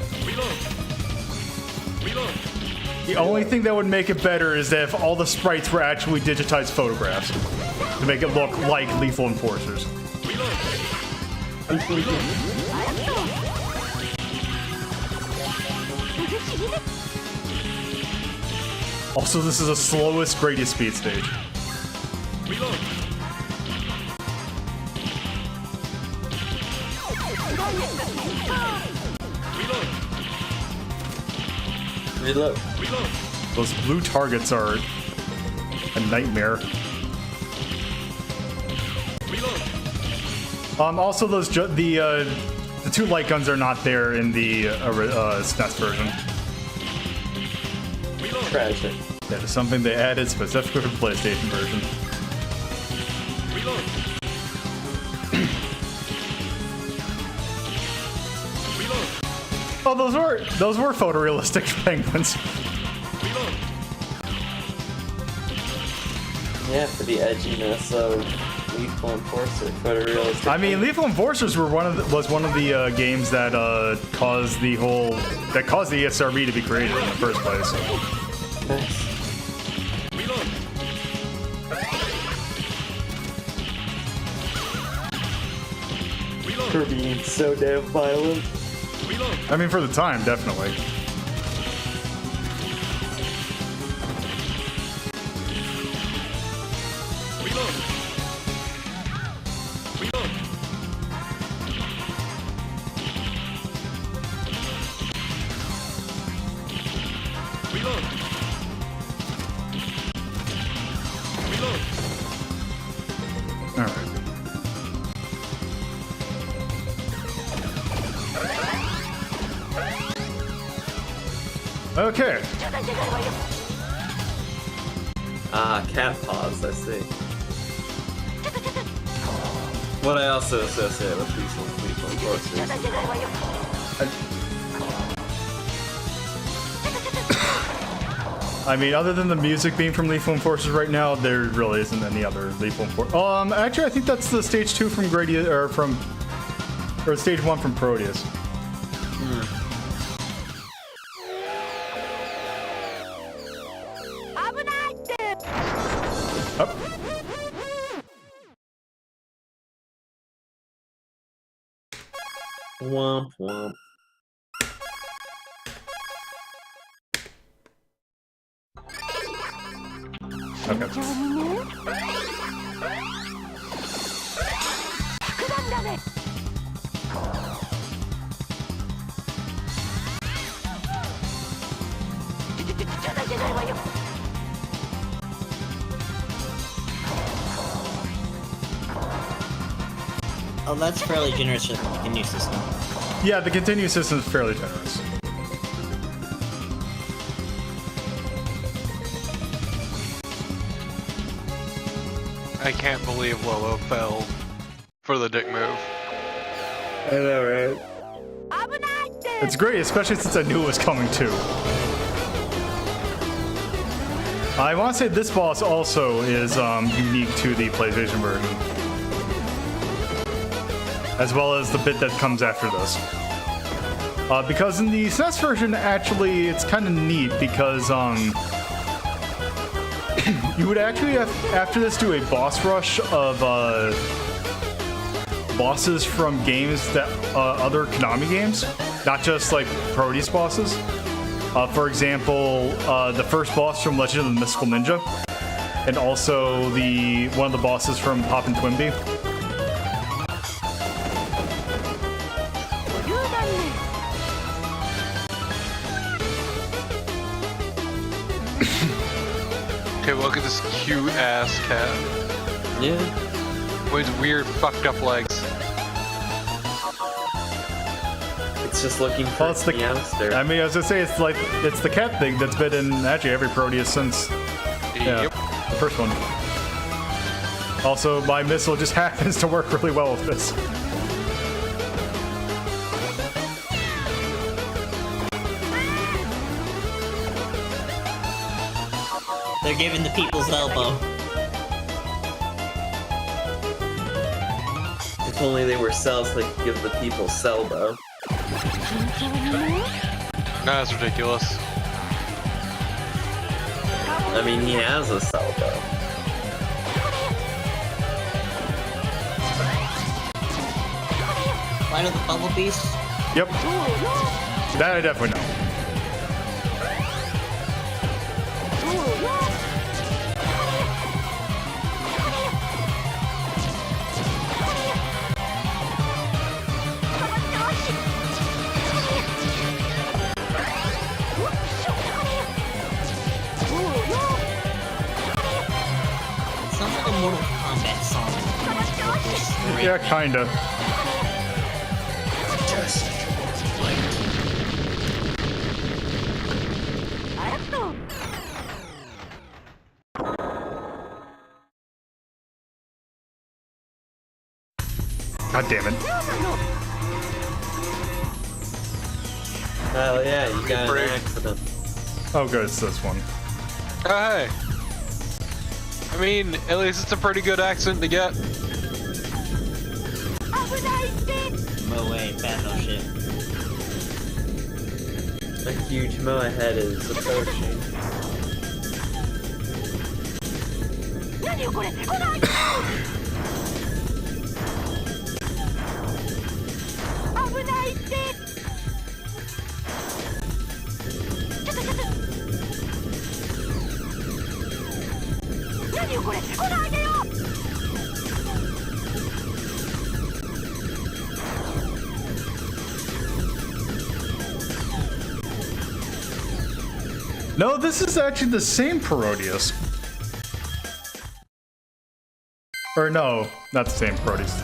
The only thing that would make it better is that if all the sprites were actually digitized photographs to make it look like Lethal Enforcers. Also, this is the slowest Gradius speed stage. Reload. Those blue targets are a nightmare. Also, the two light guns are not there in the SNES version. Tragic. That is something they added specifically for the PlayStation version. Oh, those were photorealistic penguins. Yeah, for the edginess of Lethal Enforcer, photorealistic. I mean, Lethal Enforcers was one of the games that caused the ESRB to be created in the first place. Nice. For being so damn violent. I mean, for the time, definitely. Okay. Ah, cat paws, I see. What I also associate with Lethal Enforcers. I mean, other than the music being from Lethal Enforcers right now, there really isn't any other Lethal Enforcers. Actually, I think that's the stage 2 from Gradius, or stage 1 from Proteus. Up. Womp womp. Oh, that's fairly generous for the continue system. Yeah, the continue system is fairly generous. I can't believe Lolo fell for the dick move. I know, right? It's great, especially since I knew it was coming too. I want to say this boss also is unique to the PlayStation version, as well as the bit that comes after this. Because in the SNES version, actually, it's kind of neat because you would actually have, after this, do a boss rush of bosses from games that other Konami games, not just like Proteus bosses. For example, the first boss from Legend of the Mystical Ninja, and also one of the bosses from Pop and Twinbee. Okay, look at this cute ass cat Yeah. with weird fucked up legs. It's just looking for Well, it's the Meowster. I mean, I was gonna say it's the cat thing that's been in actually every Proteus since Yep. the first one. Also, my missile just happens to work really well with this. They're giving the people's elbow. If only they were cells, they could give the people Celbo. No, that's ridiculous. I mean, he has a Celbo. Light of the Bubble Beast? Yep. That I definitely know. Sounds like a Mortal Kombat song. Yeah, kinda. God damn it. Oh yeah, you got an Break. accident. Oh good, it's this one. Oh, hey. I mean, at least it's a pretty good accent to get. Moe battleship. A huge Moe ahead is approaching. No, this is actually the same Parodius. Or no, not the same Parodius.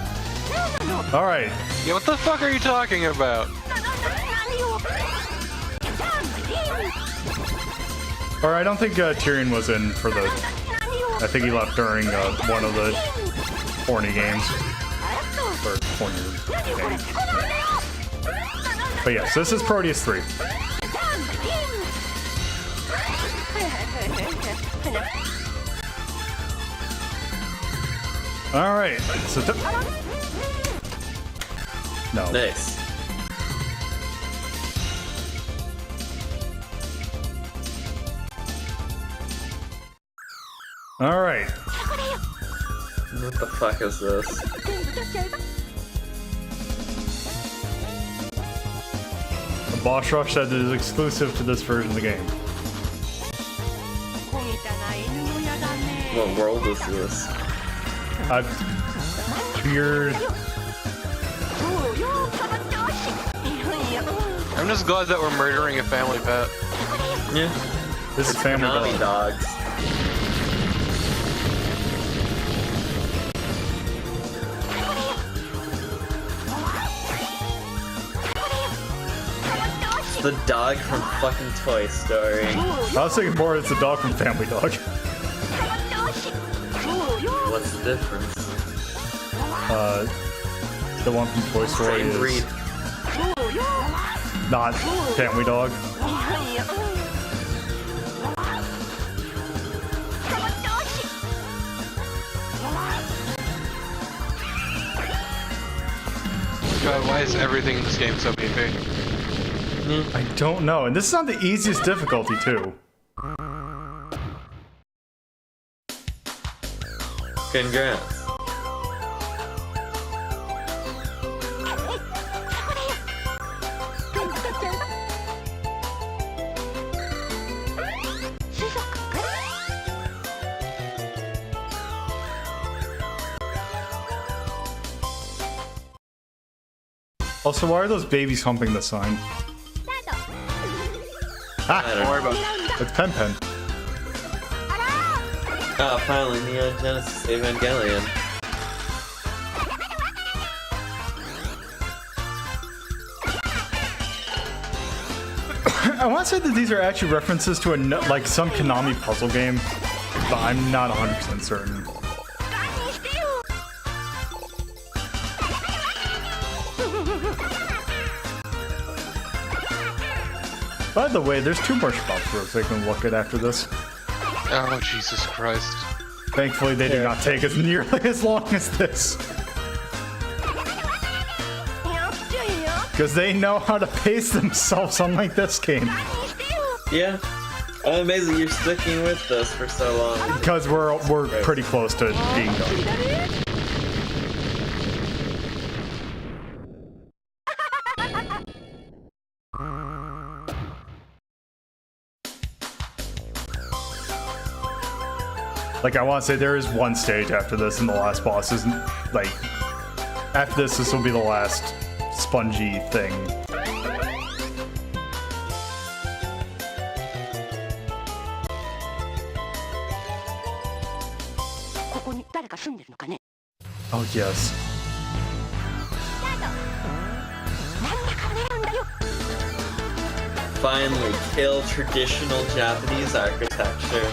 Alright. Yeah, what the fuck are you talking about? Or I don't think Tyrion was in for the... I think he left during one of the Horny games. Or Horny games. But yes, this is Proteus 3. Alright, so... No. Nice. Alright. What the fuck is this? The boss rush said it is exclusive to this version of the game. What world is this? Weird. I'm just glad that we're murdering a family pet. Yeah. This is Family Konami Dog. dogs. It's the dog from fucking Toy Story. I was thinking more it's the dog from Family Dog. What's the difference? The one from Toy Story Same is breed. not Family Dog. God, why is everything in this game so beefy? I don't know, and this is on the easiest difficulty too. Congrats. Also, why are those babies humping the sign? Don't worry about it. It's Pen Pen. Ah, finally, Neon Genesis Evangelion. I want to say that these are actually references to like some Konami puzzle game, but I'm not 100% certain. By the way, there's 2 more Shmups roads they can look at after this. Oh, Jesus Christ. Thankfully, they do not take as nearly as long as this. Because they know how to pace themselves, unlike this game. Yeah. I'm amazed that you're sticking with this for so long. Because we're pretty close to being done. Like, I want to say there is one stage after this, and the last boss isn't, like, after this will be the last spongy thing. Oh, yes. Finally, kill traditional Japanese architecture.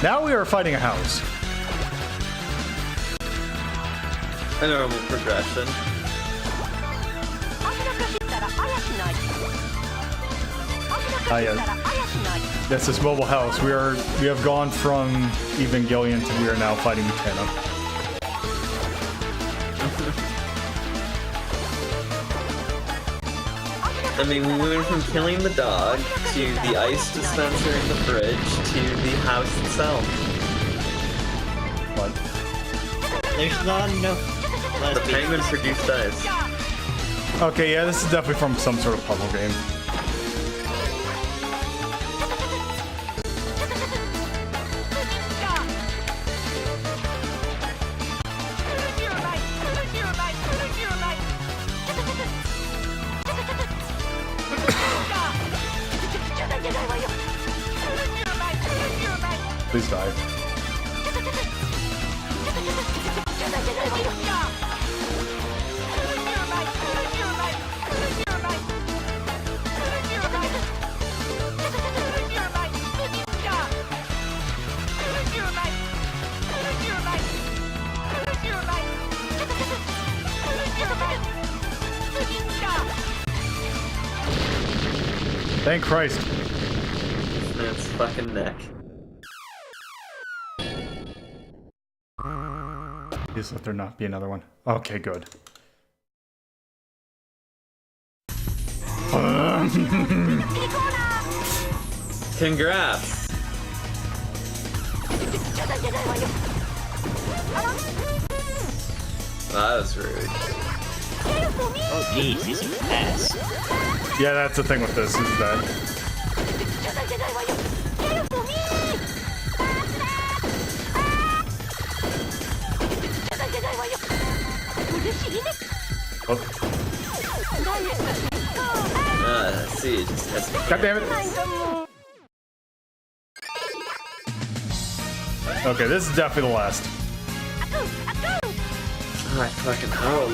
Now we are fighting a house. A normal progression. That's this mobile house. We have gone from Evangelion to we are now fighting Utena. I mean, we went from killing the dog to the ice dispenser in the fridge to the house itself. What? There's not enough. The penguin produced ice. Okay, yeah, this is definitely from some sort of puzzle game. Please die. Thank Christ. Man's fucking neck. Please let there not be another one. Okay, good. Congrats! That was rude. Oh, geez, he's a mess. Yeah, that's the thing with this, is that... Oh. See, it just has to... God damn it! Okay, this is definitely the last. Oh, I fucking hope.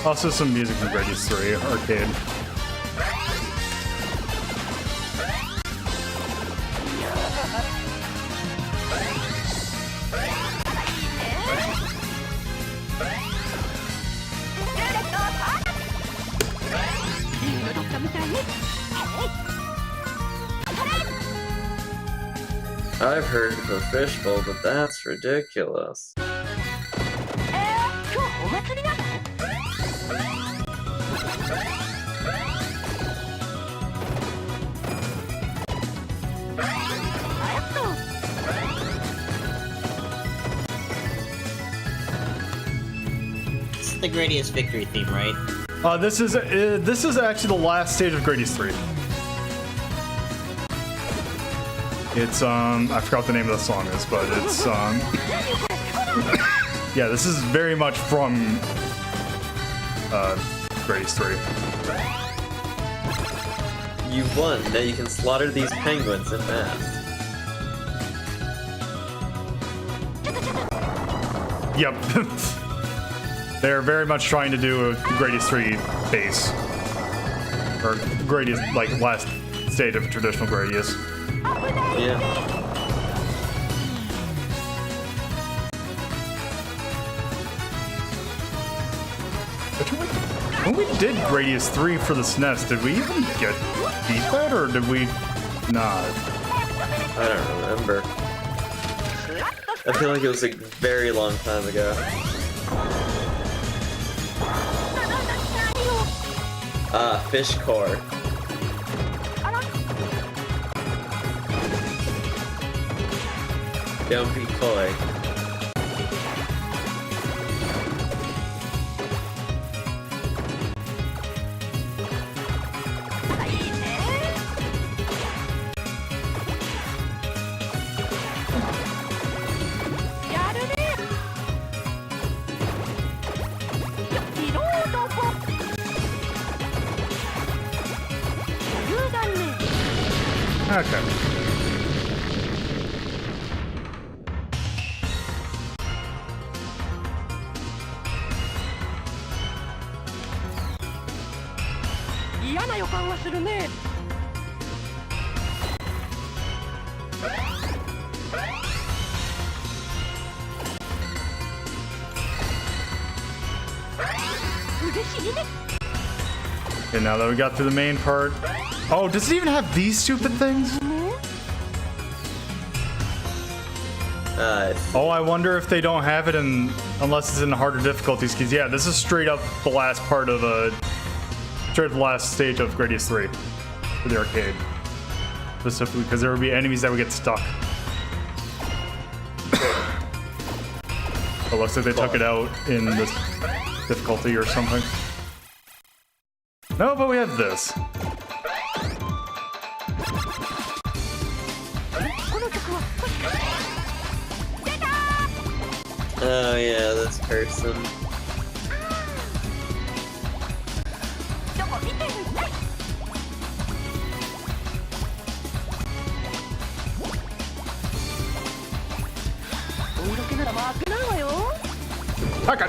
Also some music from Gradius 3 arcade. I've heard of a fishbowl, but that's ridiculous. This is the Gradius victory theme, right? This is actually the last stage of Gradius 3. It's I forgot what the name of the song is, but it's yeah, this is very much from Gradius 3. You won. Now you can slaughter these penguins en masse. Yep. They're very much trying to do a Gradius 3 base. Or Gradius, like, last stage of traditional Gradius. Yeah. When we did Gradius 3 for the SNES, did we even beat that, or did we not? I don't remember. I feel like it was a very long time ago. Fish core. Don't be coy. Okay. Okay, now that we got through the main part. Oh, does it even have these stupid things? Oh, I wonder if they don't have it unless it's in the harder difficulties. Because yeah, this is straight up the last part of straight up the last stage of Gradius 3 for the arcade. Specifically, because there would be enemies that would get stuck. It looks like they took it out in this difficulty or something. No, but we have this. Oh yeah, this person. Okay.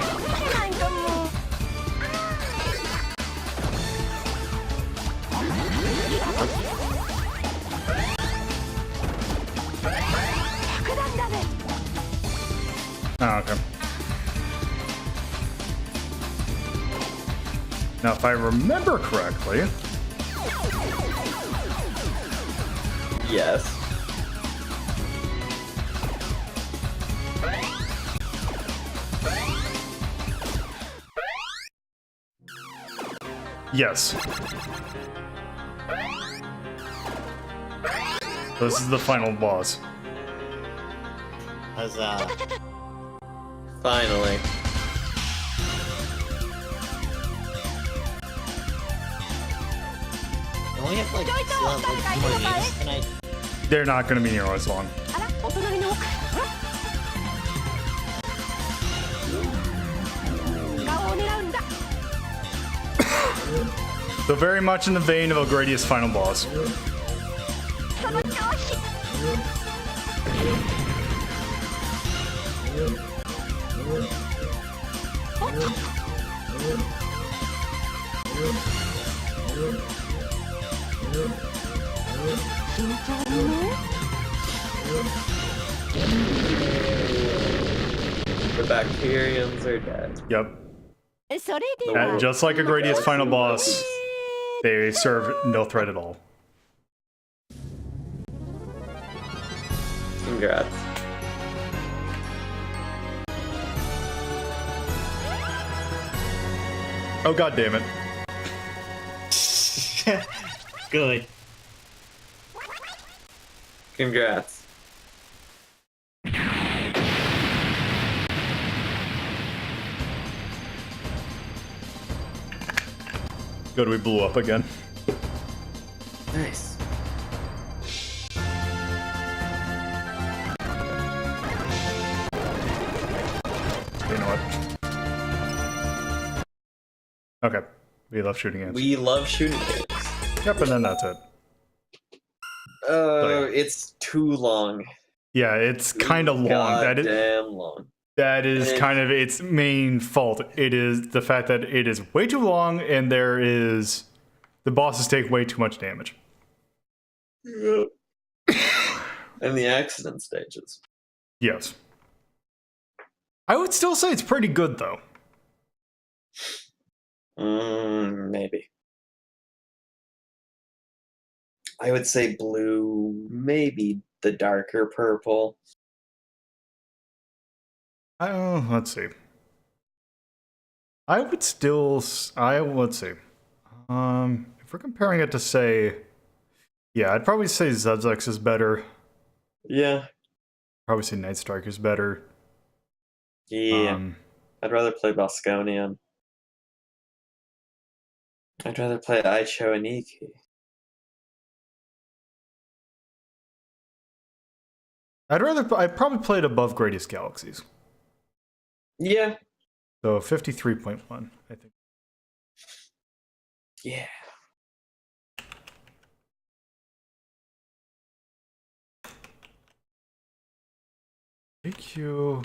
Oh, okay. Now, if I remember correctly... Yes. Yes. This is the final boss. Huzzah. Finally. Don't we have like, like more games tonight? They're not going to be near as long. So very much in the vein of a Gradius final boss. The Bacterians are dead. Yep. それでは And just like a Gradius final boss, they serve no threat at all. Congrats. Oh god damn it. Good. Congrats. Good, we blew up again. Nice. You know what? Okay. We love shooting ants. We love shooting games. Yep, and then that's it. It's too long. Yeah, it's kind of long. Damn long. That is kind of its main fault. It is the fact that it is way too long and the bosses take way too much damage. And the accident stages. Yes. I would still say it's pretty good though. Maybe. I would say blue, maybe the darker purple. Let's see. Let's see. If we're comparing it to say, yeah, I'd probably say Zedzex is better. Yeah. Probably say Night Strike is better. Yeah. I'd rather play Bosconian. I'd rather play Aicho and Iki. I'd probably play it above Gradius Galaxies. Yeah. So 53.1, I think. Yeah. Jokkyou.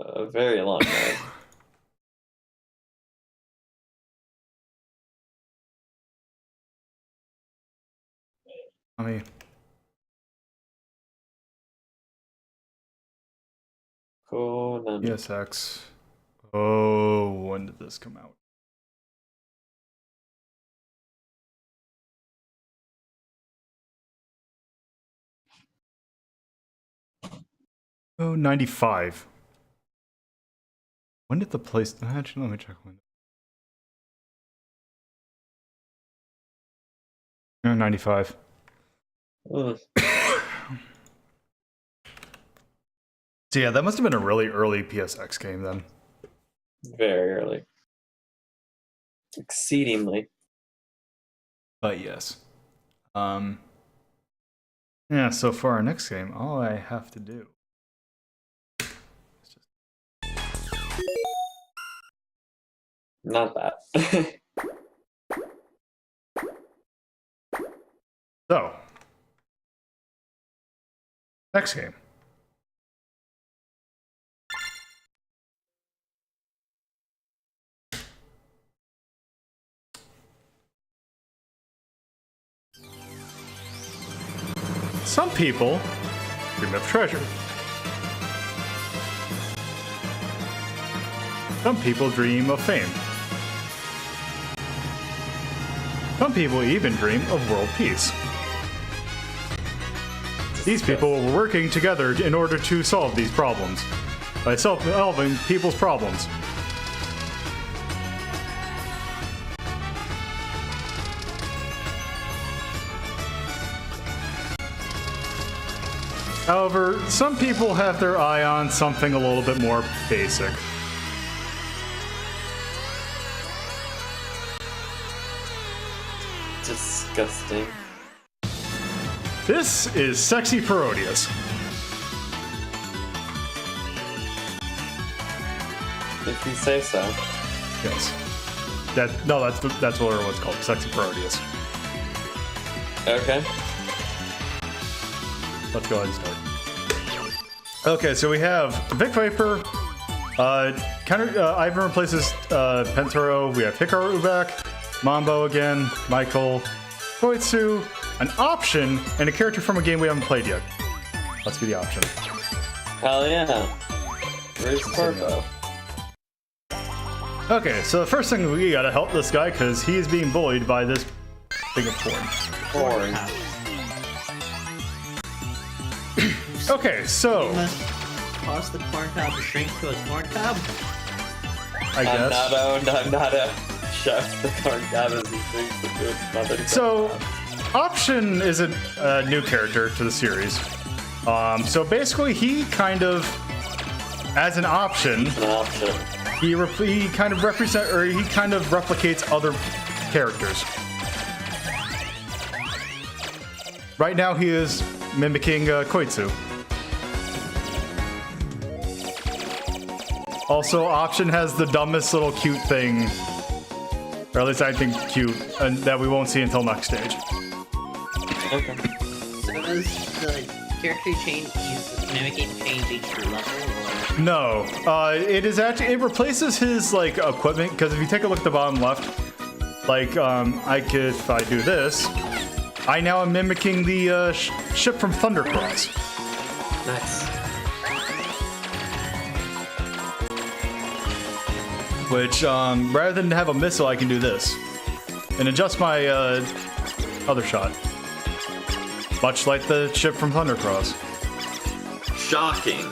A very long night. I mean, Conan. PSX. Oh, when did this come out? Oh, 95. When did the place... Actually, let me check when. No, 95. Ugh. So yeah, that must have been a really early PSX game then. Very early. Exceedingly. But yes. Yeah, so for our next game, all I have to do is just... Not that. So, next game. Some people dream of treasure. Some people dream of fame. Some people even dream of world peace. These people were working together in order to solve these problems. By solving people's problems. However, some people have their eye on something a little bit more basic. Disgusting. This is Sexy Parodius. If you say so. Yes. That's what it's called. Sexy Parodius. Okay. Let's go ahead and start. Okay, so we have Vic Viper. Ivan replaces Pentaro. We have Hikaru back. Mambo again. Michael. Koitsu. An option, and a character from a game we haven't played yet. Let's get the option. Hell yeah. Where's Corpo? Okay, so the first thing we gotta help this guy because he is being bullied by this thing of corn. Boring. Okay, so You must cause the corn cob to shrink to a corn cob? I guess. I'm not a chef. The corn cob is he thinks that it's mother. So, Option is a new character to the series. So basically, he kind of, as an option, he kind of replicates other characters. Right now, he is mimicking Koitsu. Also, Option has the dumbest little cute thing, or at least I think cute, and that we won't see until next stage. Okay. So does the character he's mimicking change each level, or? No, it replaces his like equipment, because if you take a look at the bottom left, like if I do this, I now am mimicking the ship from Thundercross. Nice. Which rather than have a missile, I can do this and adjust my other shot, much like the ship from Thundercross. Shocking.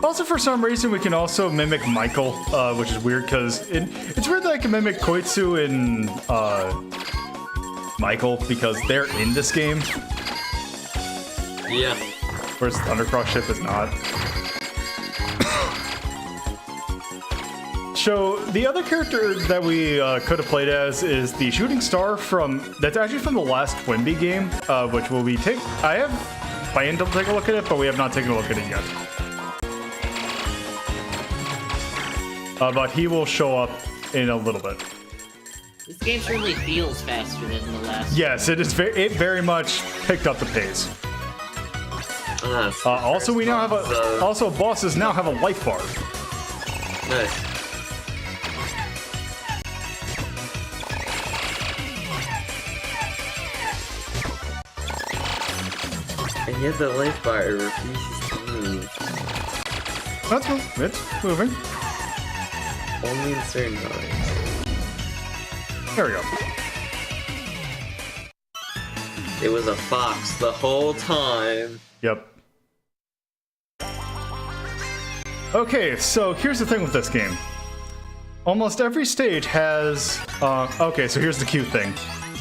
Also, for some reason, we can also mimic Michael, which is weird because it's weird that I can mimic Koitsu and Michael because they're in this game. Yeah. Whereas Thundercross ship is not. So the other character that we could have played as is the shooting star that's actually from the last Twinbee game, which will be I have planned to take a look at it, but we have not taken a look at it yet. But he will show up in a little bit. This game certainly feels faster than the last. Yes, it is. It very much picked up the pace. Also, we now have also bosses now have a life bar. Nice. And yet the life bar refuses to move. That's cool. It's moving. Only in certain times. There we go. It was a fox the whole time. Yep. Okay, so here's the thing with this game. Almost every stage has... okay, so here's the cute thing.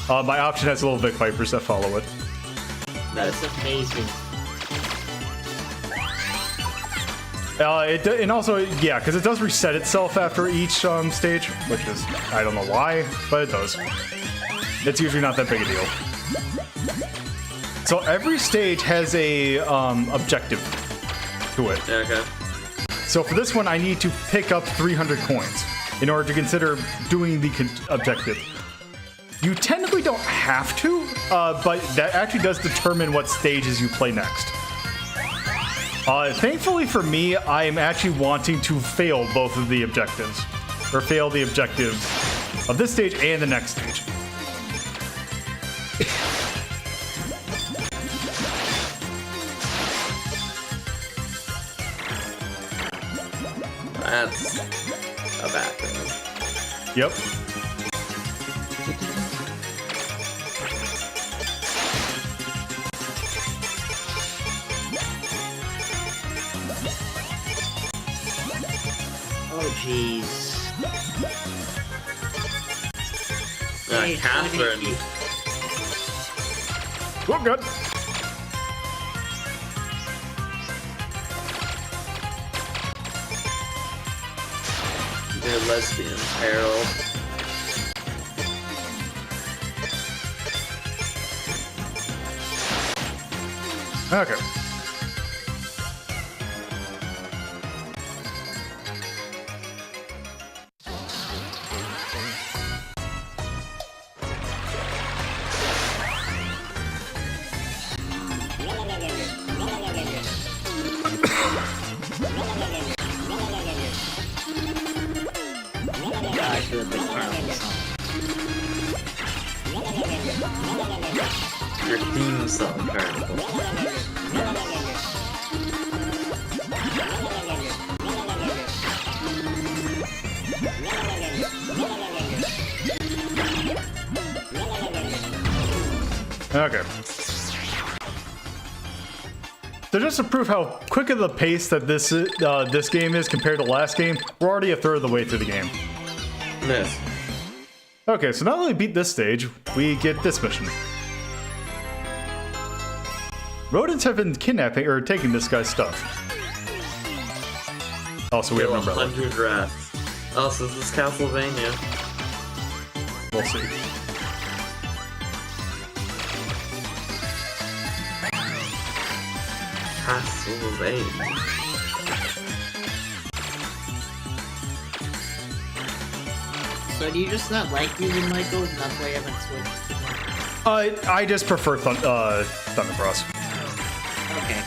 My option has little Vic Vipers that follow it. That's amazing. And also, yeah, because it does reset itself after each stage, which is, I don't know why, but it does. It's usually not that big a deal. So every stage has a objective to it. Okay. So for this one, I need to pick up 300 coins in order to consider doing the objective. You technically don't have to, but that actually does determine what stages you play next. Thankfully for me, I am actually wanting to fail both of the objectives. Or fail the objective of this stage and the next stage. That's a bad thing. Yep. Oh, jeez. Hey, Catherine. Oh, good. You're lesbian, Harold. Okay. Your theme song, Carnival. Okay. So just to prove how quick of the pace that this game is compared to last game, we're already a third of the way through the game. Miss. Okay, so now that we beat this stage, we get this mission. Rodents have been kidnapping or taking this guy's stuff. Also, we have an umbrella. 100 rats. Also, this is Castlevania. We'll see. Castlevania. So do you just not like using Michael? And that's why you haven't switched? I just prefer Thunder Cross. Okay.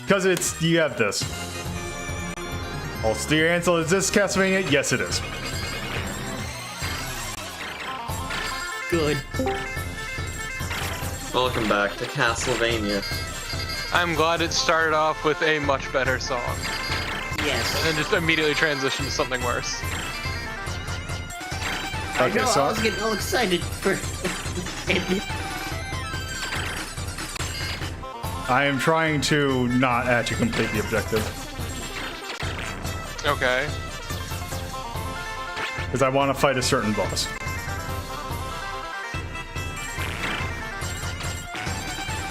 Because you have this. Also, your answer is this Castlevania? Yes, it is. Good. Welcome back to Castlevania. I'm glad it started off with a much better song. Yes. And then just immediately transitioned to something worse. Okay, so I was getting all excited for. I am trying to not actually complete the objective. Okay. Because I want to fight a certain boss.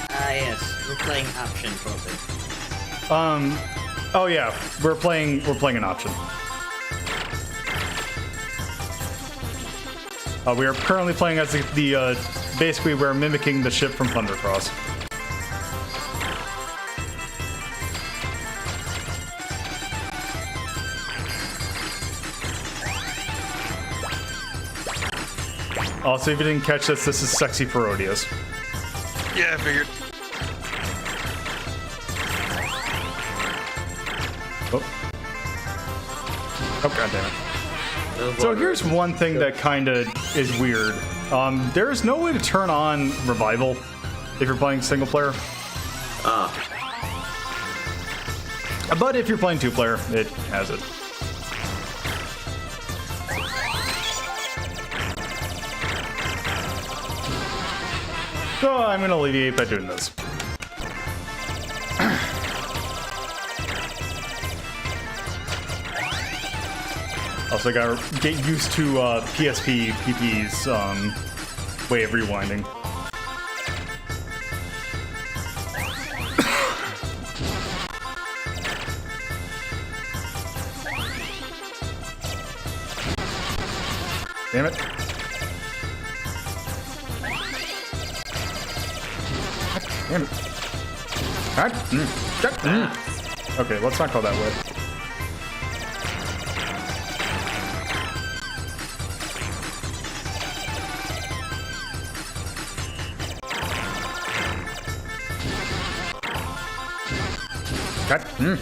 Yes. We're playing option probably. Oh yeah, we're playing an option. We are currently playing as the basically we're mimicking the ship from Thundercross. Also, if you didn't catch this, this is Sexy Parodius. Yeah, I figured. Oh, god damn it. So here's one thing that kind of is weird. There's no way to turn on revival if you're playing single player. But if you're playing two player, it has it. So I'm gonna alleviate by doing this. Also, gotta get used to PSP PP's way of rewinding. Damn it. Damn it. Okay, let's not go that way. God. You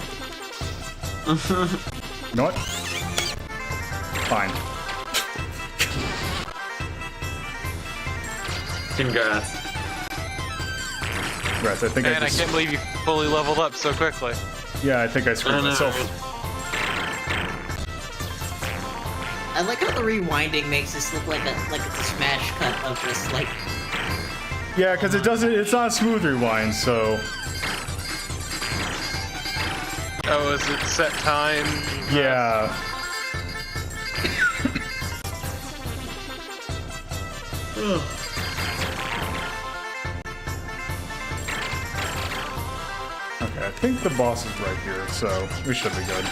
know what? Fine. Congrats. Congrats. I think Man, I can't believe you fully leveled up so quickly. Yeah, I think I screwed myself. I like how the rewinding makes this look like it's a smash cut of just like. Yeah, because it's not a smooth rewind, so. Oh, is it set time? Yeah. Okay, I think the boss is right here, so we should be good.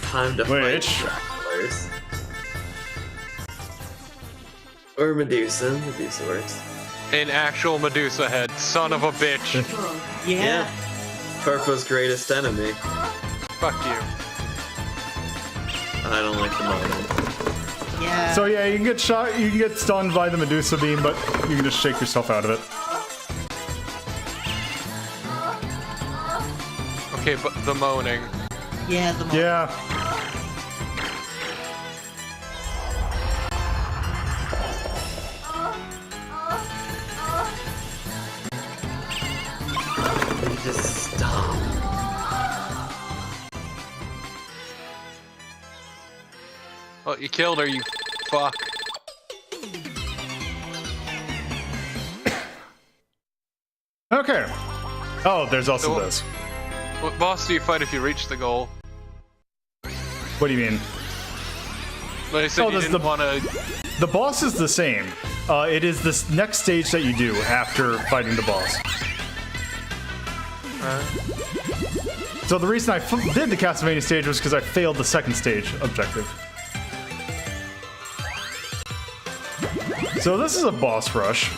Time to fight stragglers. Or Medusa. Medusa works. An actual Medusa head. Son of a bitch. Yeah. Corpo's greatest enemy. Fuck you. I don't like the moment. Yeah. So yeah, you can get shot, you can get stunned by the Medusa beam, but you can just shake yourself out of it. Okay, but the moaning. Yeah, the Yeah. You just stop. Well, you killed her, you fuck. Okay. Oh, there's also So- this. What boss do you fight if you reach the goal? What do you mean? But I said Oh, you this didn't the- want to... The boss is the same. It is this next stage that you do after fighting the boss. So the reason I did the Castlevania stage was because I failed the second stage objective. So this is a boss rush.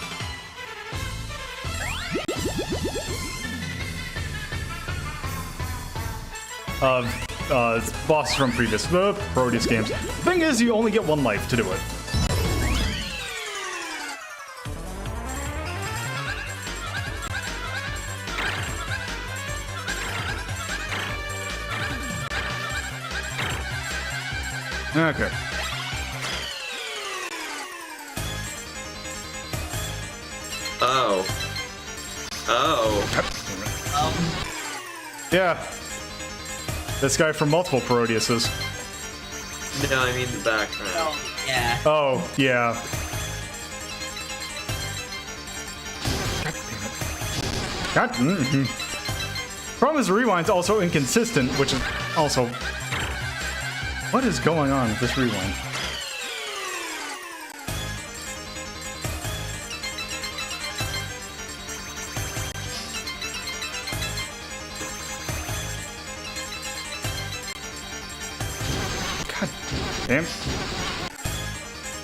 Bosses from previous Proteus games. The thing is, you only get one life to do it. Okay. Oh. Oh. Yeah. This guy from multiple Parodiuses. No, I mean the background. yeah. Oh, yeah. God, Problem is, the rewind's also inconsistent, which is also... What is going on with this rewind? God damn.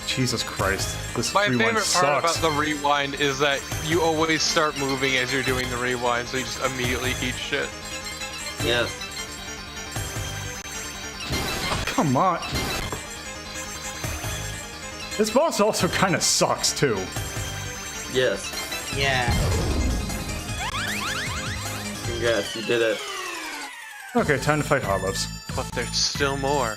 Jesus Christ. This My rewind favorite part about sucks. the rewind is that you always start moving as you're doing the rewind, so you just immediately eat shit. Yes. Come on. This boss also kind of sucks, too. Yes. Yeah. Congrats, you did it. Okay, time to fight Hollows. But there's still more.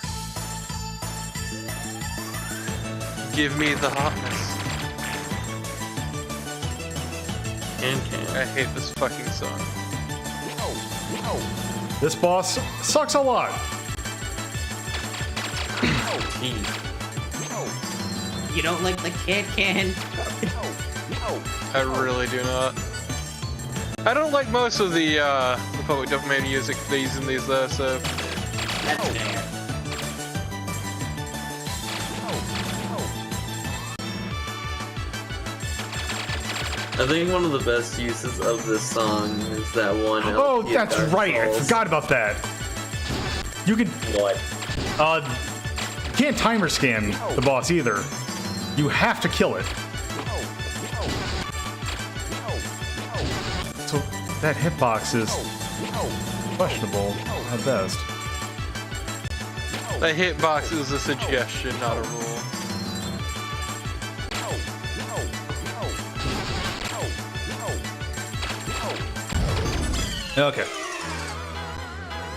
Give me the hotness. I hate this fucking song. This boss sucks a lot. You don't like the can? I really do not. I don't like most of the public domain music they use in these though, so... That's fair. I think one of the best uses of this song is that one. Oh, LP that's Dark right. I Souls. forgot about that. You can... What? You can't timer scan the boss either. You have to kill it. So that hitbox is questionable at best. The hitbox is a suggestion, not a rule. Okay.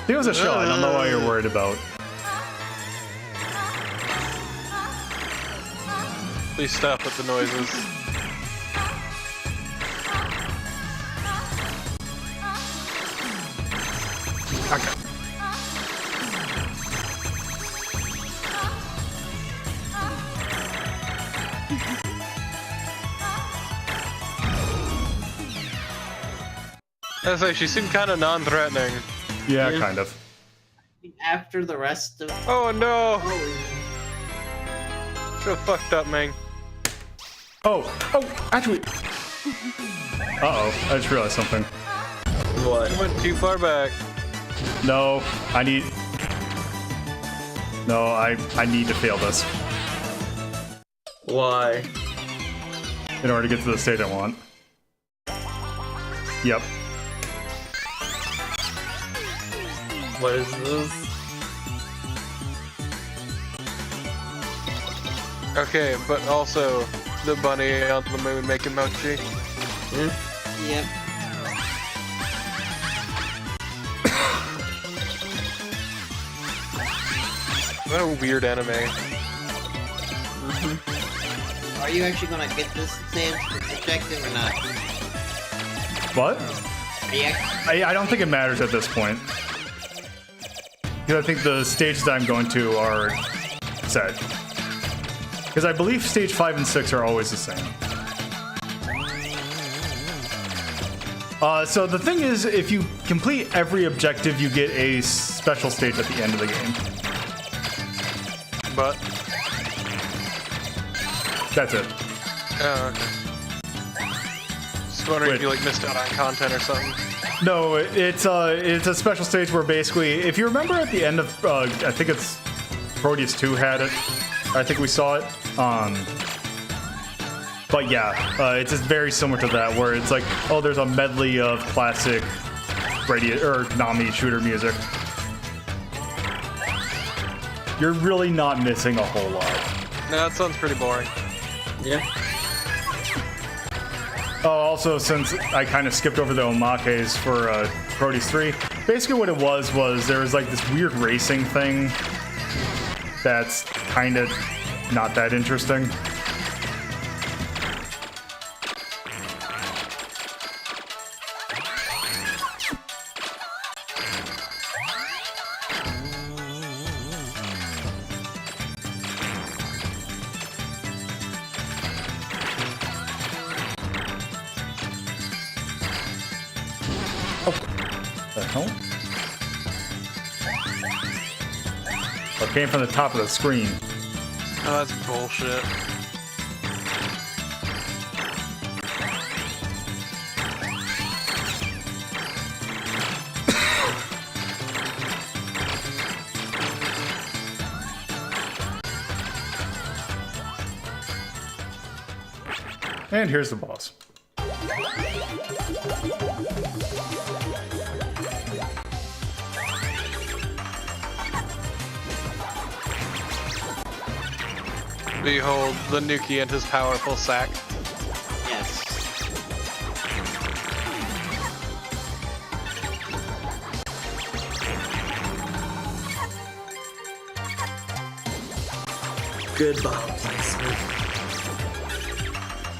It was a shot. I don't know why you're worried about. Please stop with the noises. Okay. I say, she seemed kind of non-threatening. Yeah, kind of. After the rest of... Oh no! Should've fucked up, man. Oh, actually. Uh-oh, I just realized something. What? You went too far back. No, I need... No, I need to fail this. Why? in order to get to the stage I want. Yep. What is this? Okay, but also the bunny on the moon making mochi. Yep. What a weird anime. Are you actually gonna get this same objective or not? What? Are you I don't think it matters at this point. Because I think the stages that I'm going to are set. Because I believe stage 5 and 6 are always the same. So the thing is, if you complete every objective, you get a special stage at the end of the game. But That's it. oh, okay. Just wondering if you like missed out on content or something. No, it's a special stage where basically, if you remember at the end of, I think it's Proteus 2 had it. I think we saw it. But yeah, it's just very similar to that, where it's like, oh, there's a medley of classic Gradius or Nami shooter music. You're really not missing a whole lot. No, that sounds pretty boring. Yeah. Oh, also, since I kind of skipped over the omakes for Proteus 3, basically what it was there was like this weird racing thing that's kind of not that interesting. It came from the top of the screen. Oh, that's bullshit. And here's the boss. Behold the Nuki and his powerful sack. Yes. Good ball placement.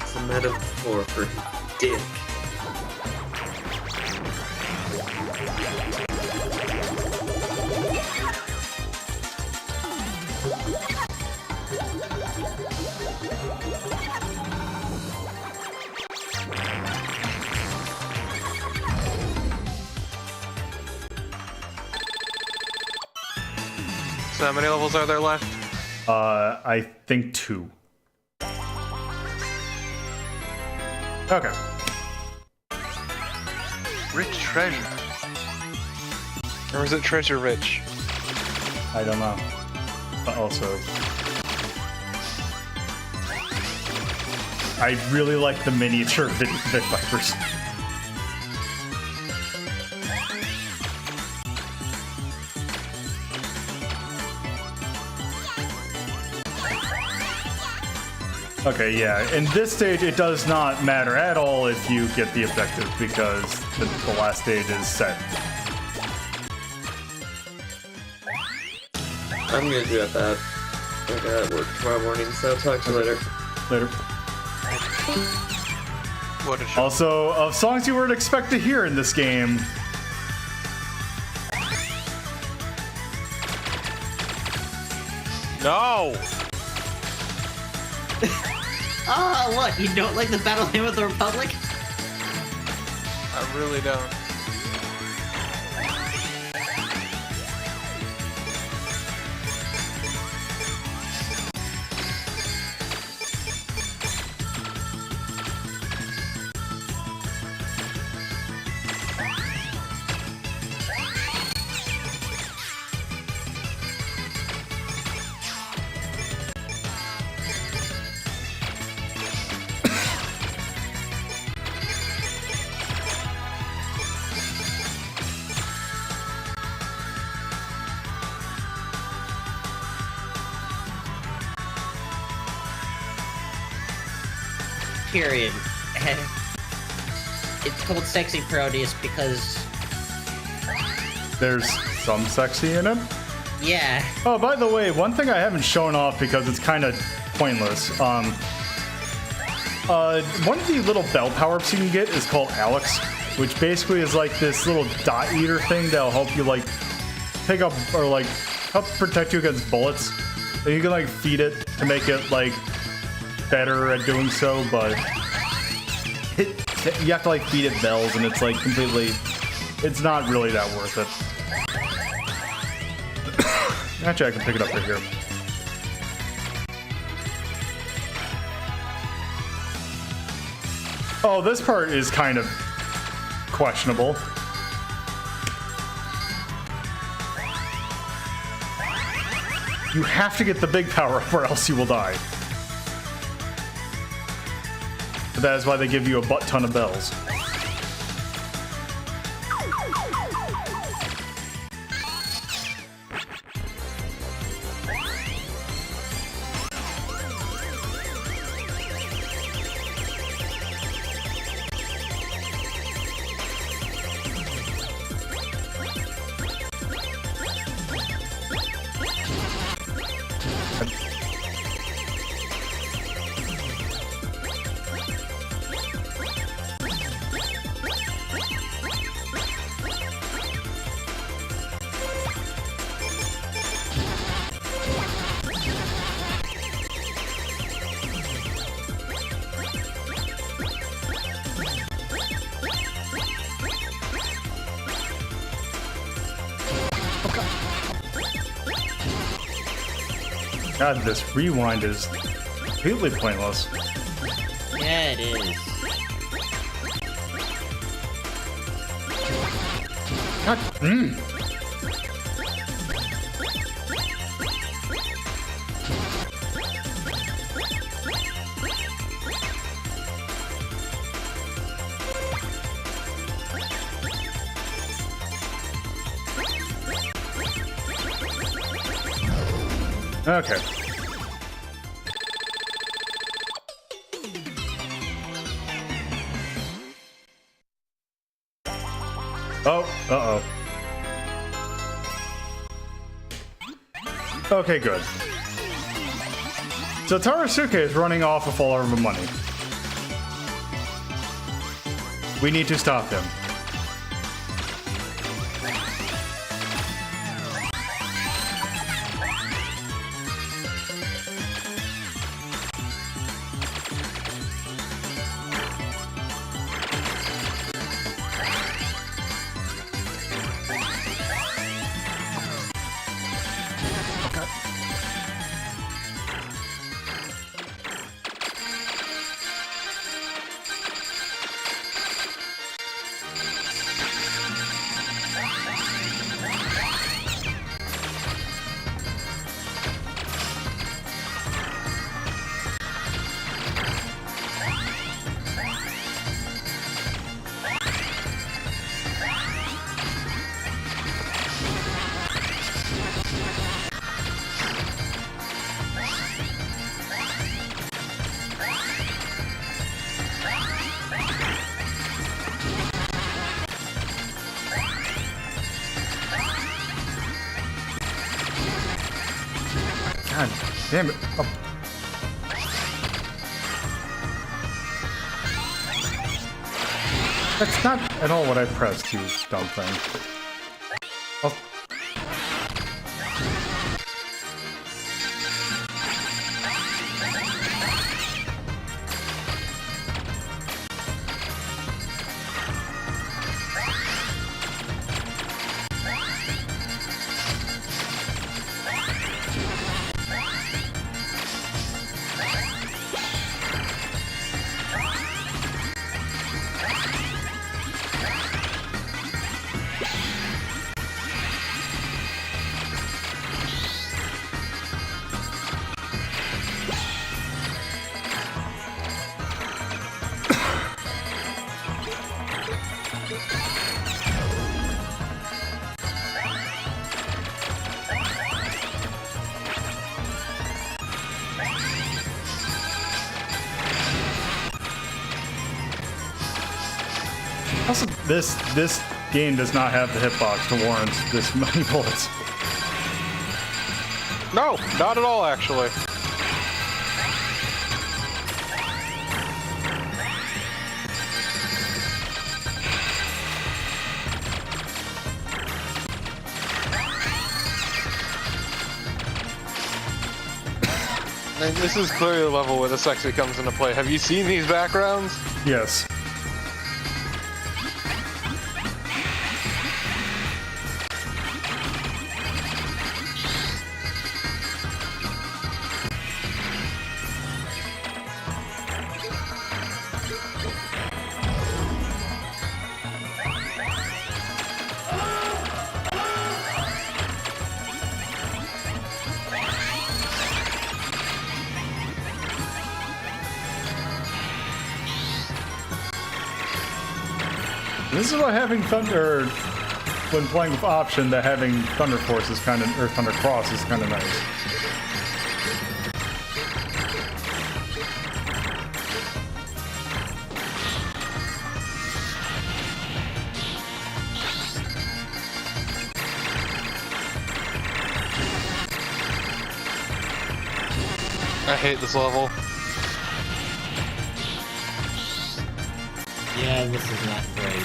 It's a metaphor for dick. So how many levels are there left? I think 2. Okay. Rich treasure. Or is it treasure rich? I don't know. But also, I really like the miniature Bit Vipers. Okay, yeah. In this stage, it does not matter at all if you get the objective because the last stage is set. I'm gonna do it bad. I got work tomorrow morning, so I'll talk to you later. Later. What a show. Also, of songs you would expect to hear in this game. No! Oh, look, you don't like the Battle Hymn of the Republic? I really don't. period. It's called Sexy Parodius because... There's some sexy in it? Yeah. Oh, by the way, one thing I haven't shown off because it's kind of pointless. One of the little bell power-ups you can get is called Alex, which basically is like this little dot eater thing that'll help you like pick up or like help protect you against bullets. And you can like feed it to make it like better at doing so, but you have to like feed it bells, and it's like completely. It's not really that worth it. Actually, I can pick it up right here. Oh, this part is kind of questionable. You have to get the big power up or else you will die. But that is why they give you a butt ton of bells. God, this rewind is completely pointless. Yeah, it is. God, Okay. Oh, uh-oh. Okay, good. So Tarusuke is running off with all of our money. We need to stop him. God damn it. Oh. That's not at all what I pressed, you dumb thing. Oh. Also, this game does not have the hitbox to warrant this many bullets. No, not at all, actually. And this is clearly the level where the sexy comes into play. Have you seen these backgrounds? Yes. This is why having Thunder, when playing with option, that having Thunder Force is kind of, or Thunder Cross is kind of nice. I hate this level. Yeah, this is not great.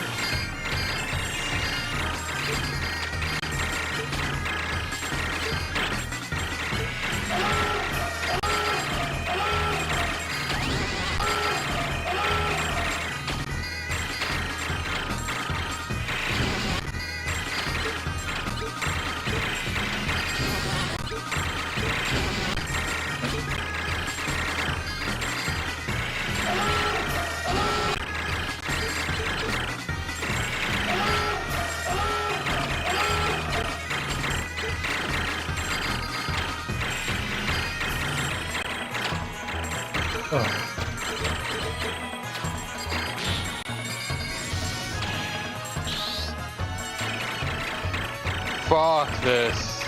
Fuck this.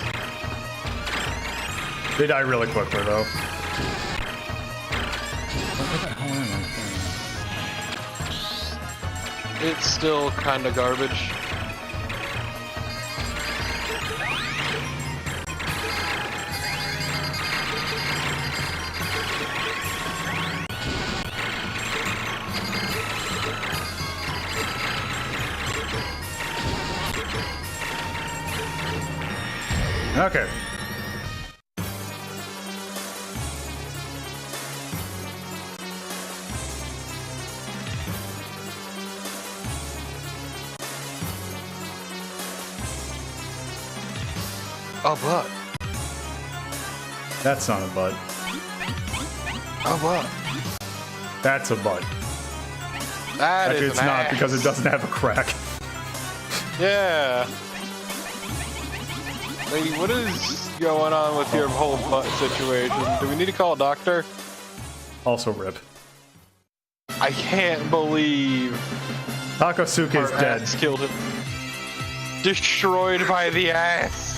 They die really quickly, though. It's still kind of garbage. Okay. A butt. That's not a butt. A butt. That's a butt. That Actually, is it's an not ass. because it doesn't have a crack. Yeah. Lady, what is going on with your whole butt situation? Do we need to call a doctor? Also rip. I can't believe Takosuke is our dead. ass killed him. Destroyed by the ass.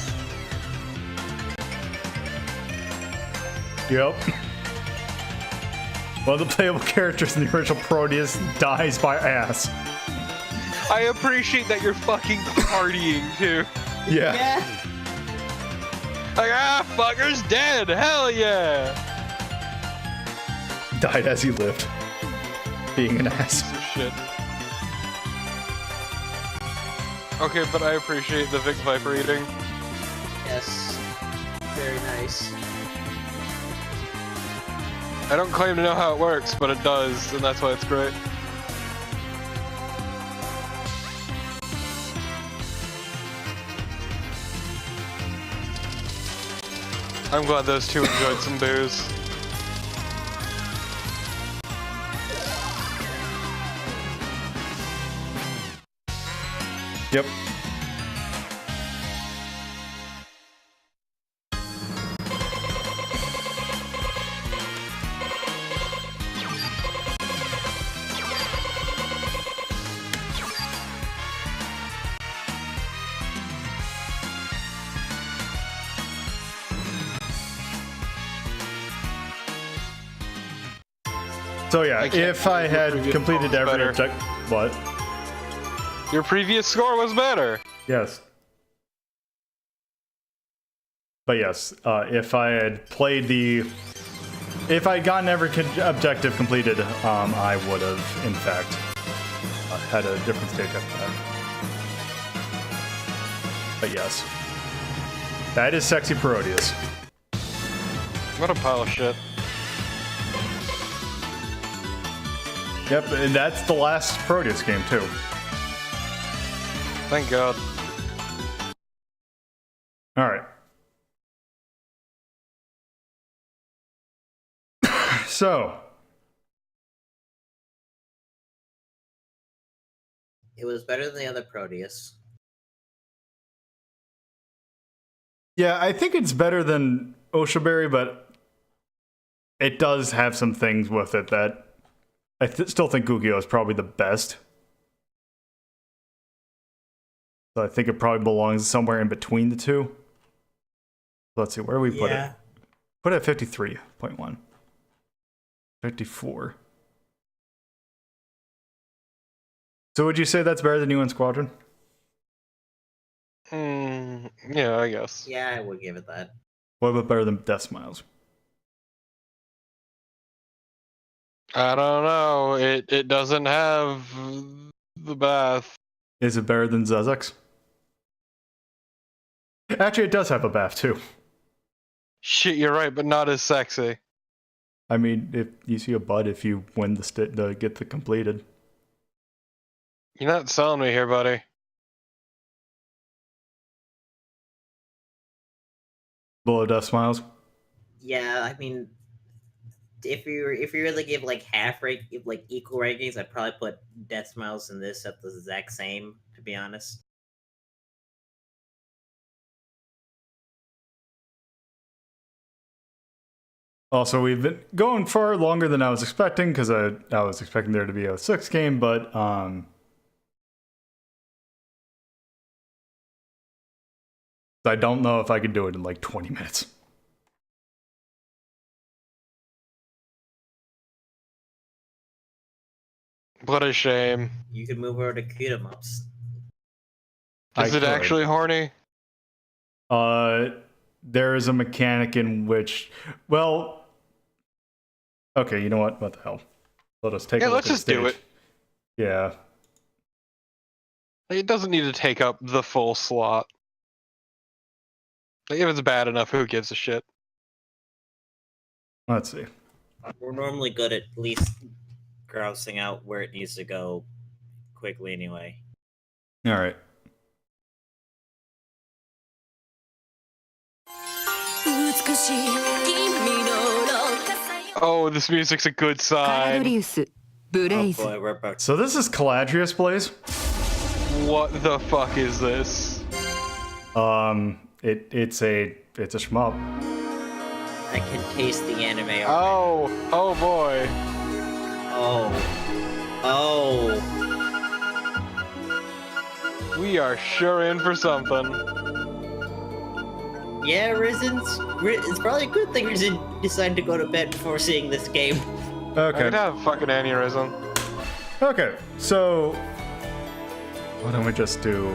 Yep. One of the playable characters in the original Proteus dies by ass. I appreciate that you're fucking partying too. Yeah. Yeah. Like, ah, fucker's dead. Hell yeah. Died as he lived. Being an ass. Shit. Okay, but I appreciate the Vic Viper eating. Yes. Very nice. I don't claim to know how it works, but it does, and that's why it's great. I'm glad those two enjoyed some booze. Yep. So yeah, if I had completed every objective, what? Your previous score was better. Yes. But yes, if I had played if I had gotten every objective completed, I would have, in fact, had a different stage after that. But yes. That is sexy Parodius. What a pile of shit. Yep, and that's the last Proteus game, too. Thank God. Alright. So. It was better than the other Proteus. Yeah, I think it's better than Oshaberi, but it does have some things with it that I still think Jokkyou is probably the best. So I think it probably belongs somewhere in between the two. Let's see, where do we put it? Put it at 53.1. 54. So would you say that's better than UN Squadron? Yeah, I guess. Yeah, I would give it that. What about better than Death Smiles? I don't know. It doesn't have the bath. Is it better than Zezek's? Actually, it does have a bath too. Shit, you're right, but not as sexy. I mean, if you see a bud, if you win get the completed. You're not selling me here, buddy. Below Death Smiles? Yeah, I mean, if you really give like equal rankings, I'd probably put Death Smiles and this at the exact same, to be honest. Also, we've been going far longer than I was expecting, because I was expecting there to be a 6 game, but I don't know if I could do it in like 20 minutes. What a shame. You could move over to Shmups. Is it actually horny? There is a mechanic in which, well, okay, you know what? What the hell? Let us take a look let's at the just do stage. it. Yeah. It doesn't need to take up the full slot. Like, if it's bad enough, who gives a shit? Let's see. We're normally good at least grousing out where it needs to go quickly anyway. All right. Oh, this music's a good sign. Caldrius Blaze. Oh boy, we're about So this is Caldrius Blaze. What the fuck is this? It's a shmup. I can taste the anime already. Oh boy. Oh. We are sure in for something. Yeah, it's probably a good thing Risen decided to go to bed before seeing this game. I Okay. could have a fucking aneurysm. Okay. So why don't we just do?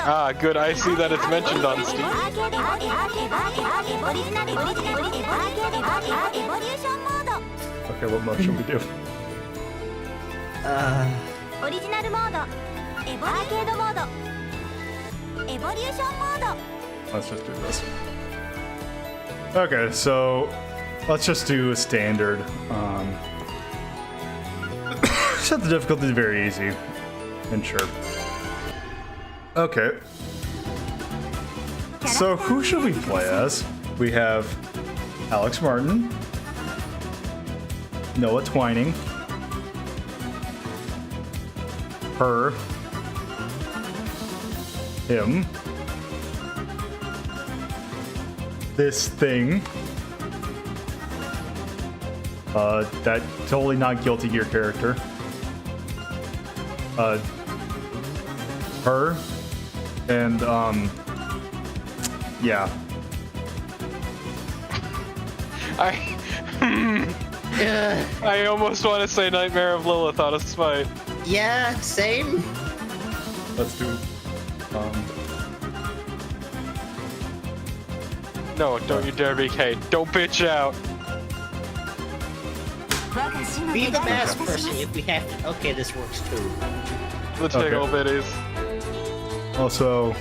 Ah, good. I see that it's mentioned on Steam. Okay, what mode should we do? Let's just do this. Okay, so let's just do a standard. Set the difficulty to very easy, and sure. Okay. So who should we play as? We have Alex Martin, Noah Twining, her, him, this thing, that totally not Guilty Gear character, her, and yeah. I almost want to say Nightmare of Lilith out of spite. Yeah, same. Let's do. No, don't you dare be Kate. Don't bitch out. Be the mask person if we have to. Okay, this works too. The tickle bitties. Also,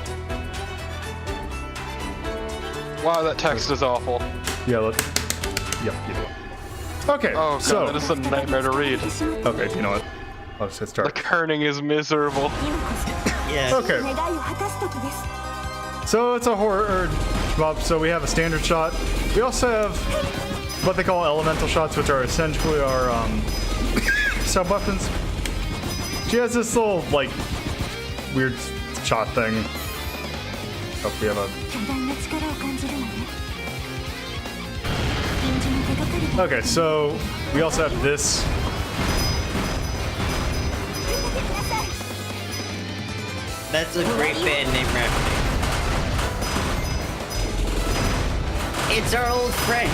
Wow, that text is awful. yeah, yep. Okay, Oh god, so that is a nightmare to read. okay, you know what? I'll just hit The start. kerning is miserable. Yeah. Okay. So it's a horror shmup. So we have a standard shot. We also have what they call elemental shots, which are essentially our sub weapons. She has this little like weird shot thing. Oh, we have a. Okay, so we also have this. That's a great band name reference. It's our old friend.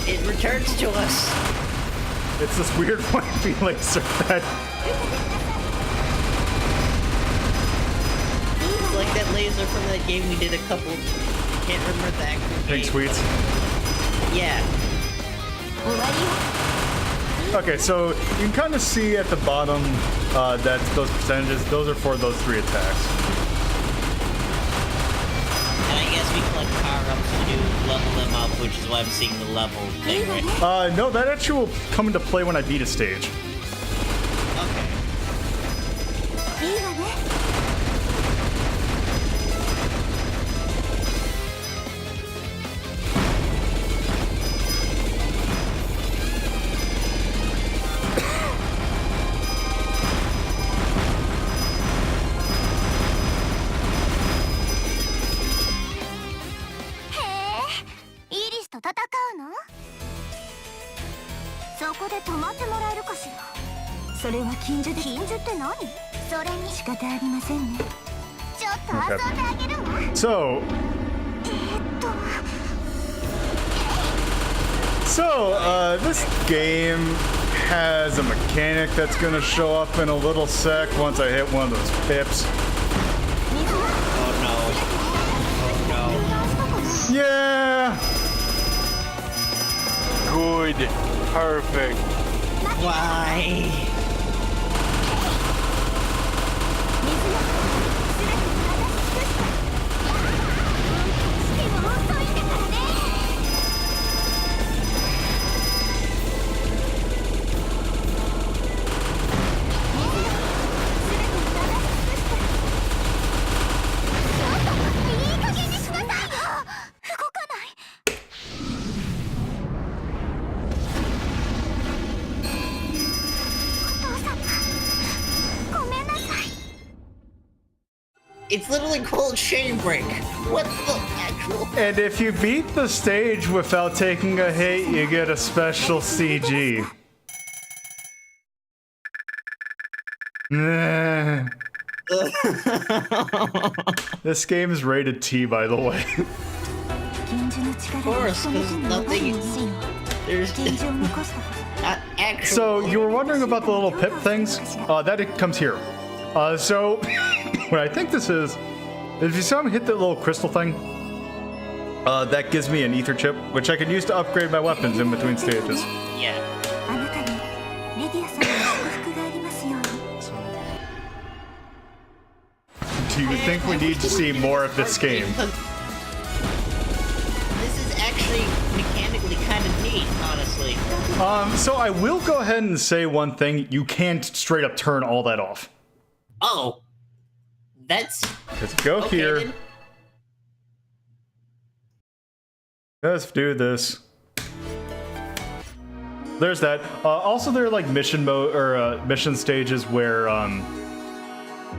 It returns to us. It's this weird wavy laser that. It's like that laser from that game we did a couple. Can't remember the actual Pink game. Sweets. Yeah. Okay, so you can kind of see at the bottom that those percentages, those are for those 3 attacks. And I guess we collect power-ups to level them up, which is why I'm seeing the level thing, right? No, that actually will come into play when I beat a stage. Okay. So, this game has a mechanic that's gonna show up in a little sec once I hit one of those pips. Oh no. Oh Yeah! Good. Perfect. no. Why? It's literally called Shame Break. What the actual? And if you beat the stage without taking a hit, you get a special CG. Nah. This game is rated T, by the way. Of course, because nothing. There's not actual. So you were wondering about the little pip things? That it comes here. So what I think this is if you saw me hit that little crystal thing, that gives me an ether chip, which I can use to upgrade my weapons in between stages. Yeah. Do you think we need to see more of this game? This is actually mechanically kind of neat, honestly. So I will go ahead and say one thing: you can't straight up turn all that off. Oh, that's Let's go okay, here. then. Let's do this. There's that. Also, there are like mission mode or mission stages where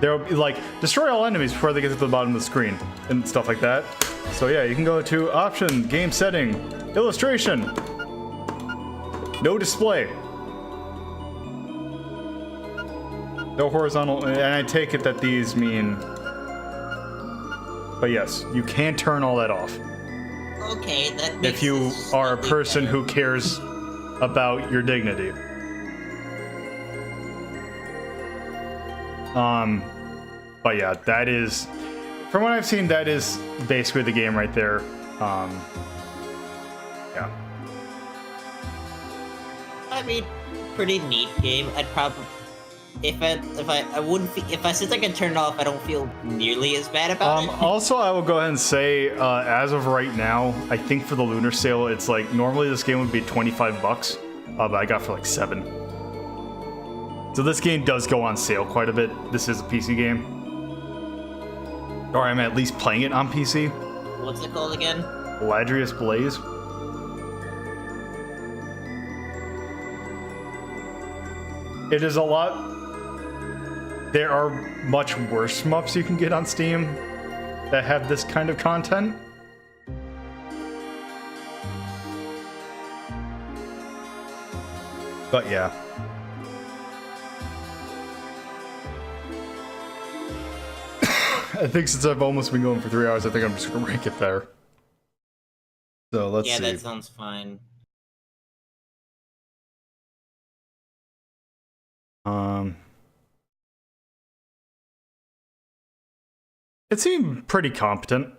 there will be like destroy all enemies before they get to the bottom of the screen and stuff like that. So yeah, you can go to option, game setting, illustration, no display, no horizontal, and I take it that these mean. But yes, you can turn all that off. Okay, that makes If you this are a slightly person better. who cares about your dignity. But yeah, that is, from what I've seen, that is basically the game right there. Yeah. I mean, pretty neat game. I'd probably, if I since I can turn it off, I don't feel nearly as bad about it. Also, I will go ahead and say, as of right now, I think for the Lunar Sail, it's like normally this game would be $25, but I got for like $7. So this game does go on sale quite a bit. This is a PC game, or I'm at least playing it on PC. What's it called again? Caldrius Blaze. It is a lot. There are much worse shmups you can get on Steam that have this kind of content. But yeah. I think since I've almost been going for 3 hours, I think I'm just gonna rank it there. So let's see. Yeah, that sounds fine. It seemed pretty competent.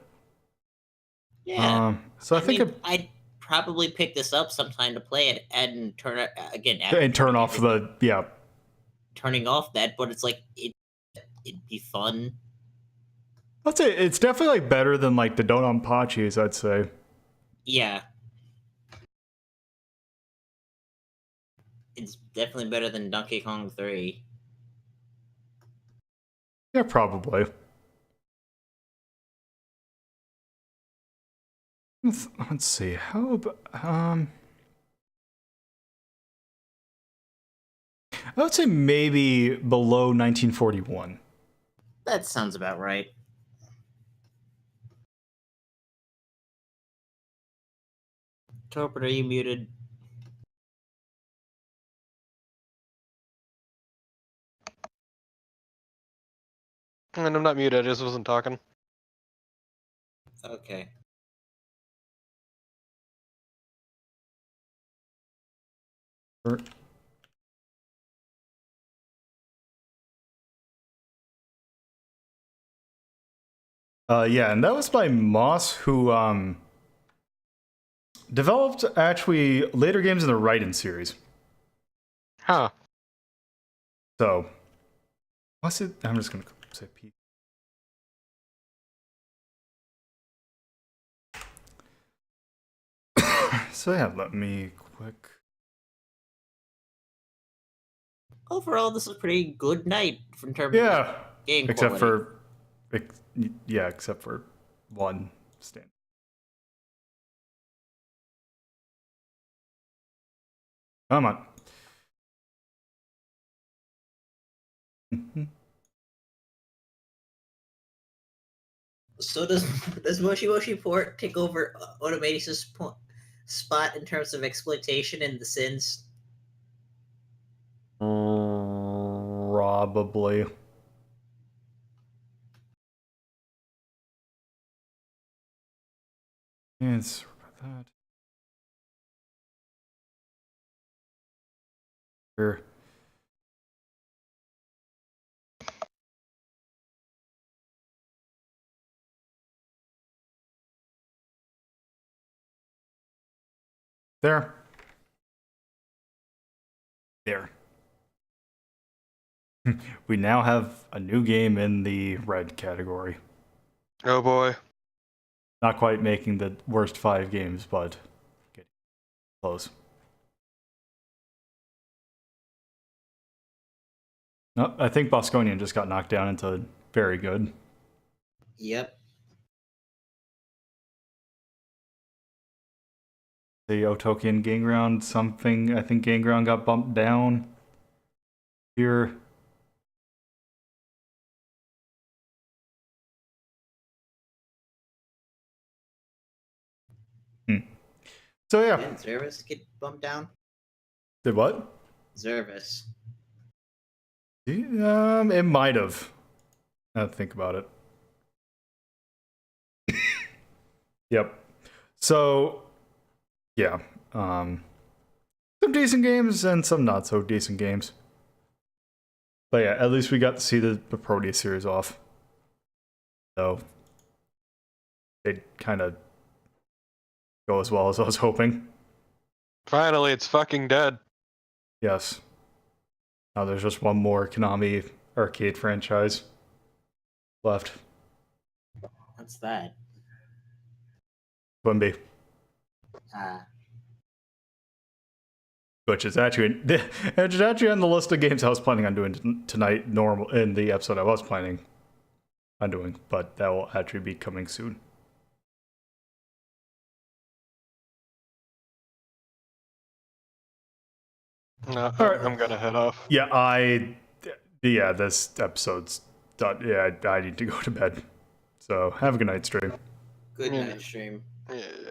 Yeah. So I think I'd probably pick this up sometime to play it and turn it again. and turn off the turning off that, but it's like it'd be fun. I'd say it's definitely like better than like the Dononpachis, I'd say. Yeah. It's definitely better than Donkey Kong 3. Yeah, probably. Let's see. How about I would say maybe below 1941. That sounds about right. Torpid, are you muted? And I'm not muted, I just wasn't talking. Okay. Yeah, and that was by Moss, who developed actually later games in the Raiden series. Huh. So, what's it? I'm just gonna say P. So yeah, let me quick. Overall, this is a pretty good night in terms of game except quality. except for one stand. Come on. So does Mushi Mushi Port take over Automatus' spot in terms of exploitation in The Sims? Probably. And sorry about that. Sure. There. We now have a new game in the red category. Oh boy. Not quite making the worst 5 games, but getting close. No, I think Bosconian just got knocked down into very good. Yep. The Otokian Game Ground, something, I think Game Ground got bumped down here. So yeah. Did Zervis get bumped down? Did what? Zervis. It might have. I have to think about it. Yep. So yeah. Some decent games and some not so decent games. But yeah, at least we got to see the Proteus series off. So it kind of go as well as I was hoping. Finally, it's fucking dead. Yes. Now there's just one more Konami arcade franchise left. What's that? Quimby. Which is actually it's actually on the list of games I was planning on doing tonight. Normal in the episode I was planning on doing, but that will actually be coming soon. No, Alright. I'm gonna head off. Yeah, this episode's done. Yeah, I need to go to bed. So have a good night, stream. Good night, stream. Yeah.